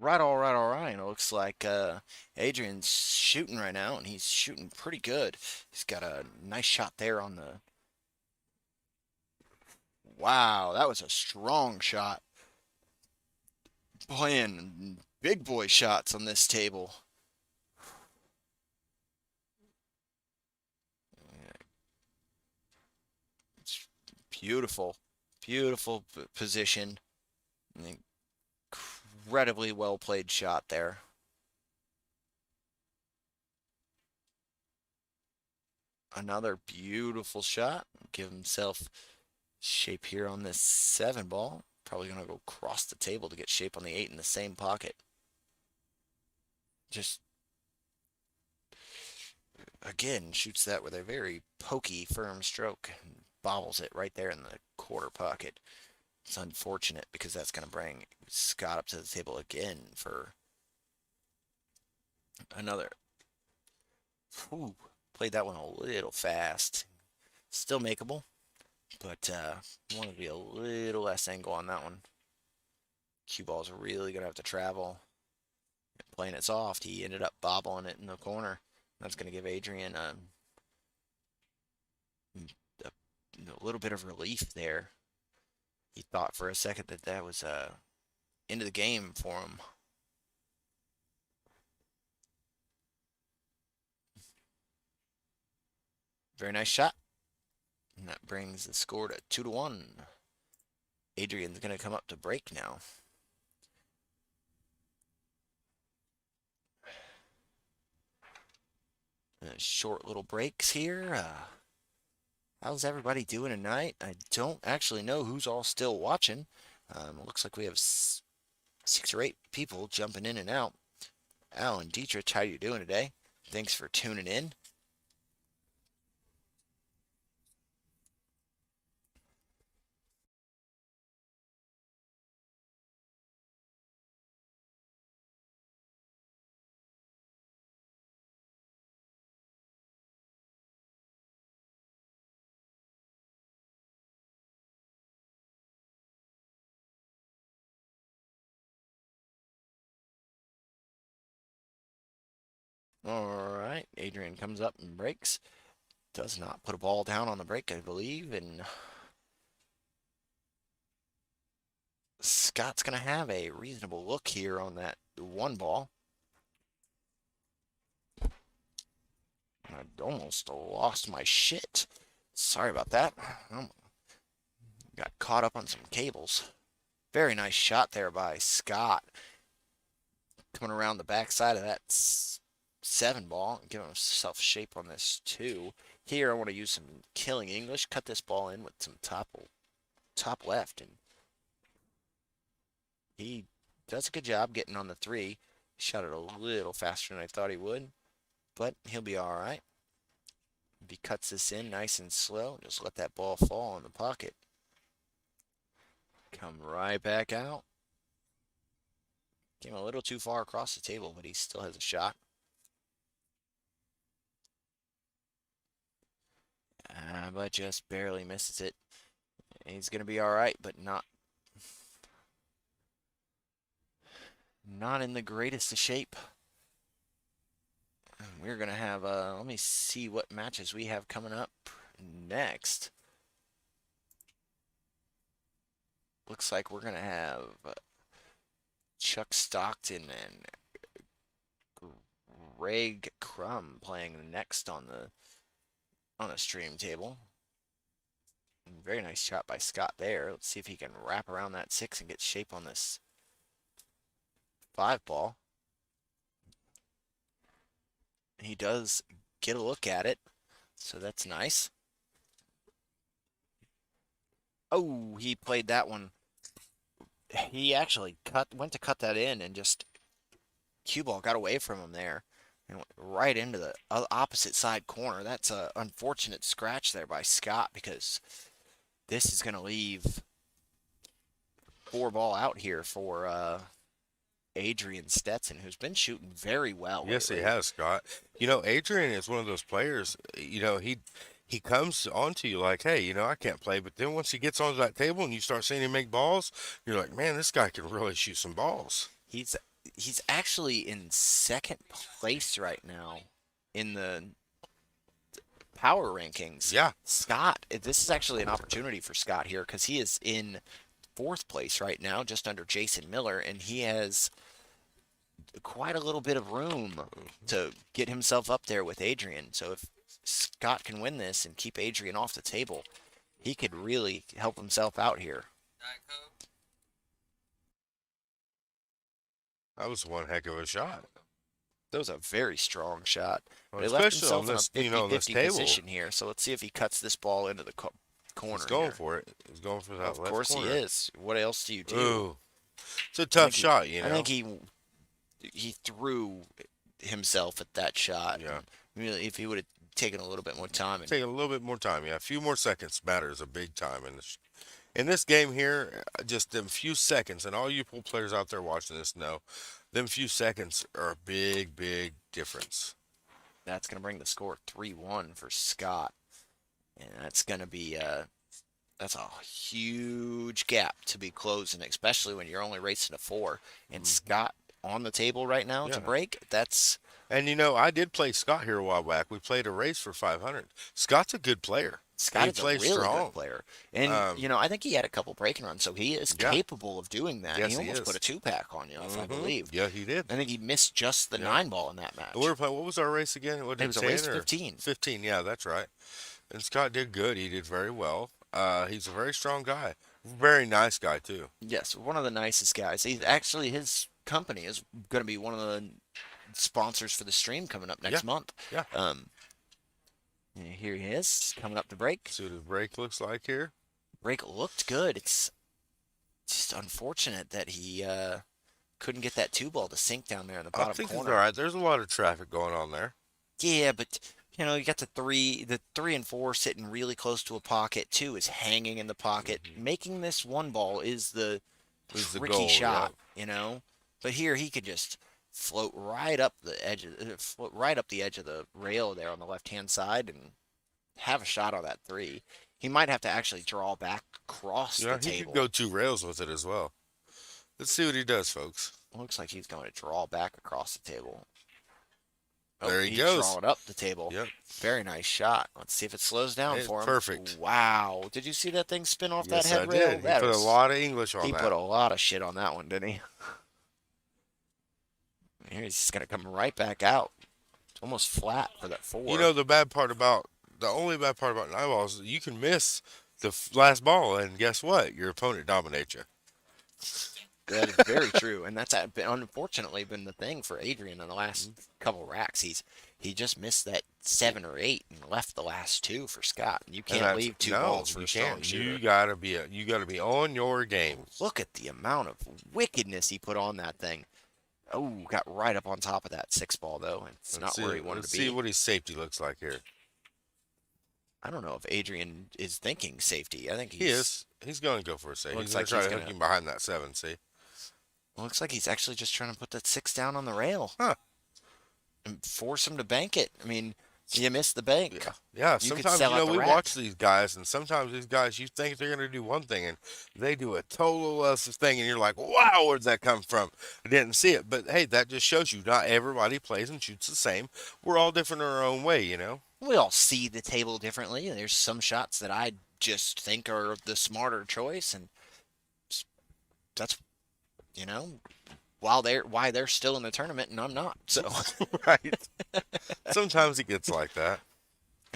Right, all right, all right. It looks like Adrian's shooting right now, and he's shooting pretty good. He's got a nice shot there on the. Wow, that was a strong shot. Playing big boy shots on this table. It's beautiful, beautiful position. Incredibly well played shot there. Another beautiful shot. Give himself shape here on this 7 ball. Probably going to go across the table to get shape on the 8 in the same pocket. Just, again, shoots that with a very pokey, firm stroke. And bobbles it right there in the quarter pocket. It's unfortunate because that's going to bring Scott up to the table again for another. Ooh, played that one a little fast. Still makeable, but want to be a little less angle on that one. Cue ball's really going to have to travel. playing it soft. He ended up bobbling it in the corner. That's going to give Adrian a little bit of relief there. He thought for a second that that was end of the game for him. Very nice shot. And that brings the score to 2-1. Adrian's going to come up to break now. Short little breaks here. How's everybody doing tonight? I don't actually know who's all still watching. It looks like we have 6 or 8 people jumping in and out. Al and Dietrich, how you doing today? Thanks for tuning in. All right, Adrian comes up and breaks. Does not put a ball down on the break, I believe, and Scott's going to have a reasonable look here on that one ball. I almost lost my shit. Sorry about that. Got caught up on some cables. Very nice shot there by Scott. Coming around the backside of that 7 ball and giving himself shape on this 2. Here I want to use some killing English. Cut this ball in with some top left, and he does a good job getting on the 3. Shot it a little faster than I thought he would, but he'll be all right. If he cuts this in nice and slow, just let that ball fall in the pocket. Come right back out. Came a little too far across the table, but he still has a shot. But just barely misses it. He's going to be all right, but not in the greatest of shape. We're going to have, let me see what matches we have coming up next. Looks like we're going to have Chuck Stockton and Greg Crum playing next on the stream table. Very nice shot by Scott there. Let's see if he can wrap around that 6 and get shape on this 5 ball. He does get a look at it, so that's nice. Oh, he played that one. He actually went to cut that in, and just cue ball got away from him there and went right into the opposite side corner. That's an unfortunate scratch there by Scott, because this is going to leave 4 ball out here for Adrian Stetson, who's been shooting very well Yes, lately. he has, Scott. Adrian is one of those players, he comes onto you like, hey, I can't play. But then once he gets onto that table and you start seeing him make balls, you're like, man, this guy can really shoot some balls. He's actually in 2nd place right now in the power rankings. Yeah. Scott, this is actually an opportunity for Scott here, because he is in 4th place right now, just under Jason Miller, and he has quite a little bit of room to get himself up there with Adrian. So if Scott can win this and keep Adrian off the table, he could really help himself out here. That was one heck of a shot. That was a very strong shot. Well, But he left especially on himself this, in a on this 50-50 table. position here. So let's see if he cuts this ball into the corner. He's going here. for it. He's going for that Of left course corner. he is. What else do you do? Ooh. It's a tough shot, I think he threw himself at that shot. Yeah. Really, if he would have taken a little bit more time. Take a little bit more time. Yeah, a few more seconds matters a big time in this game here. Just them few seconds, and all you pool players out there watching this know, them few seconds are a big, big difference. That's going to bring the score 3-1 for Scott, and that's going to be that's a huge gap to be closing, especially when you're only racing to 4. And Scott on the table right now to Yeah. break, that's And I did play Scott here a while back. We played a race for 500. Scott's a good player. And Scott he is a plays really good strong. player. And, Um, I think he had a couple breaking runs, so he is yeah. capable of doing that. Yes, He he almost put is. a two-pack on you, if I believe. Yeah, he did. I think he missed just the Yeah. 9 ball in that match. And we were playing, what was our race again? What It did was a 10 race or 15. 15? Yeah, that's right. And Scott did good. He did very well. He's a very strong guy. Very nice guy too. Yes, one of the nicest guys. He's actually, his company is going to be one of the sponsors for the stream coming up next Yeah. month. Yeah. Here he is coming up the break. See what his break looks like here. Break looked good. It's just unfortunate that he couldn't get that 2 ball to sink down there in the I bottom think it's all corner. right. There's a lot of traffic going on there. Yeah, but you got the three and four sitting really close to a pocket. 2 is hanging in the pocket. Making this 1 ball is the Is the tricky goal, shot, But here he could just float right up the edge of the rail there on the left-hand side and have a shot on that 3. He might have to actually draw back across Yeah, the he table. could go 2 rails with it as well. Let's see what he does, folks. Looks like he's going to draw back across the table. There he he's goes. drawing up the table. Yep. Very nice shot. Let's see if it slows down It's for him. perfect. Wow. Did you see that thing spin off Yes, that I headrail? did. He That put a was- lot of English on He that. put a lot of shit on that one, didn't he? Here he's just going to come right back out. It's almost flat for that 4. The only bad part about 9 balls is you can miss the last ball, and guess what? Your opponent dominates you. That is very true, and that's unfortunately been the thing for Adrian in the last couple racks. He just missed that 7 or 8 and left the last 2 for Scott. And you can't leave 2 balls for you a strong can't. shooter. You gotta be on your game. Look at the amount of wickedness he put on that thing. Oh, got right up on top of that 6 ball though. It's not where he wanted Let's to see be. what his safety looks like here. I don't know if Adrian is thinking safety. I think He is. He's going to go for a save. Looks He's going like to try he's to hook gonna- him behind that 7. See? Looks like he's actually just trying to put that 6 down on the rail. Huh. And force him to bank it. I mean, you missed the bank. Yeah. You could Sometimes sell out the we rack. watch these guys, and sometimes these guys you think they're going to do one thing, and they do a total other thing, and you're like, "Wow, where'd that come from?" I didn't see it, but hey, that just shows you not everybody plays and shoots the same. We're all different in our own way, We all see the table differently. There's some shots that I just think are the smarter choice, and that's why they're still in the tournament and I'm not. So right? Sometimes it gets like that.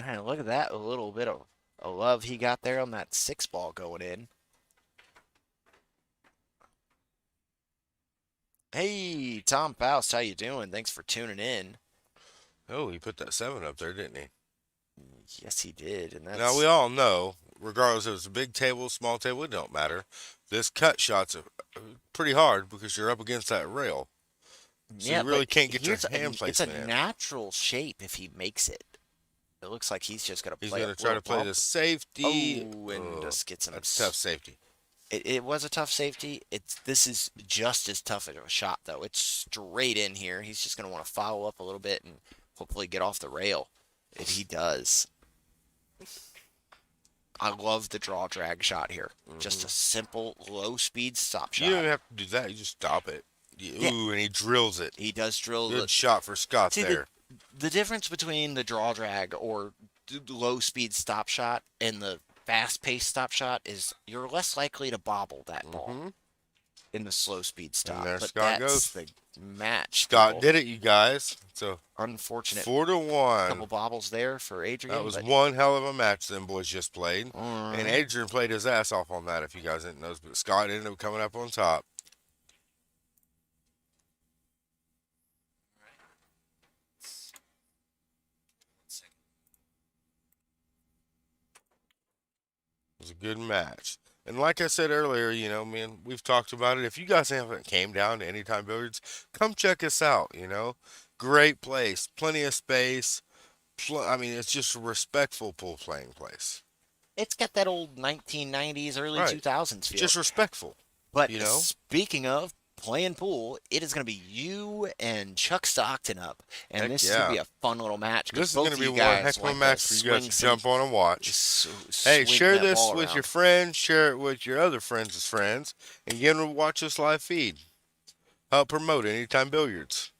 hey, look at that, a little bit of a love he got there on that 6 ball going in. Hey, Tom Faust, how you doing? Thanks for tuning in. Oh, he put that 7 up there, didn't he? Yes, he did, and that's Now we all know, regardless if it's a big table, small table, it don't matter. This cut shot's pretty hard because you're up against that rail. So you really but can't get your here's hand It's placement a in. natural shape if he makes it. It looks like he's just gonna He's play. going to try to play the safety. Oh, and just gets him. That's tough safety. It was a tough safety. This is just as tough of a shot though. It's straight in here. He's just gonna want to follow up a little bit and hopefully get off the rail. If he does, I love the draw drag shot here. Just a simple low speed stop shot. You don't even have to do that. You just stop it. Yeah. Ooh, and he drills it. He does drill Good the shot for Scott See, there. the difference between the draw drag or low speed stop shot and the fast paced stop shot is you're less likely to bobble that ball Mhm. in the slow speed stop. there But Scott that's goes. the match. Scott people. did it, you guys. So Unfortunate 4-1. couple bobbles there for Adrian. That was but, one hell of a match them boys just played. Alright. And Adrian played his ass off on that, if you guys didn't know. But Scott ended up coming up on top. It was a good match. And like I said earlier, man, we've talked about it. If you guys haven't came down to Anytime Billiards, come check us out. Great place, plenty of space. It's just a respectful pool playing place. It's got that old 1990s, early Right. 2000s feel. Just respectful. but you know? speaking of playing pool, it is going to be you and Chuck Stockton up, and Heck this is yeah. going to be a fun little match. 'cause This is both going to of be you one guys heck of a like match to for you guys swing to some- jump on and watch. Hey, swing share that this ball with around. your friends, share it with your other friends' friends, and get them to watch this live feed. help promote Anytime Billiards.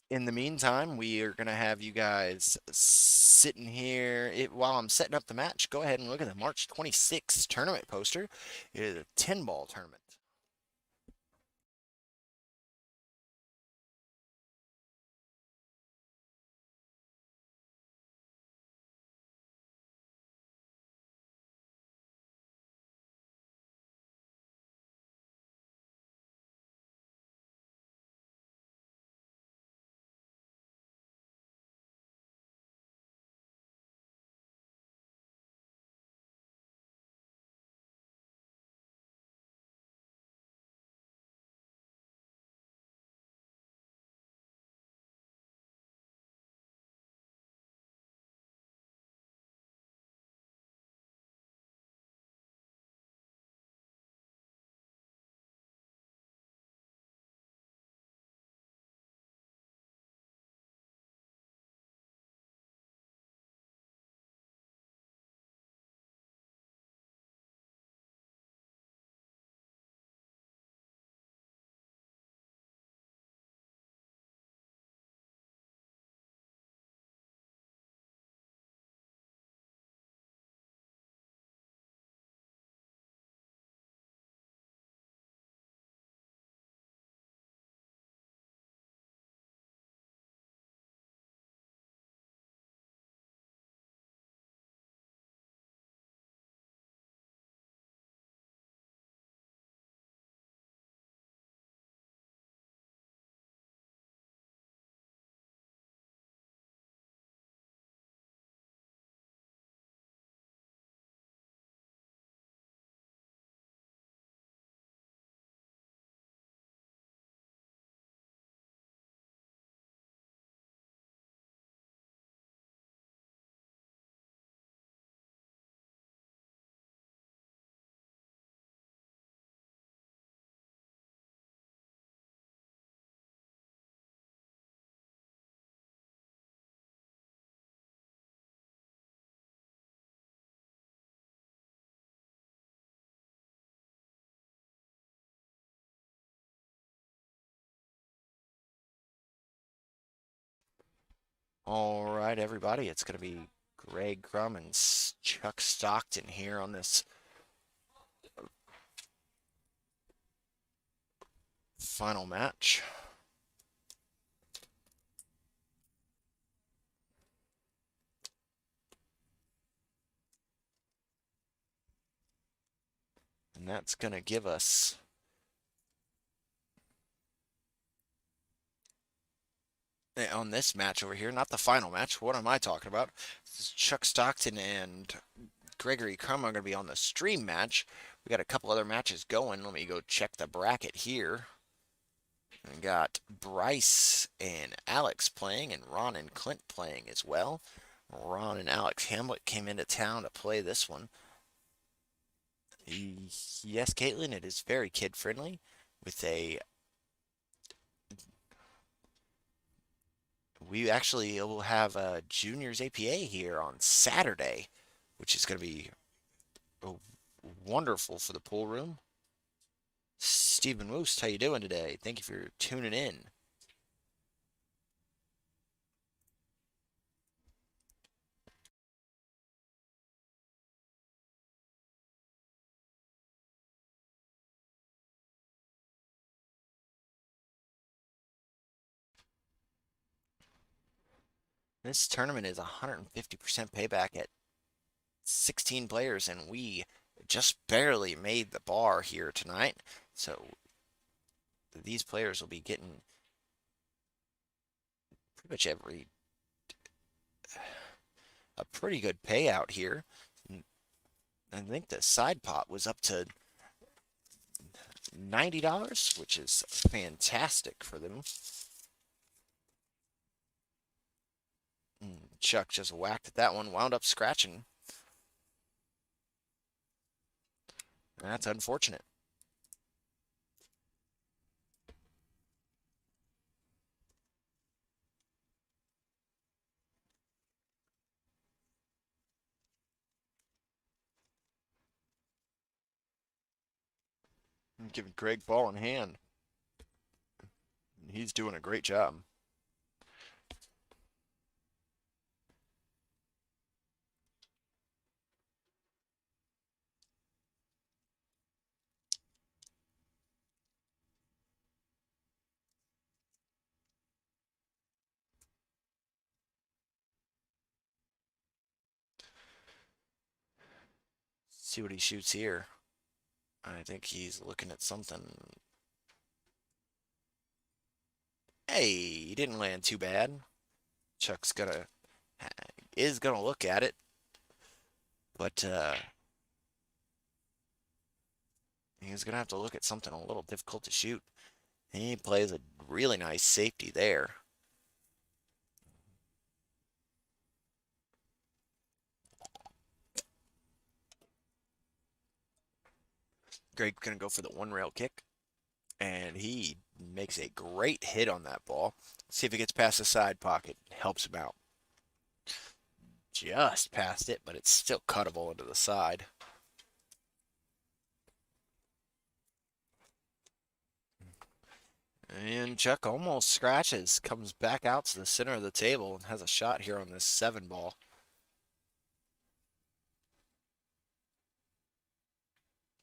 In the meantime, we are going to have you guys sitting here. While I'm setting up the match, go ahead and look at the March 26th tournament poster. It is a 10-ball tournament. All right, everybody, it's going to be Greg Crum and Chuck Stockton here on this final match. And that's going to give us on this match over here, not the final match. What am I talking about? This is Chuck Stockton and Gregory Crum are going to be on the stream match. We got a couple other matches going. Let me go check the bracket here. We got Bryce and Alex playing, and Ron and Clint playing as well. Ron and Alex Hamlet came into town to play this one. Yes, Caitlin, it is very kid friendly with a. We actually will have a juniors APA here on Saturday, which is going to be wonderful for the pool room. Stephen Woost, how you doing today? Thank you for tuning in. This tournament is 150% payback at 16 players, and we just barely made the bar here tonight. So these players will be getting pretty much a pretty good payout here. I think the side pot was up to $90, which is fantastic for them. Chuck just whacked at that one, wound up scratching. That's unfortunate. Giving Greg ball in hand. He's doing a great job. See what he shoots here. I think he's looking at something. Hey, he didn't land too bad. Chuck's is gonna look at it, but he's gonna have to look at something a little difficult to shoot. He plays a really nice safety there. Greg's gonna go for the one rail kick, and he makes a great hit on that ball. See if he gets past the side pocket. Helps him out. Just past it, but it's still cuttable into the side. And Chuck almost scratches, comes back out to the center of the table, and has a shot here on this 7 ball.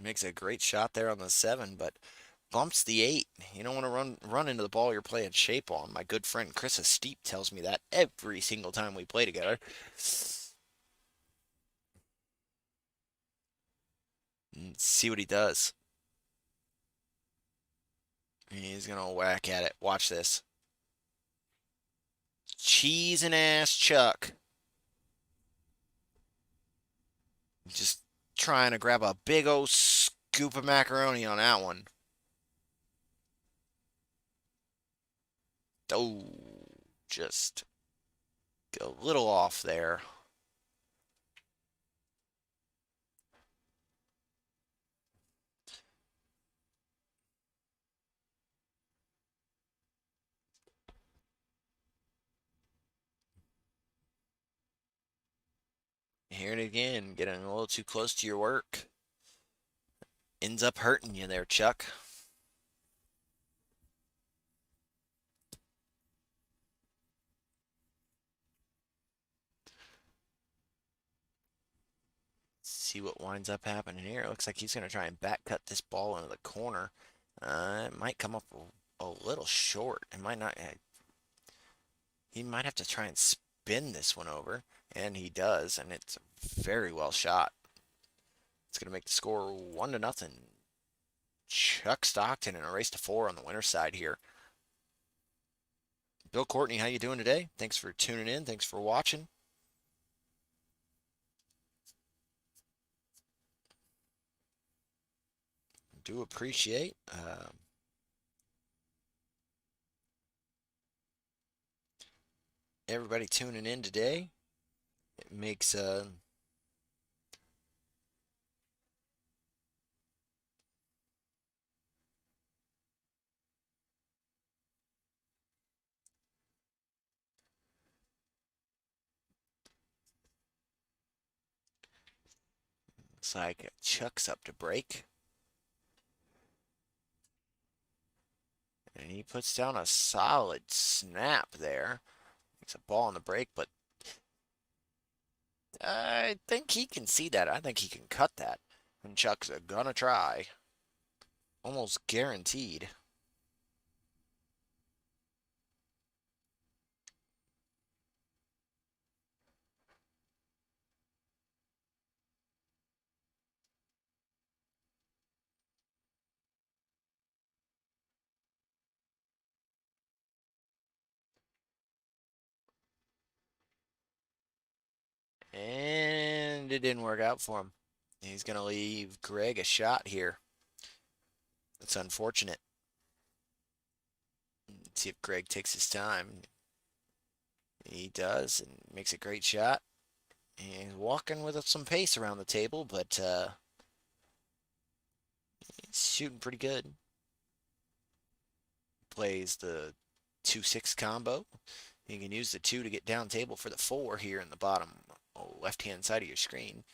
Makes a great shot there on the 7, but bumps the 8. You don't want to run into the ball you're playing shape on. My good friend Chris Steep tells me that every single time we play together. See what he does. He's going to whack at it. Watch this. Cheese and ass Chuck. Just trying to grab a big old scoop of macaroni on that one. Oh, just a little off there. Hearing it again, getting a little too close to your work. Ends up hurting you there, Chuck. See what winds up happening here. It looks like he's going to try and back cut this ball into the corner. It might come up a little short. It might not. He might have to try and spin this one over, and he does, and it's very well shot. It's going to make the score 1-0. Chuck Stockton in a race to 4 on the winner's side here. Bill Courtney, how you doing today? Thanks for tuning in. Thanks for watching. Do appreciate everybody tuning in today. It makes looks like Chuck's up to break. And he puts down a solid snap there. It's a ball on the break, but I think he can see that. I think he can cut that. And Chuck's gonna try. Almost guaranteed. And it didn't work out for him. He's going to leave Greg a shot here. That's unfortunate. Let's see if Greg takes his time. He does and makes a great shot. He's walking with some pace around the table, but he's shooting pretty good. Plays the 2-6 combo. You can use the 2 to get down table for the 4 here in the bottom left-hand side of your screen.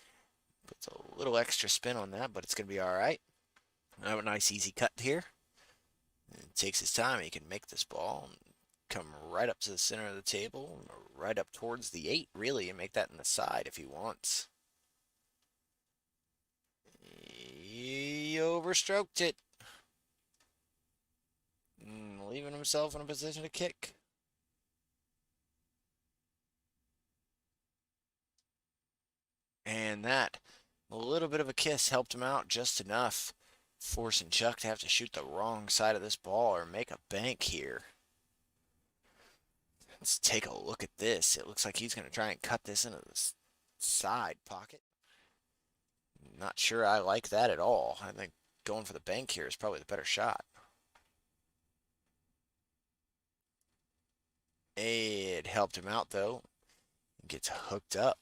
Puts a little extra spin on that, but it's going to be all right. Have a nice easy cut here. It takes his time. He can make this ball and come right up to the center of the table, right up towards the 8, really, and make that in the side if he wants. He overstroked it, leaving himself in a position to kick. And that, a little bit of a kiss helped him out just enough, forcing Chuck to have to shoot the wrong side of this ball or make a bank here. Let's take a look at this. It looks like he's going to try and cut this into the side pocket. Not sure I like that at all. I think going for the bank here is probably the better shot. It helped him out, though. Gets hooked up.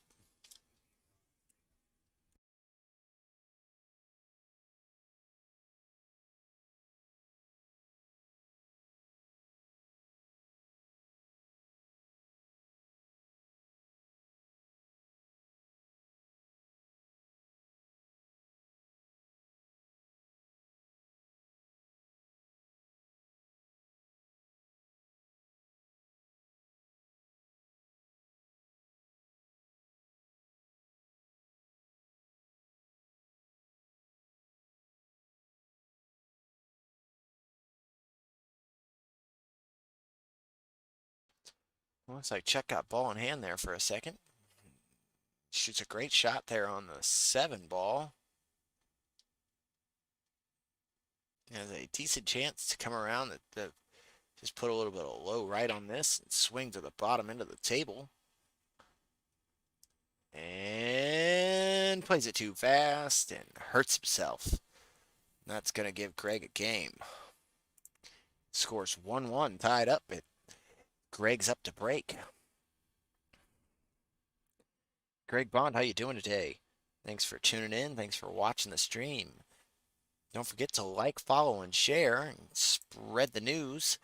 Looks like Chuck got ball in hand there for a second. Shoots a great shot there on the 7 ball. Has a decent chance to come around that just put a little bit of low right on this and swing to the bottom end of the table. And plays it too fast and hurts himself. That's going to give Greg a game. Scores 1-1, tied up. Greg's up to break. Greg Bond, how you doing today? Thanks for tuning in. Thanks for watching the stream. Don't forget to like, follow, and share, and spread the news.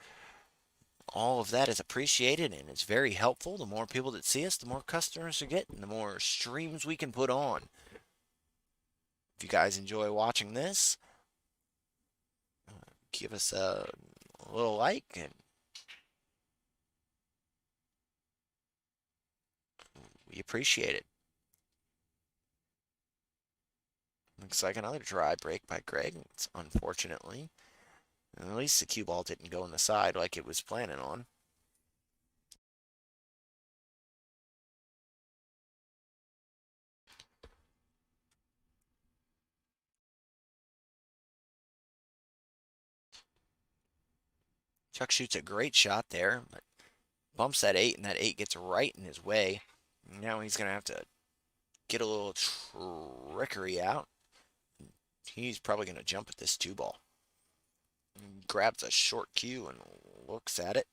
All of that is appreciated and it's very helpful. The more people that see us, the more customers we get, and the more streams we can put on. If you guys enjoy watching this, give us a little like, and we appreciate it. Looks like another dry break by Greg. It's unfortunately. At least the cue ball didn't go in the side like it was planning on. Chuck shoots a great shot there, but bumps that 8, and that 8 gets right in his way. Now he's going to have to get a little trickery out. He's probably going to jump at this 2 ball. Grabs a short cue and looks at it.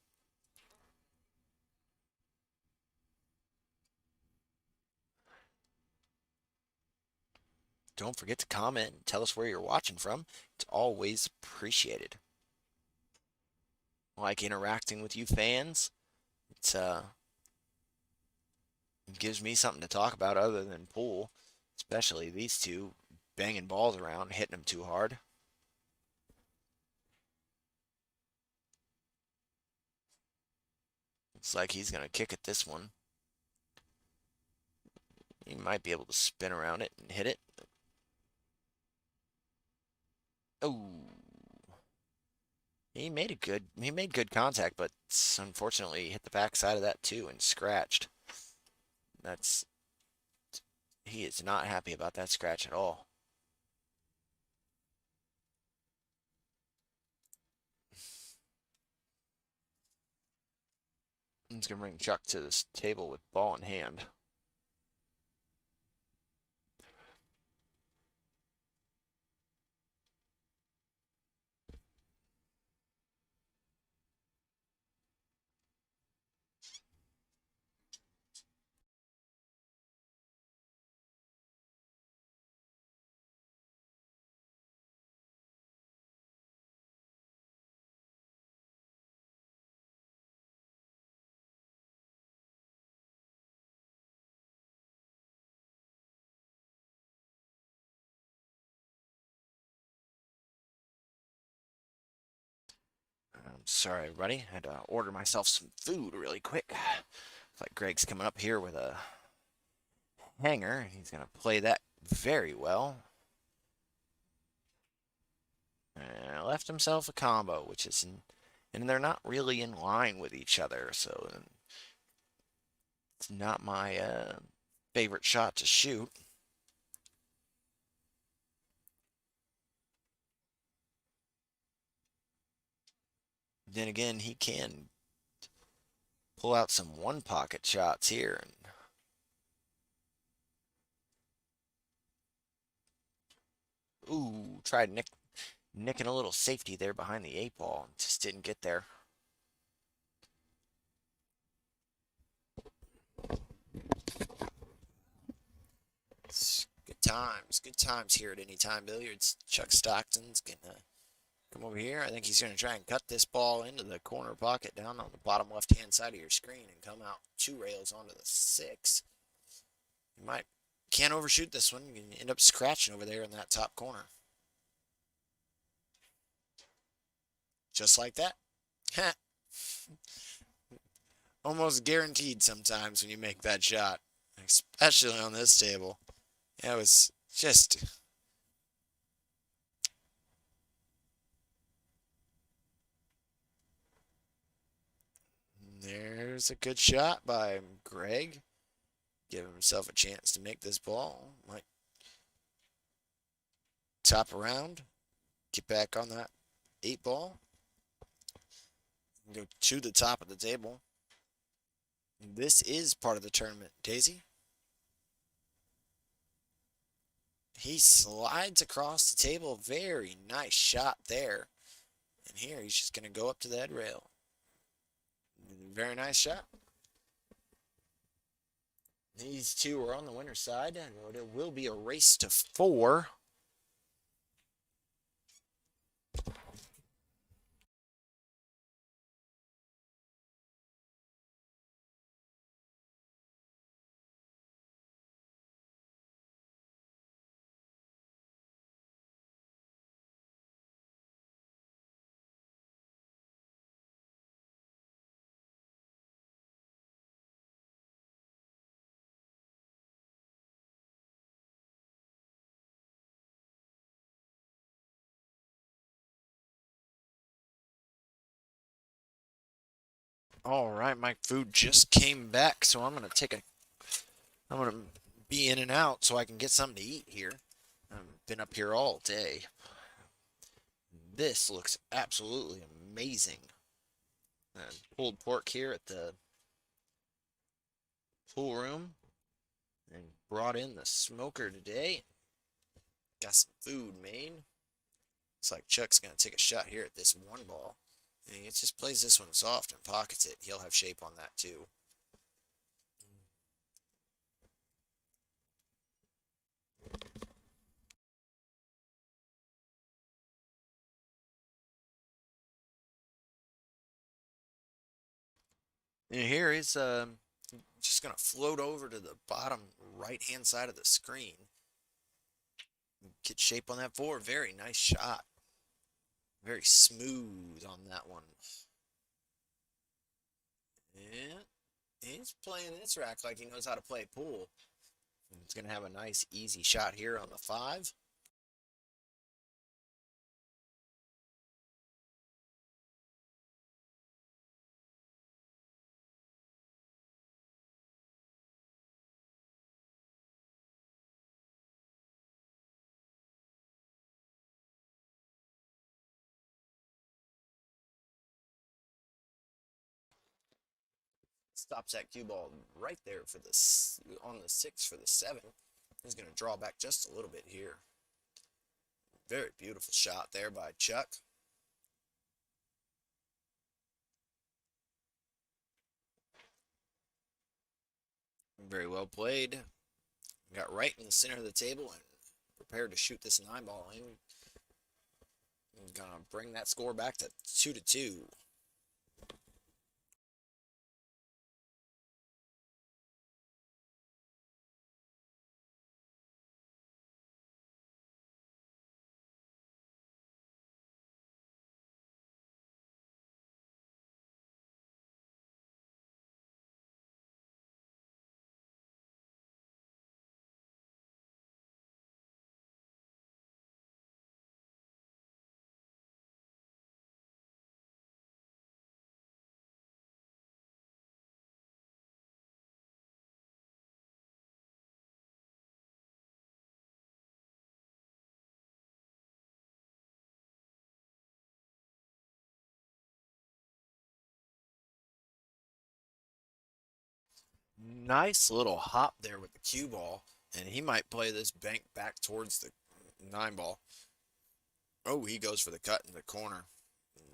Don't forget to comment and tell us where you're watching from. It's always appreciated. Like interacting with you fans. It gives me something to talk about other than pool, especially these two banging balls around, hitting them too hard. Looks like he's going to kick at this one. He might be able to spin around it and hit it. Oh. He made good contact, but unfortunately he hit the backside of that too and scratched. He is not happy about that scratch at all. He's going to bring Chuck to this table with ball in hand. Sorry, everybody. Had to order myself some food really quick. Looks like Greg's coming up here with a hanger. He's going to play that very well. And left himself a combo, which is, and they're not really in line with each other, so it's not my favorite shot to shoot. Then again, he can pull out some one pocket shots here. And ooh, tried nicking a little safety there behind the 8 ball. Just didn't get there. It's good times here at Anytime Billiards. Chuck Stockton's gonna come over here. I think he's gonna try and cut this ball into the corner pocket down on the bottom left-hand side of your screen and come out 2 rails onto the 6. You can't overshoot this one. You can end up scratching over there in that top corner. Just like that. Almost guaranteed sometimes when you make that shot, especially on this table. It was just there's a good shot by Greg. Giving himself a chance to make this ball. Might top around. Get back on that 8 ball. Go to the top of the table. This is part of the tournament, Daisy. He slides across the table. Very nice shot there. And here he's just going to go up to the head rail. Very nice shot. These two are on the winner's side, and it will be a race to 4. All right, my food just came back, so I'm gonna be in and out so I can get something to eat here. I've been up here all day. This looks absolutely amazing. Pulled pork here at the pool room and brought in the smoker today. Got some food made. Looks like Chuck's gonna take a shot here at this 1 ball. And he just plays this one soft and pockets it. He'll have shape on that too. And here he's just gonna float over to the bottom right-hand side of the screen. Get shape on that 4. Very nice shot. Very smooth on that one. Yeah, he's playing this rack like he knows how to play pool. He's going to have a nice, easy shot here on the 5. Stops that cue ball right there for this on the 6 for the 7. He's going to draw back just a little bit here. Very beautiful shot there by Chuck. Very well played. Got right in the center of the table and prepared to shoot this 9 ball in. Gonna bring that score back to 2-2. Nice little hop there with the cue ball, and he might play this bank back towards the 9 ball. Oh, he goes for the cut in the corner.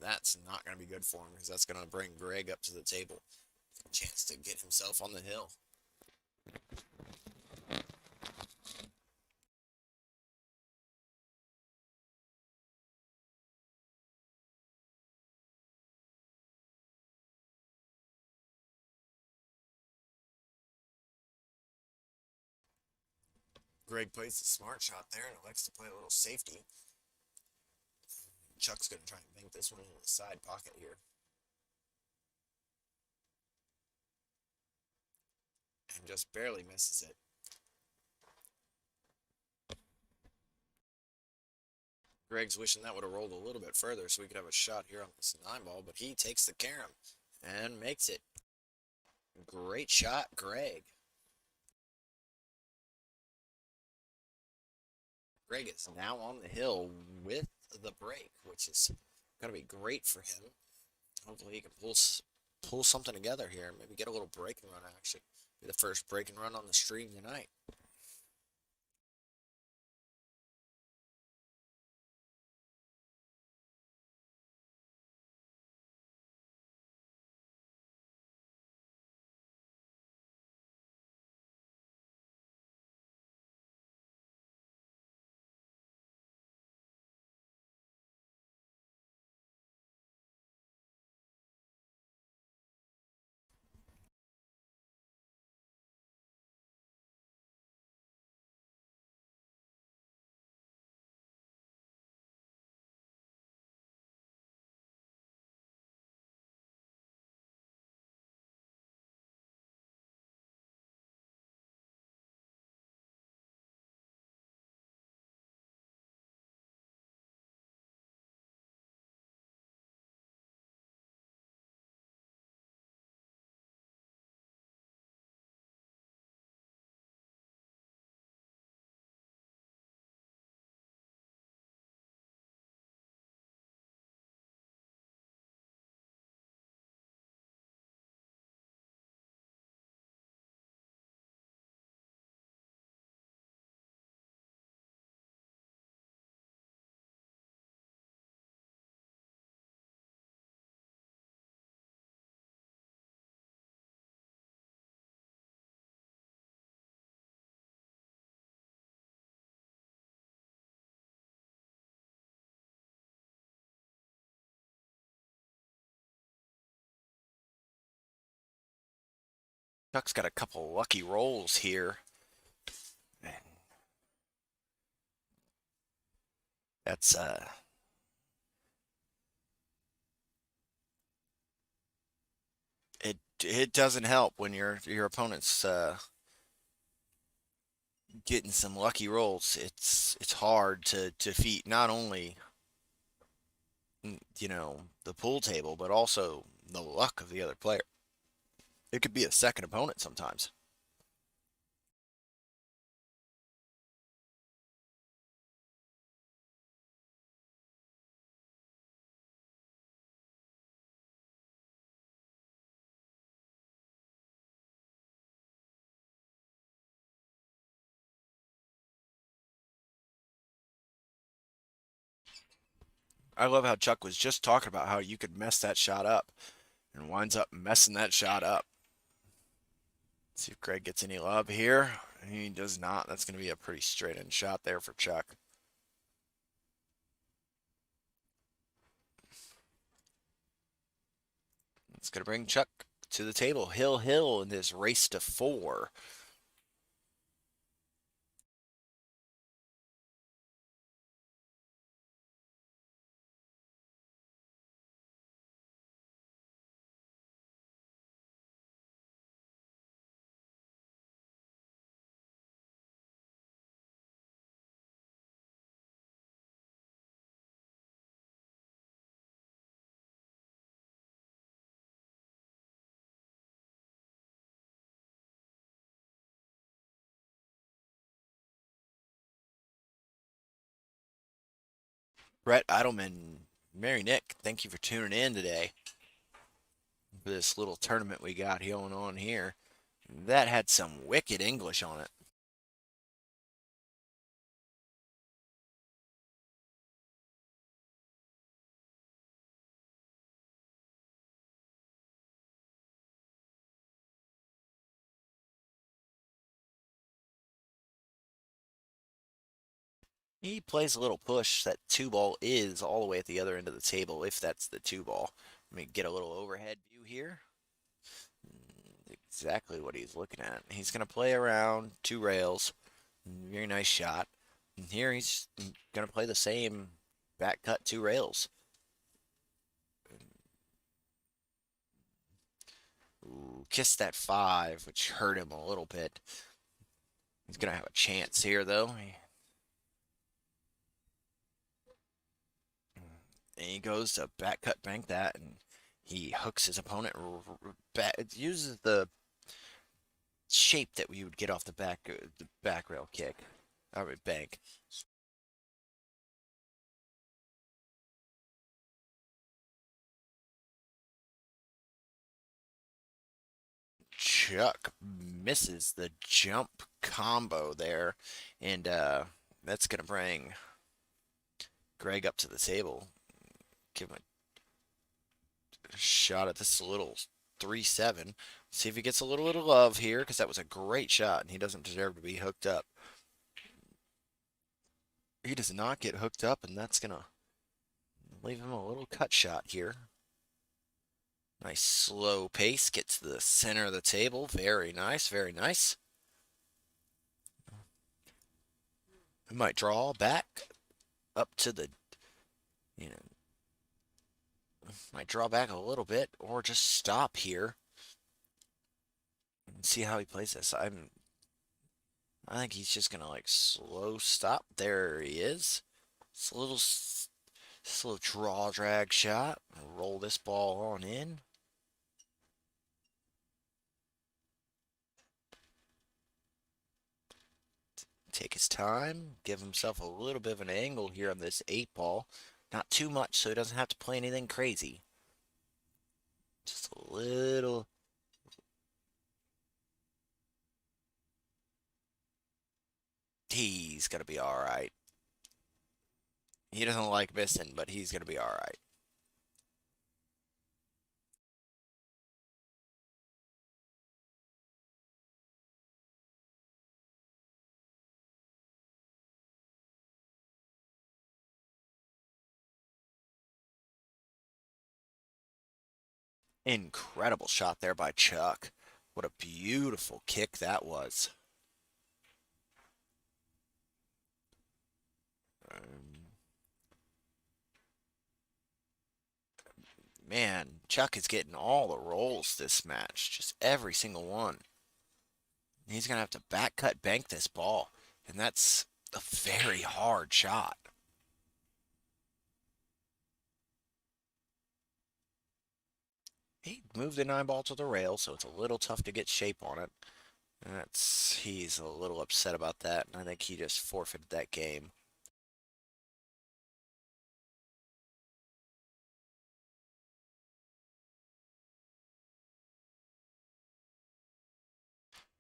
That's not going to be good for him because that's going to bring Greg up to the table. A chance to get himself on the hill. Greg plays the smart shot there and elects to play a little safety. Chuck's going to try and bank this one in the side pocket here. And just barely misses it. Greg's wishing that would have rolled a little bit further so we could have a shot here on this 9 ball, but he takes the carom and makes it. Great shot, Greg. Greg is now on the hill with the break, which is going to be great for him. Hopefully he can pull something together here. Maybe get a little break and run action. Be the first break and run on the stream tonight. Chuck's got a couple lucky rolls here. And that's it doesn't help when your opponent's getting some lucky rolls. It's hard to defeat not only the pool table but also the luck of the other player. It could be a second opponent sometimes. I love how Chuck was just talking about how you could mess that shot up and winds up messing that shot up. Let's see if Greg gets any love here. He does not. That's going to be a pretty straight in shot there for Chuck. It's going to bring Chuck to the table. Hill in this race to 4. Brett Eidelman, Mary Nick, thank you for tuning in today for this little tournament we got going on here. That had some wicked English on it. He plays a little push. That two ball is all the way at the other end of the table, if that's the two ball. Let me get a little overhead view here. Exactly what he's looking at. He's going to play around two rails. Very nice shot. And here he's going to play the same back cut two rails. Ooh, kissed that five, which hurt him a little bit. He's going to have a chance here, though. And he goes to back cut bank that, and he hooks his opponent. It uses the shape that we would get off the back rail kick, or bank. Chuck misses the jump combo there, and that's gonna bring Greg up to the table. Give him a shot at this little 3-7. See if he gets a little bit of love here, because that was a great shot, and he doesn't deserve to be hooked up. He does not get hooked up, and that's gonna leave him a little cut shot here. Nice slow pace, get to the center of the table. Very nice, very nice. We might draw back up to the, you know, might draw back a little bit or just stop here and see how he plays this. I think he's just gonna like slow stop. There he is. It's a little slow draw drag shot. Roll this ball on in. Take his time, give himself a little bit of an angle here on this 8 ball. Not too much so he doesn't have to play anything crazy. Just a little. He's going to be all right. He doesn't like missing, but he's going to be all right. Incredible shot there by Chuck. What a beautiful kick that was. Man, Chuck is getting all the rolls this match. Just every single one. He's going to have to back cut bank this ball. And that's a very hard shot. He moved the 9 ball to the rail, so it's a little tough to get shape on it. And he's a little upset about that, and I think he just forfeited that game.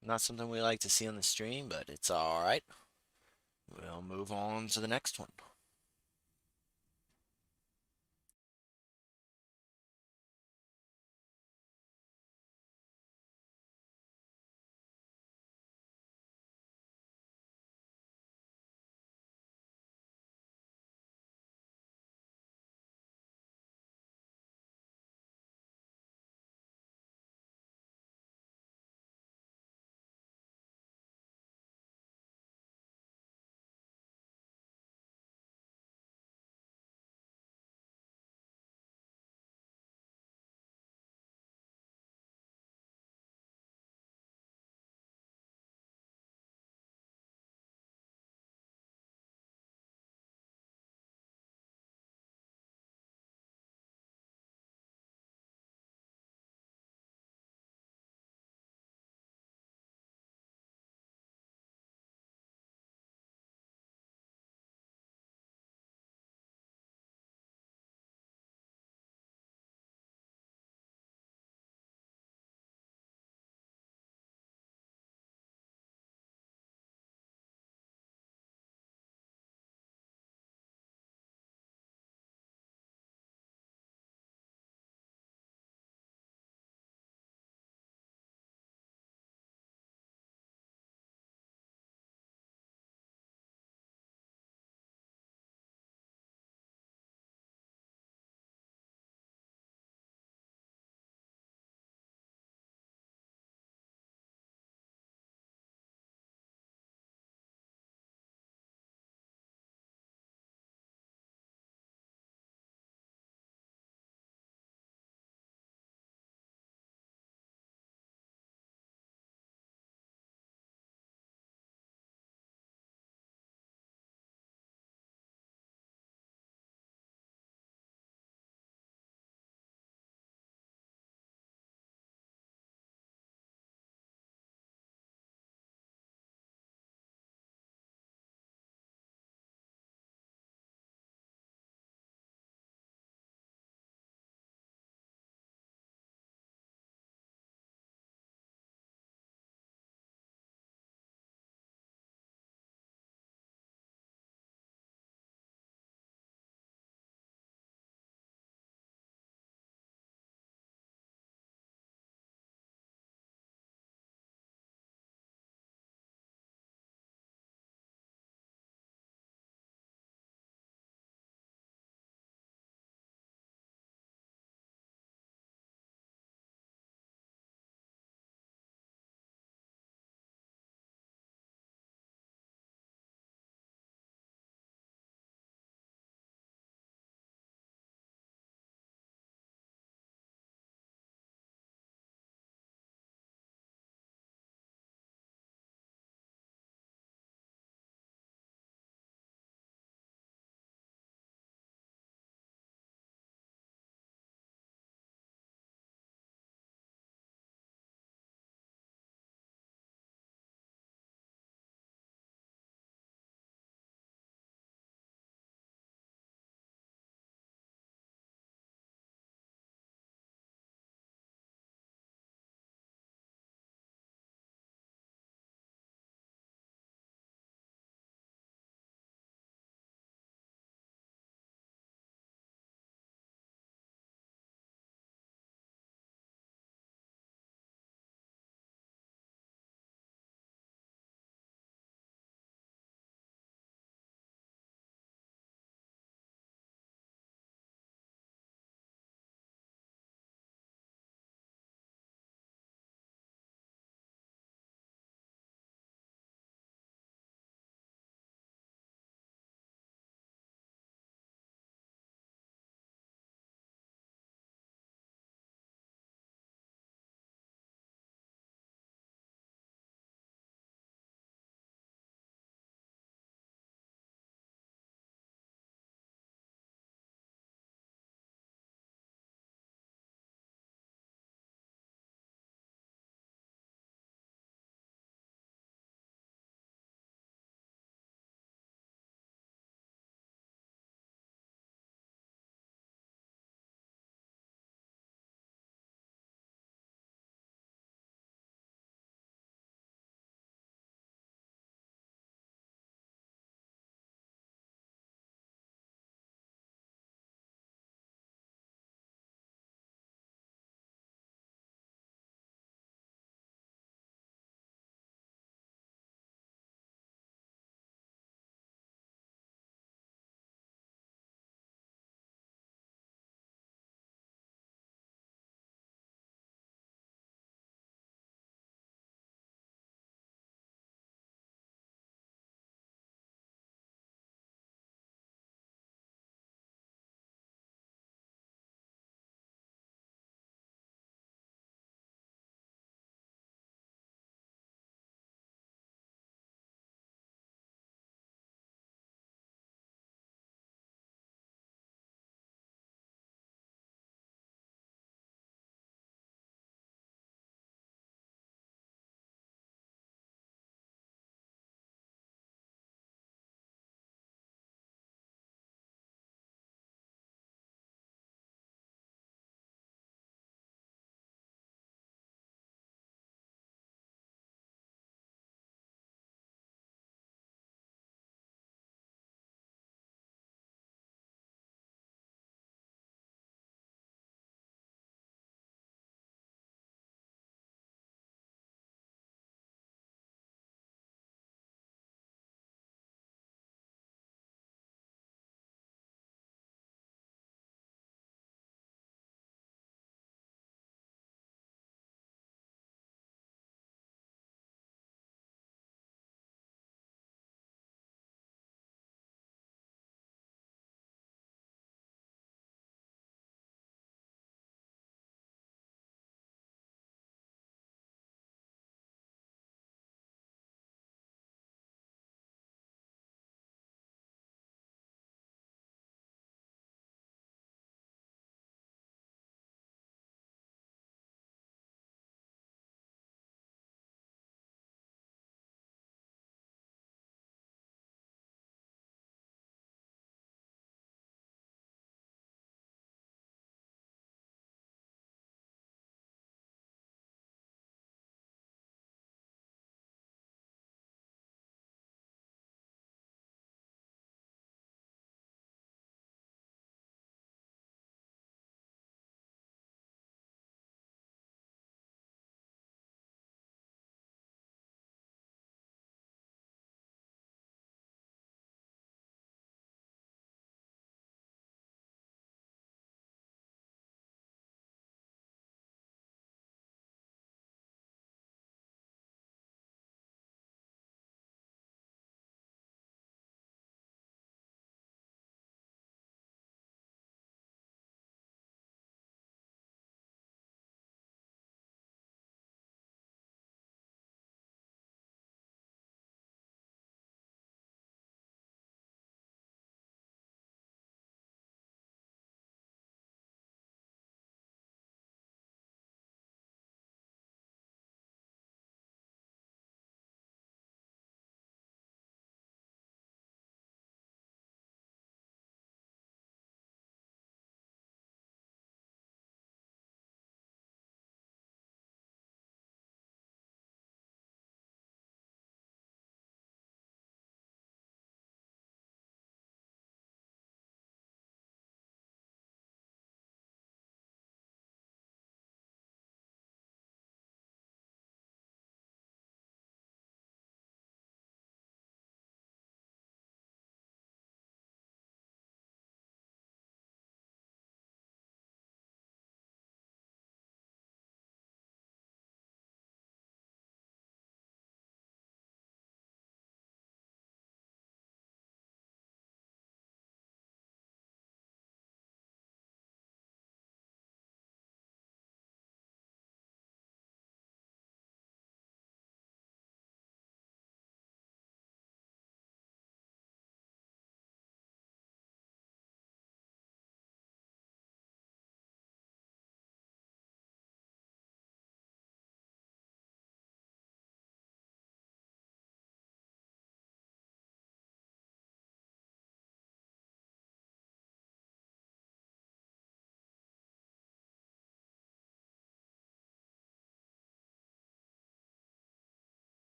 Not something we like to see on the stream, but it's alright. We'll move on to the next one.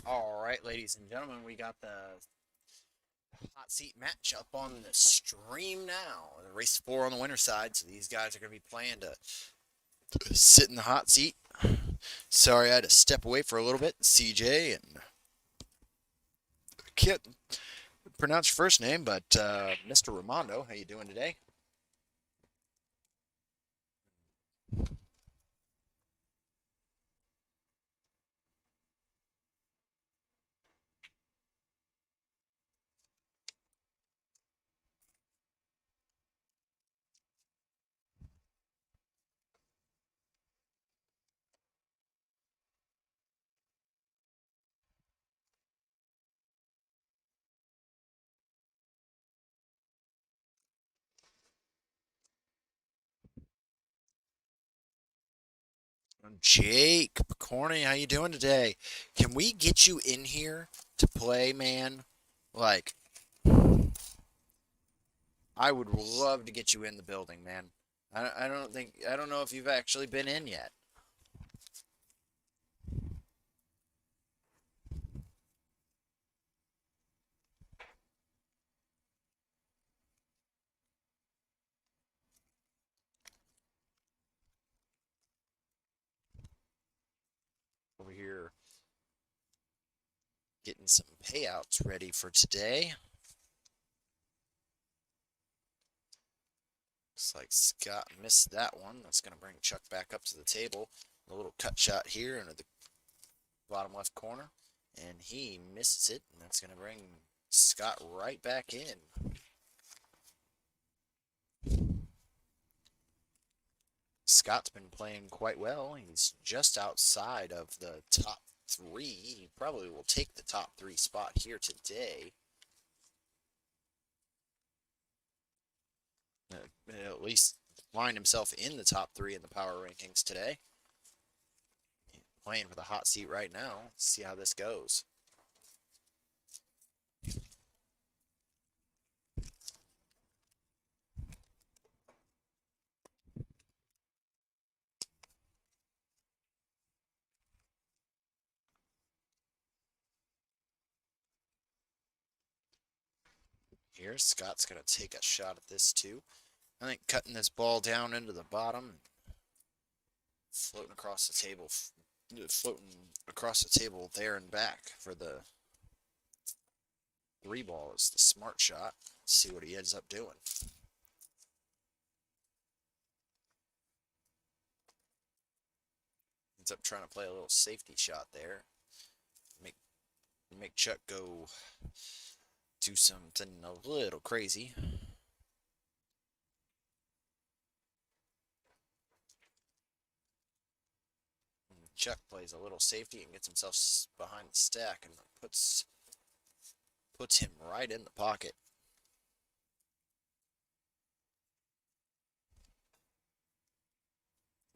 All right, ladies and gentlemen, we got the hot seat match up on the stream now. The race 4 on the winner side, so these guys are going to be playing to sit in the hot seat. Sorry, I had to step away for a little bit. CJ and can't pronounce your first name, but Mr. Ramondo, how you doing today? Jake Picorni, how you doing today? Can we get you in here to play, man? Like, I would love to get you in the building, man. I don't know if you've actually been in yet. Over here getting some payouts ready for today. Looks like Scott missed that one. That's going to bring Chuck back up to the table. A little cut shot here into the bottom left corner. And he misses it. And that's going to bring Scott right back in. Scott's been playing quite well. He's just outside of the top 3. He probably will take the top 3 spot here today. At least find himself in the top 3 in the power rankings today. Playing for the hot seat right now. Let's see how this goes. Here, Scott's going to take a shot at this too. I think cutting this ball down into the bottom, floating across the table, there and back for the 3 ball is the smart shot. Let's see what he ends up doing. Ends up trying to play a little safety shot there. Make Chuck go do something a little crazy. Chuck plays a little safety and gets himself behind the stack and puts him right in the pocket.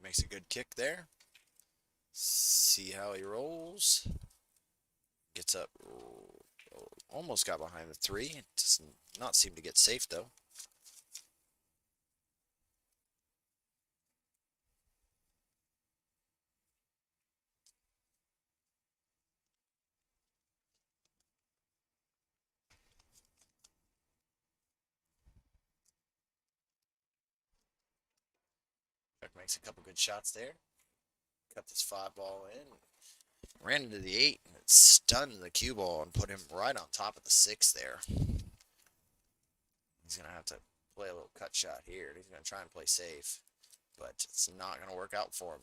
Makes a good kick there. See how he rolls. Gets up. Almost got behind the 3. It does not seem to get safe though. Chuck makes a couple good shots there. Cut this 5 ball in. Ran into the 8 and it stunned the cue ball and put him right on top of the 6 there. He's going to have to play a little cut shot here. He's going to try and play safe, but it's not going to work out for him.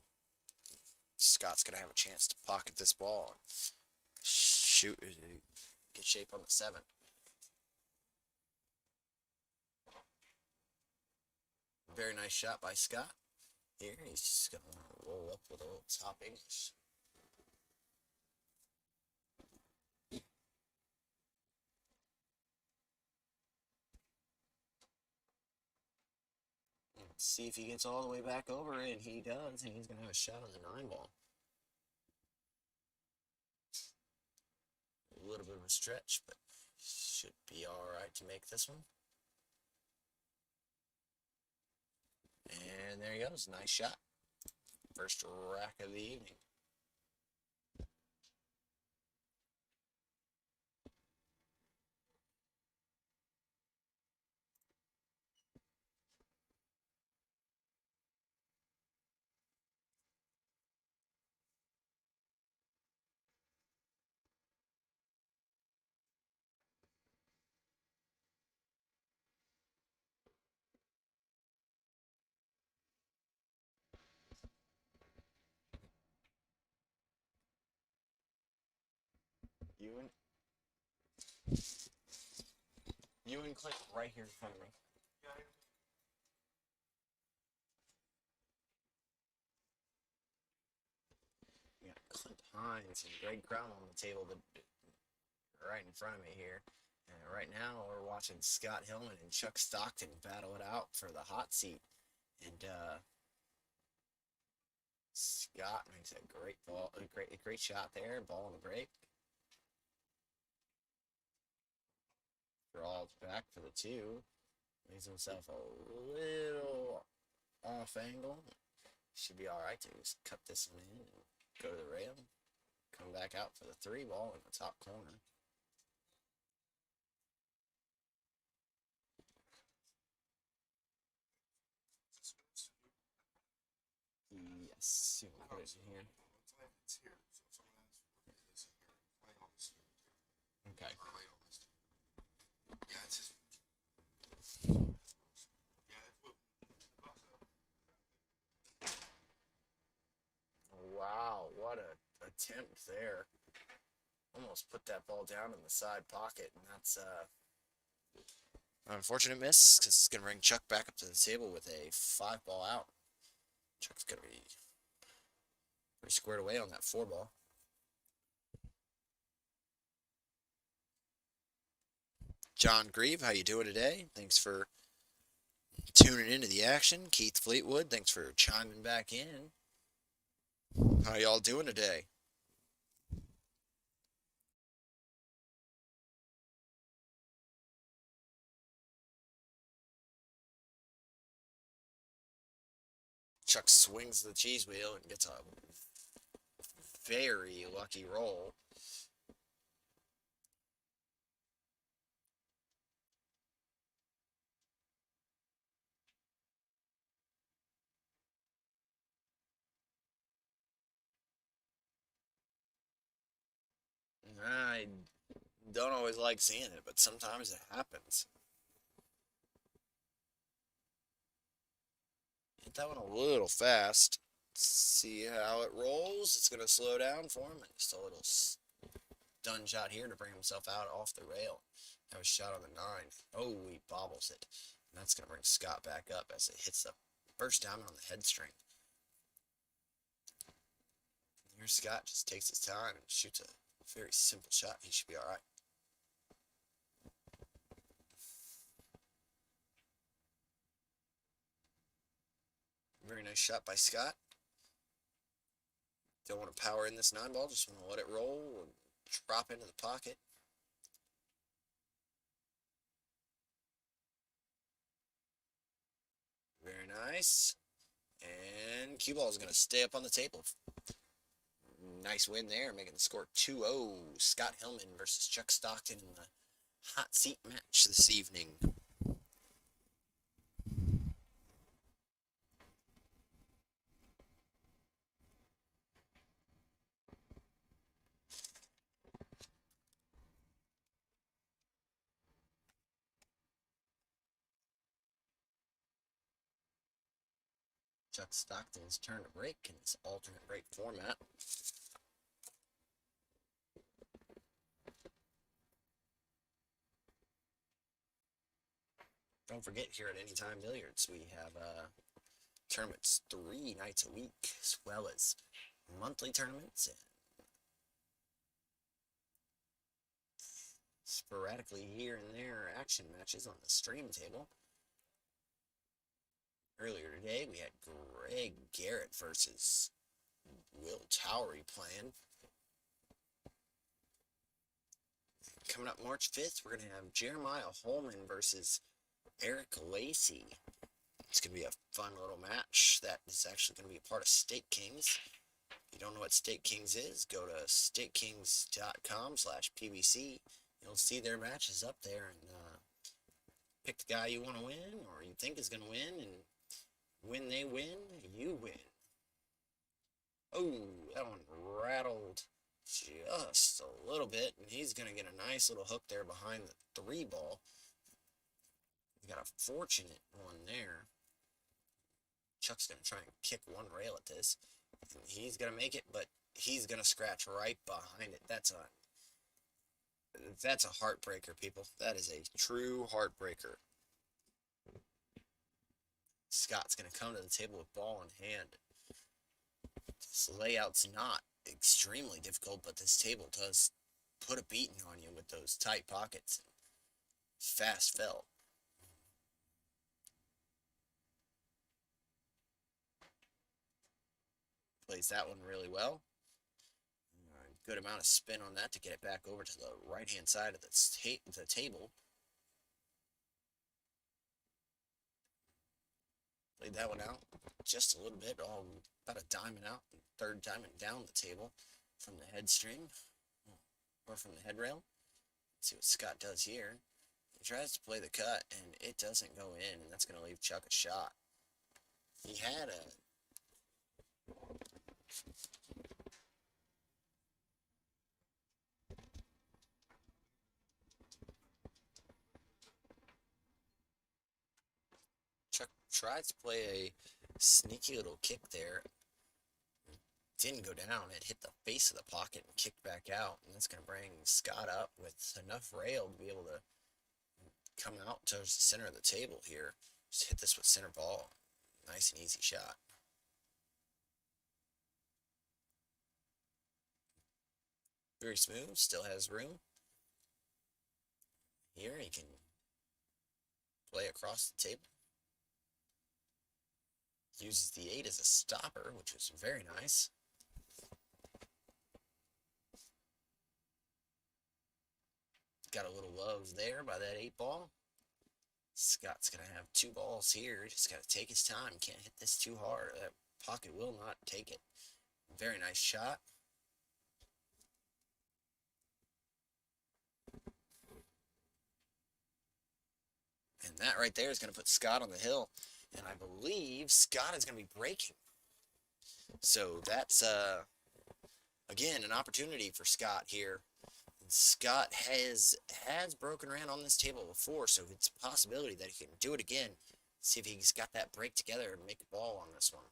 Scott's going to have a chance to pocket this ball and shoot, get shape on the 7. Very nice shot by Scott. Here, he's just going to roll up with a little top English. Let's see if he gets all the way back over, and he does, and he's going to have a shot on the 9 ball. A little bit of a stretch, but should be all right to make this one. And there he goes. Nice shot. First rack of the evening. You and Clint right here in front of me. We got Clint Hines and Greg Crown on the table right in front of me here. And right now we're watching Scott Hillman and Chuck Stockton battle it out for the hot seat. And Scott makes a great shot there, ball on the break. Draws back for the two. Leaves himself a little off angle. Should be alright to just cut this one in and go to the rail. Come back out for the three ball in the top corner. Yes, you can put it in here. Okay. Wow, what a attempt there. Almost put that ball down in the side pocket, and that's an unfortunate miss because it's going to bring Chuck back up to the table with a 5-ball out. Chuck's going to be pretty squared away on that 4-ball. John Grieve, how you doing today? Thanks for tuning into the action. Keith Fleetwood, thanks for chiming back in. How y'all doing today? Chuck swings the cheese wheel and gets a very lucky roll. I don't always like seeing it, but sometimes it happens. Hit that one a little fast. See how it rolls. It's going to slow down for him. And just a little stun shot here to bring himself out off the rail. That was shot on the 9. Oh, he bobbles it. And that's going to bring Scott back up as it hits the first diamond on the head string. Here Scott just takes his time and shoots a very simple shot. He should be all right. Very nice shot by Scott. Don't want to power in this 9-ball. Just want to let it roll and drop into the pocket. Very nice. And cue ball is going to stay up on the table. Nice win there, making the score 2-0. Scott Hillman versus Chuck Stockton in the hot seat match this evening. Chuck Stockton's turn to break in this alternate break format. Don't forget, here at Anytime Billiards, we have tournaments 3 nights a week, as well as monthly tournaments and sporadically here and there action matches on the stream table. Earlier today, we had Greg Garrett versus Will Towery playing. Coming up March 5th, we're going to have Jeremiah Holman versus Eric Lacey. It's going to be a fun little match that is actually going to be a part of State Kings. If you don't know what State Kings is, go to statekings.com/PBC. You'll see their matches up there and pick the guy you want to win or you think is going to win, and when they win, you win. Oh, that one rattled just a little bit, and he's going to get a nice little hook there behind the 3-ball. We got a fortunate one there. Chuck's going to try and kick one rail at this. And he's going to make it, but he's going to scratch right behind it. That's a That's a heartbreaker, people. That is a true heartbreaker. Scott's going to come to the table with ball in hand. This layout's not extremely difficult, but this table does put a beating on you with those tight pockets. Fast felt. Plays that one really well. Good amount of spin on that to get it back over to the right-hand side of the table. Played that one out just a little bit, about a diamond out, third diamond down the table from the head string, or from the head rail. Let's see what Scott does here. He tries to play the cut, and it doesn't go in, and that's going to leave Chuck a shot. He had a Chuck tries to play a sneaky little kick there. Didn't go down. It hit the face of the pocket and kicked back out. And that's going to bring Scott up with enough rail to be able to come out towards the center of the table here. Just hit this with center ball. Nice and easy shot. Very smooth. Still has room. Here he can play across the table. Uses the 8 as a stopper, which was very nice. Got a little love there by that 8 ball. Scott's going to have 2 balls here. Just got to take his time. Can't hit this too hard. That pocket will not take it. Very nice shot. And that right there is going to put Scott on the hill. And I believe Scott is going to be breaking. So that's, again, an opportunity for Scott here. Scott has broken around on this table before, so it's a possibility that he can do it again. See if he's got that break together and make a ball on this one.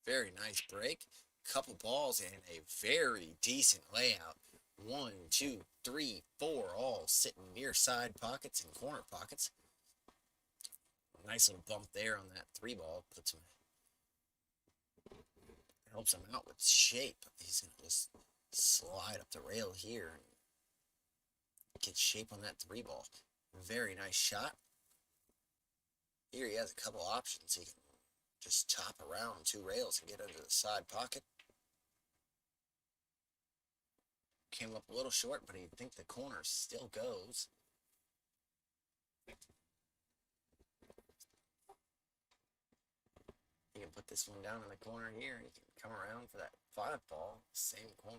Very nice break. Couple balls and a very decent layout. 1, 2, 3, 4, all sitting near side pockets and corner pockets. Nice little bump there on that 3 ball. Helps him out with shape. He's going to just slide up the rail here and get shape on that 3 ball. Very nice shot. Here he has a couple options. He can just top around 2 rails and get under the side pocket. Came up a little short, but I think the corner still goes. He can put this one down in the corner here, and he can come around for that 5 ball, same corner,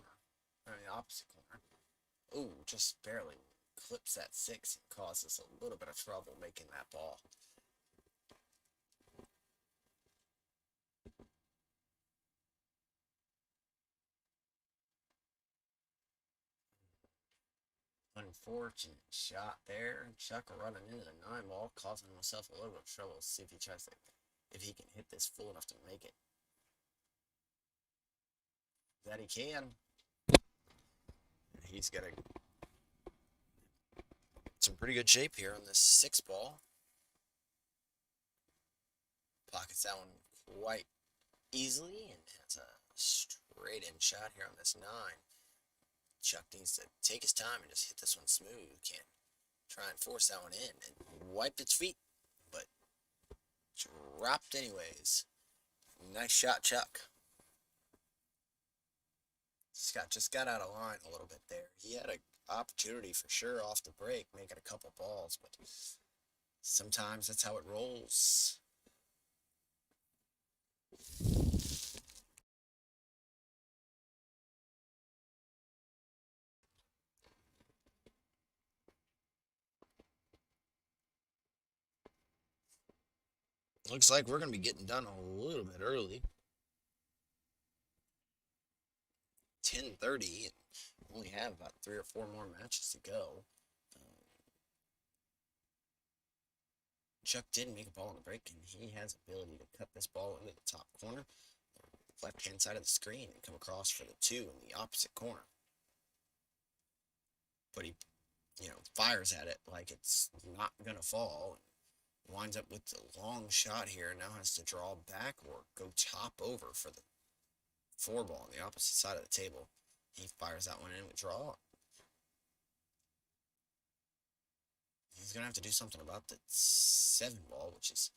I mean, the opposite corner. Ooh, just barely clips that 6 and causes a little bit of trouble making that ball. Unfortunate shot there. Chuck running into the 9 ball, causing himself a little bit of trouble. Let's see if he tries to, if he can hit this full enough to make it. That he can. He's got some pretty good shape here on this 6 ball. Pockets that one quite easily and has a straight in shot here on this 9. Chuck needs to take his time and just hit this one smooth. Can't try and force that one in. And wiped its feet, but dropped anyways. Nice shot, Chuck. Scott just got out of line a little bit there. He had an opportunity for sure off the break, making a couple balls, but sometimes that's how it rolls. Looks like we're going to be getting done a little bit early. 10:30, and only have about 3 or 4 more matches to go. Chuck did make a ball on the break, and he has ability to cut this ball into the top corner, left-hand side of the screen, and come across for the 2 in the opposite corner. But he, fires at it like it's not going to fall, and winds up with the long shot here, and now has to draw back or go top over for the 4 ball on the opposite side of the table. He fires that one in with draw. He's going to have to do something about the 7 ball, which is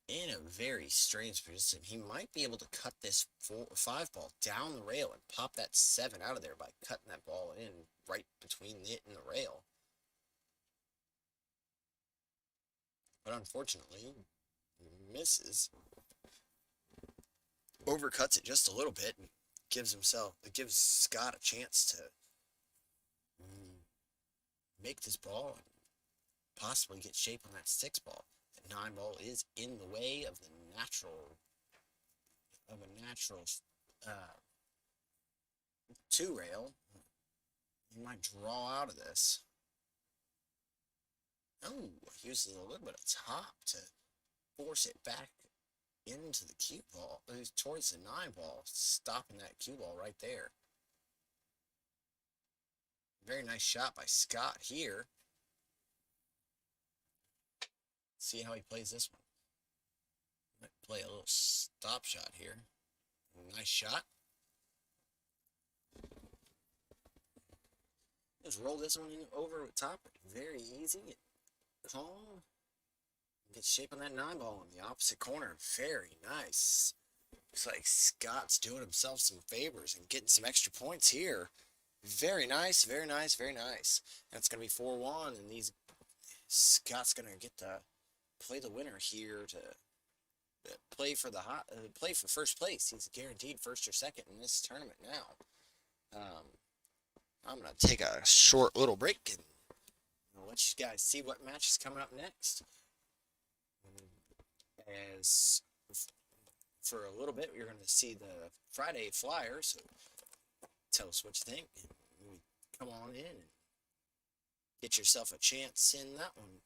in a very strange position. He might be able to cut this 5 ball down the rail and pop that 7 out of there by cutting that ball in right between it and the rail. But unfortunately, misses. Overcuts it just a little bit and gives Scott a chance to make this ball and possibly get shape on that 6 ball. The 9 ball is in the way of a natural 2 rail. He might draw out of this. Oh, uses a little bit of top to force it back into the cue ball, towards the 9 ball, stopping that cue ball right there. Very nice shot by Scott here. See how he plays this one. Might play a little stop shot here. Nice shot. Just roll this one over with top. Very easy. Calm. Get shape on that 9 ball in the opposite corner. Very nice. Looks like Scott's doing himself some favors and getting some extra points here. Very nice, very nice, very nice. That's going to be 4-1, and Scott's going to get to play the winner here to play for first place. He's guaranteed first or second in this tournament now. I'm going to take a short little break and I'll let you guys see what match is coming up next. As for a little bit, you're going to see the Friday flyer, so tell us what you think. And come on in and get yourself a chance in that one.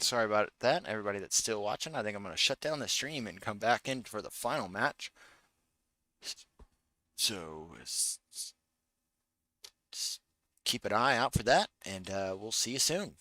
sorry about that, everybody that's still watching. I think I'm going to shut down the stream and come back in for the final match. So keep an eye out for that, and we'll see you soon.